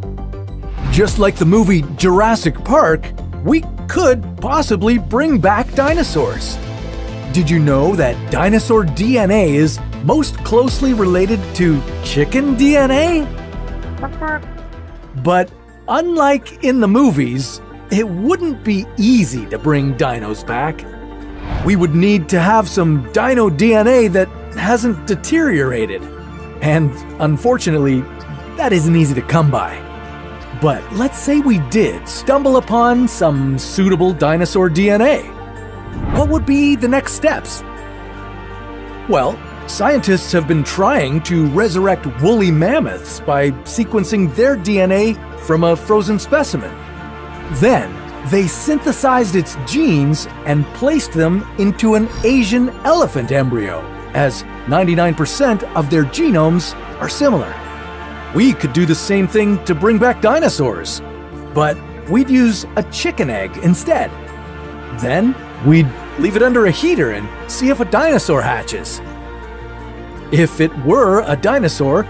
Just like the movie Jurassic Park, we could possibly bring back dinosaurs. Did you know that dinosaur DNA is most closely related to chicken DNA? But unlike in the movies, it wouldn't be easy to bring dinos back. We would need to have some dino DNA that hasn't deteriorated. And unfortunately, that isn't easy to come by. But let's say we did stumble upon some suitable dinosaur DNA. What would be the next steps? Well, scientists have been trying to resurrect woolly mammoths by sequencing their DNA from a frozen specimen. Then, they synthesized its genes and placed them into an Asian elephant embryo, as 99% of their genomes are similar. We could do the same thing to bring back dinosaurs, but we'd use a chicken egg instead. Then, we'd leave it under a heater and see if a dinosaur hatches. If it were a dinosaur,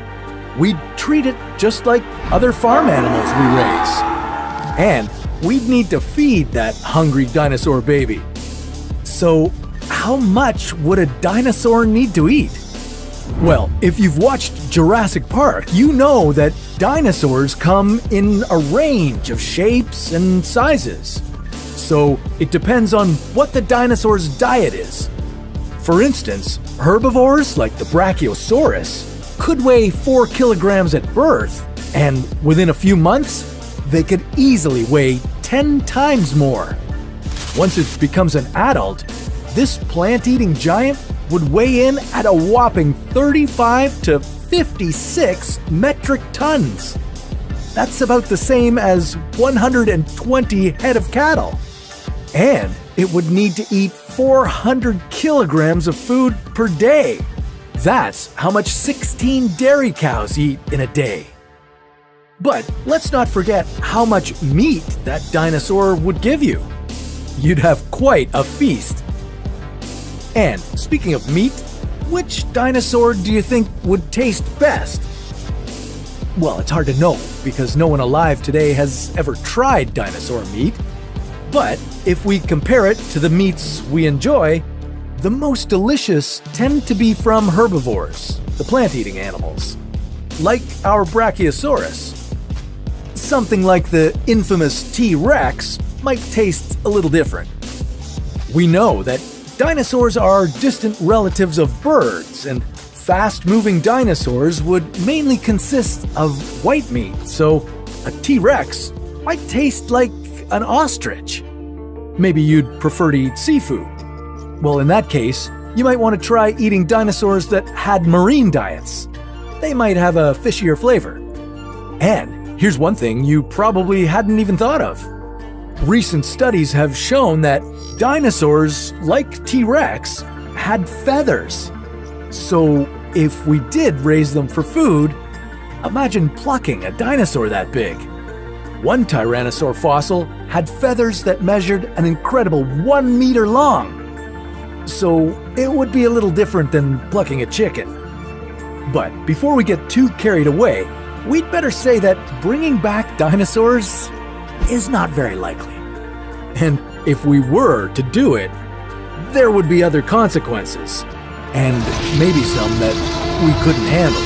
we'd treat it just like other farm animals we raise. And we'd need to feed that hungry dinosaur baby. So, how much would a dinosaur need to eat? Well, if you've watched Jurassic Park, you know that dinosaurs come in a range of shapes and sizes. So it depends on what the dinosaur's diet is. For instance, herbivores like the Brachiosaurus could weigh 4 kilograms at birth, and within a few months, they could easily weigh 10 times more. Once it becomes an adult, this plant-eating giant would weigh in at a whopping 35 to 56 metric tons. That's about the same as 120 head of cattle. And it would need to eat 400 kilograms of food per day. That's how much 16 dairy cows eat in a day. But let's not forget how much meat that dinosaur would give you. You'd have quite a feast. And speaking of meat, which dinosaur do you think would taste best? Well, it's hard to know because no one alive today has ever tried dinosaur meat. But if we compare it to the meats we enjoy, the most delicious tend to be from herbivores, the plant-eating animals, like our Brachiosaurus. Something like the infamous T-Rex might taste a little different. We know that dinosaurs are distant relatives of birds, and fast-moving dinosaurs would mainly consist of white meat, so a T-Rex might taste like an ostrich. Maybe you'd prefer to eat seafood. Well, in that case, you might want to try eating dinosaurs that had marine diets. They might have a fishier flavor. And here's one thing you probably hadn't even thought of. Recent studies have shown that dinosaurs, like T-Rex, had feathers. So if we did raise them for food, imagine plucking a dinosaur that big. One Tyrannosaur fossil had feathers that measured an incredible 1 meter long. So it would be a little different than plucking a chicken. But before we get too carried away, we'd better say that bringing back dinosaurs is not very likely. And if we were to do it, there would be other consequences, and maybe some that we couldn't handle.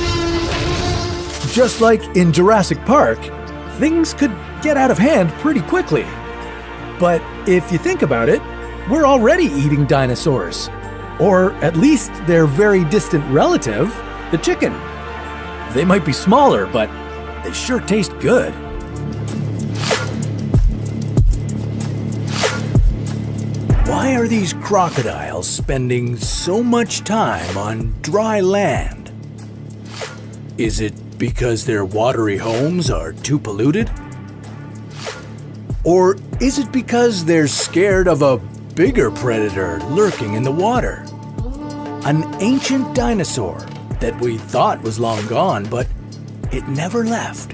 Just like in Jurassic Park, things could get out of hand pretty quickly. But if you think about it, we're already eating dinosaurs, or at least their very distant relative, the chicken. They might be smaller, but they sure taste good. Why are these crocodiles spending so much time on dry land? Is it because their watery homes are too polluted? Or is it because they're scared of a bigger predator lurking in the water? An ancient dinosaur that we thought was long gone, but it never left.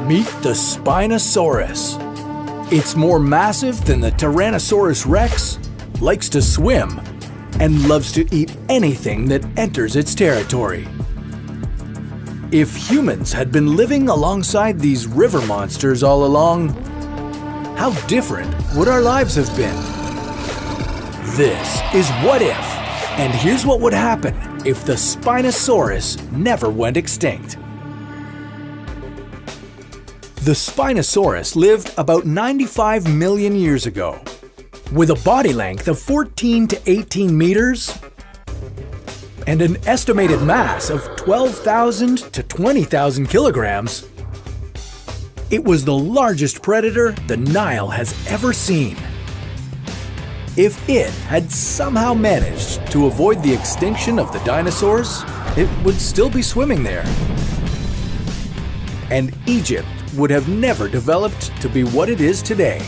Meet the Spinosaurus. It's more massive than the Tyrannosaurus Rex, likes to swim, and loves to eat anything that enters its territory. If humans had been living alongside these river monsters all along, how different would our lives have been? This is What If, and here's what would happen if the Spinosaurus never went extinct. The Spinosaurus lived about 95 million years ago. With a body length of 14 to 18 meters and an estimated mass of 12,000 to 20,000 kilograms, it was the largest predator the Nile has ever seen. If it had somehow managed to avoid the extinction of the dinosaurs, it would still be swimming there. And Egypt would have never developed to be what it is today.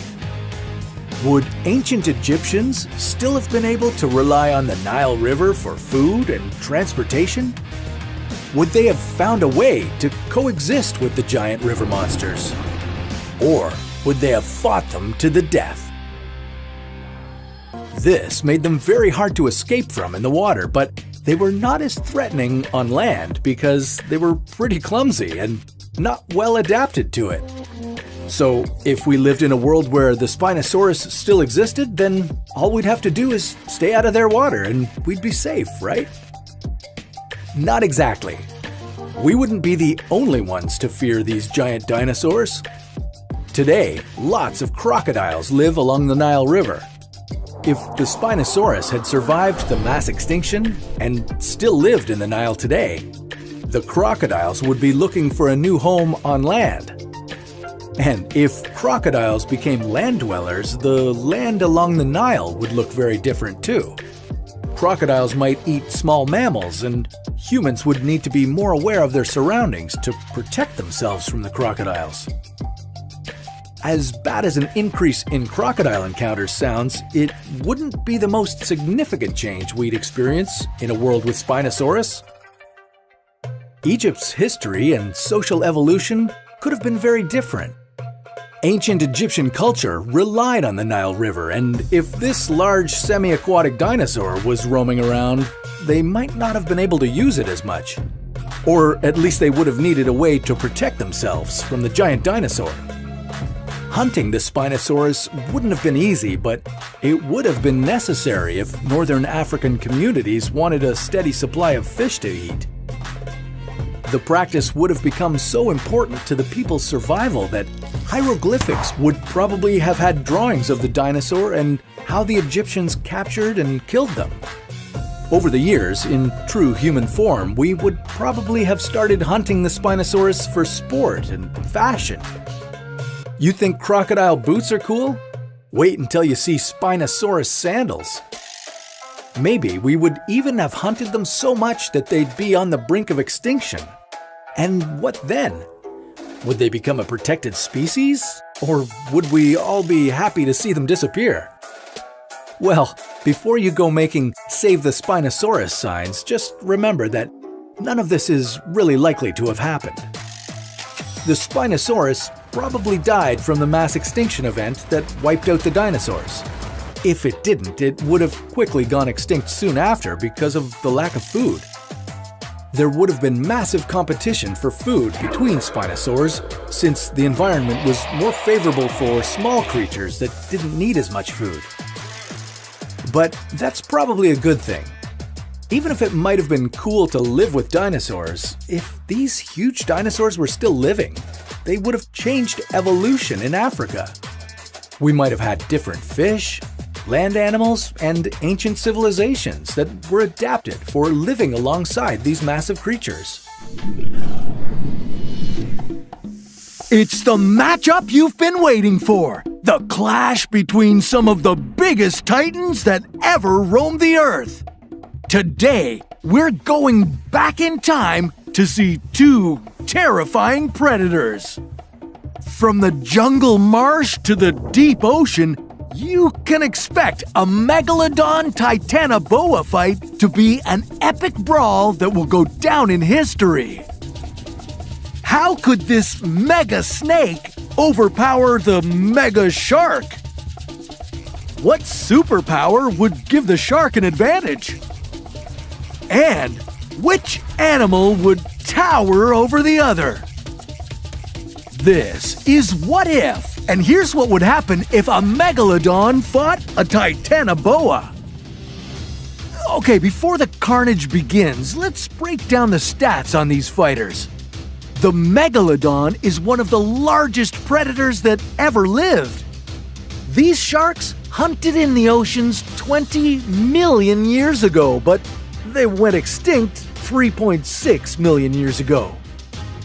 Would ancient Egyptians still have been able to rely on the Nile River for food and transportation? Would they have found a way to coexist with the giant river monsters? Or would they have fought them to the death? This made them very hard to escape from in the water, but they were not as threatening on land because they were pretty clumsy and not well adapted to it. So if we lived in a world where the Spinosaurus still existed, then all we'd have to do is stay out of their water and we'd be safe, right? Not exactly. We wouldn't be the only ones to fear these giant dinosaurs. Today, lots of crocodiles live along the Nile River. If the Spinosaurus had survived the mass extinction and still lived in the Nile today, the crocodiles would be looking for a new home on land. And if crocodiles became land dwellers, the land along the Nile would look very different too. Crocodiles might eat small mammals, and humans would need to be more aware of their surroundings to protect themselves from the crocodiles. As bad as an increase in crocodile encounters sounds, it wouldn't be the most significant change we'd experience in a world with Spinosaurus. Egypt's history and social evolution could have been very different. Ancient Egyptian culture relied on the Nile River, and if this large semi-aquatic dinosaur was roaming around, they might not have been able to use it as much. Or at least they would have needed a way to protect themselves from the giant dinosaur. Hunting the Spinosaurus wouldn't have been easy, but it would have been necessary if northern African communities wanted a steady supply of fish to eat. The practice would have become so important to the people's survival that hieroglyphics would probably have had drawings of the dinosaur and how the Egyptians captured and killed them. Over the years, in true human form, we would probably have started hunting the Spinosaurus for sport and fashion. You think crocodile boots are cool? Wait until you see Spinosaurus sandals. Maybe we would even have hunted them so much that they'd be on the brink of extinction. And what then? Would they become a protected species? Or would we all be happy to see them disappear? Well, before you go making Save the Spinosaurus signs, just remember that none of this is really likely to have happened. The Spinosaurus probably died from the mass extinction event that wiped out the dinosaurs. If it didn't, it would have quickly gone extinct soon after because of the lack of food. There would have been massive competition for food between Spinosaurs, since the environment was more favorable for small creatures that didn't need as much food. But that's probably a good thing. Even if it might have been cool to live with dinosaurs, if these huge dinosaurs were still living, they would have changed evolution in Africa. We might have had different fish, land animals, and ancient civilizations that were adapted for living alongside these massive creatures. It's the matchup you've been waiting for. The clash between some of the biggest titans that ever roamed the earth. Today, we're going back in time to see two terrifying predators. From the jungle marsh to the deep ocean, you can expect a Megalodon Titanoboa fight to be an epic brawl that will go down in history. How could this mega snake overpower the mega shark? What superpower would give the shark an advantage? And which animal would tower over the other? This is What If, and here's what would happen if a Megalodon fought a Titanoboa. Okay, before the carnage begins, let's break down the stats on these fighters. The Megalodon is one of the largest predators that ever lived. These sharks hunted in the oceans 20 million years ago, but they went extinct 3.6 million years ago.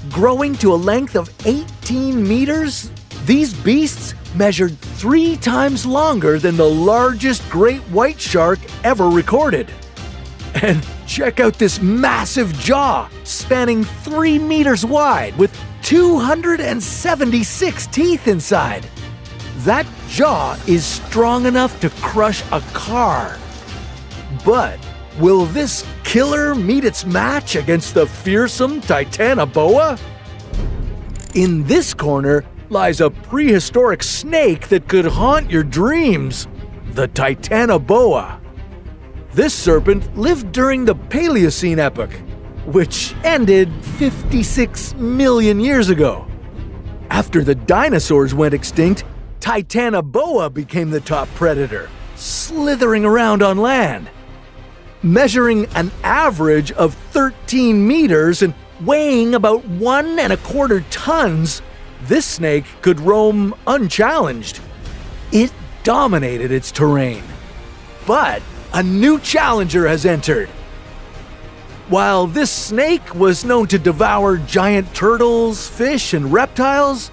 Growing to a length of 18 meters, these beasts measured 3 times longer than the largest great white shark ever recorded. And check out this massive jaw, spanning 3 meters wide with 276 teeth inside. That jaw is strong enough to crush a car. But will this killer meet its match against the fearsome Titanoboa? In this corner lies a prehistoric snake that could haunt your dreams, the Titanoboa. This serpent lived during the Paleocene epoch, which ended 56 million years ago. After the dinosaurs went extinct, Titanoboa became the top predator, slithering around on land. Measuring an average of 13 meters and weighing about 1.25 tons, this snake could roam unchallenged. It dominated its terrain. But a new challenger has entered. While this snake was known to devour giant turtles, fish, and reptiles,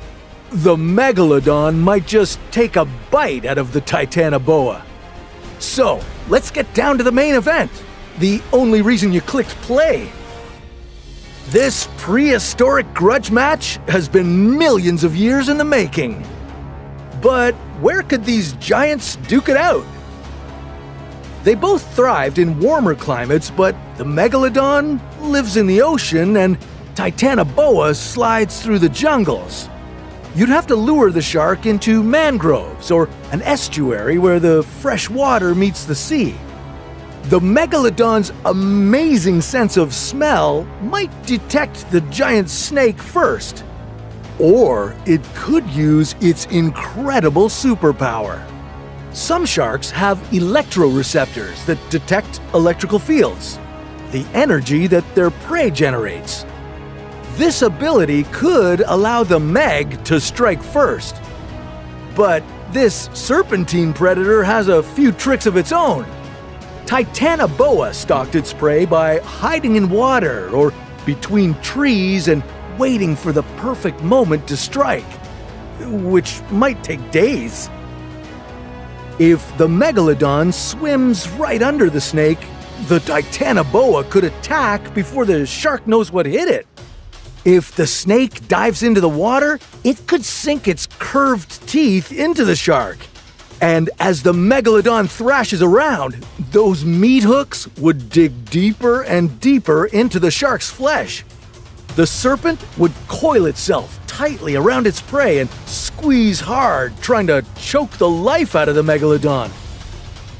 the megalodon might just take a bite out of the Titanoboa. So, let's get down to the main event, the only reason you clicked play. This prehistoric grudge match has been millions of years in the making. But where could these giants duke it out? They both thrived in warmer climates, but the megalodon lives in the ocean and Titanoboa slides through the jungles. You'd have to lure the shark into mangroves or an estuary where the fresh water meets the sea. The megalodon's amazing sense of smell might detect the giant snake first. Or it could use its incredible superpower. Some sharks have electroreceptors that detect electrical fields, the energy that their prey generates. This ability could allow the meg to strike first. But this serpentine predator has a few tricks of its own. Titanoboa stalked its prey by hiding in water or between trees and waiting for the perfect moment to strike, which might take days. If the megalodon swims right under the snake, the Titanoboa could attack before the shark knows what hit it. If the snake dives into the water, it could sink its curved teeth into the shark. And as the megalodon thrashes around, those meat hooks would dig deeper and deeper into the shark's flesh. The serpent would coil itself tightly around its prey and squeeze hard, trying to choke the life out of the megalodon.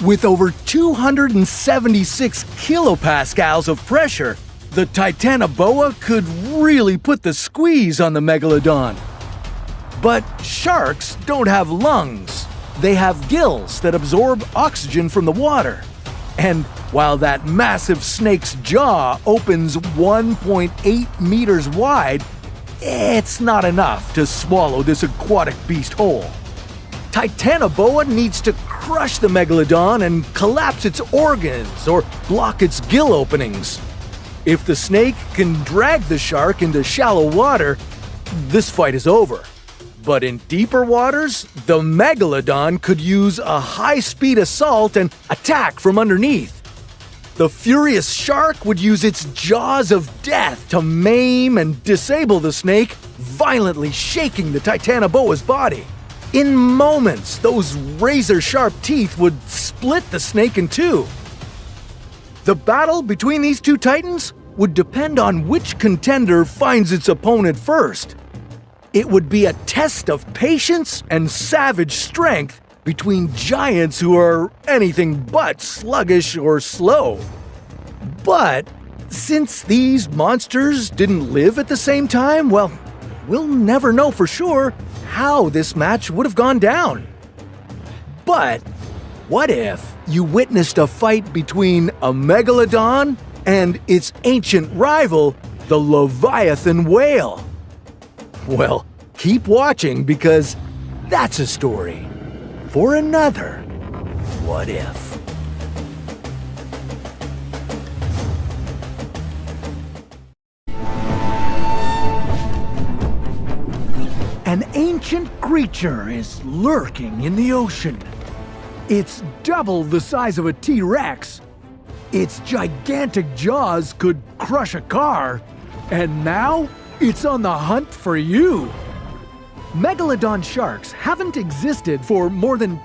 With over 276 kilopascals of pressure, the Titanoboa could really put the squeeze on the megalodon. But sharks don't have lungs. They have gills that absorb oxygen from the water. And while that massive snake's jaw opens 1.8 meters wide, it's not enough to swallow this aquatic beast whole. Titanoboa needs to crush the megalodon and collapse its organs or block its gill openings. If the snake can drag the shark into shallow water, this fight is over. But in deeper waters, the megalodon could use a high-speed assault and attack from underneath. The furious shark would use its jaws of death to maim and disable the snake, violently shaking the Titanoboa's body. In moments, those razor-sharp teeth would split the snake in two. The battle between these two titans would depend on which contender finds its opponent first. It would be a test of patience and savage strength between giants who are anything but sluggish or slow. But since these monsters didn't live at the same time, well, we'll never know for sure how this match would have gone down. But what if you witnessed a fight between a megalodon and its ancient rival, the Leviathan whale? Well, keep watching because that's a story for another What If. An ancient creature is lurking in the ocean. It's double the size of a T-Rex. Its gigantic jaws could crush a car. And now, it's on the hunt for you. Megalodon sharks haven't existed for more than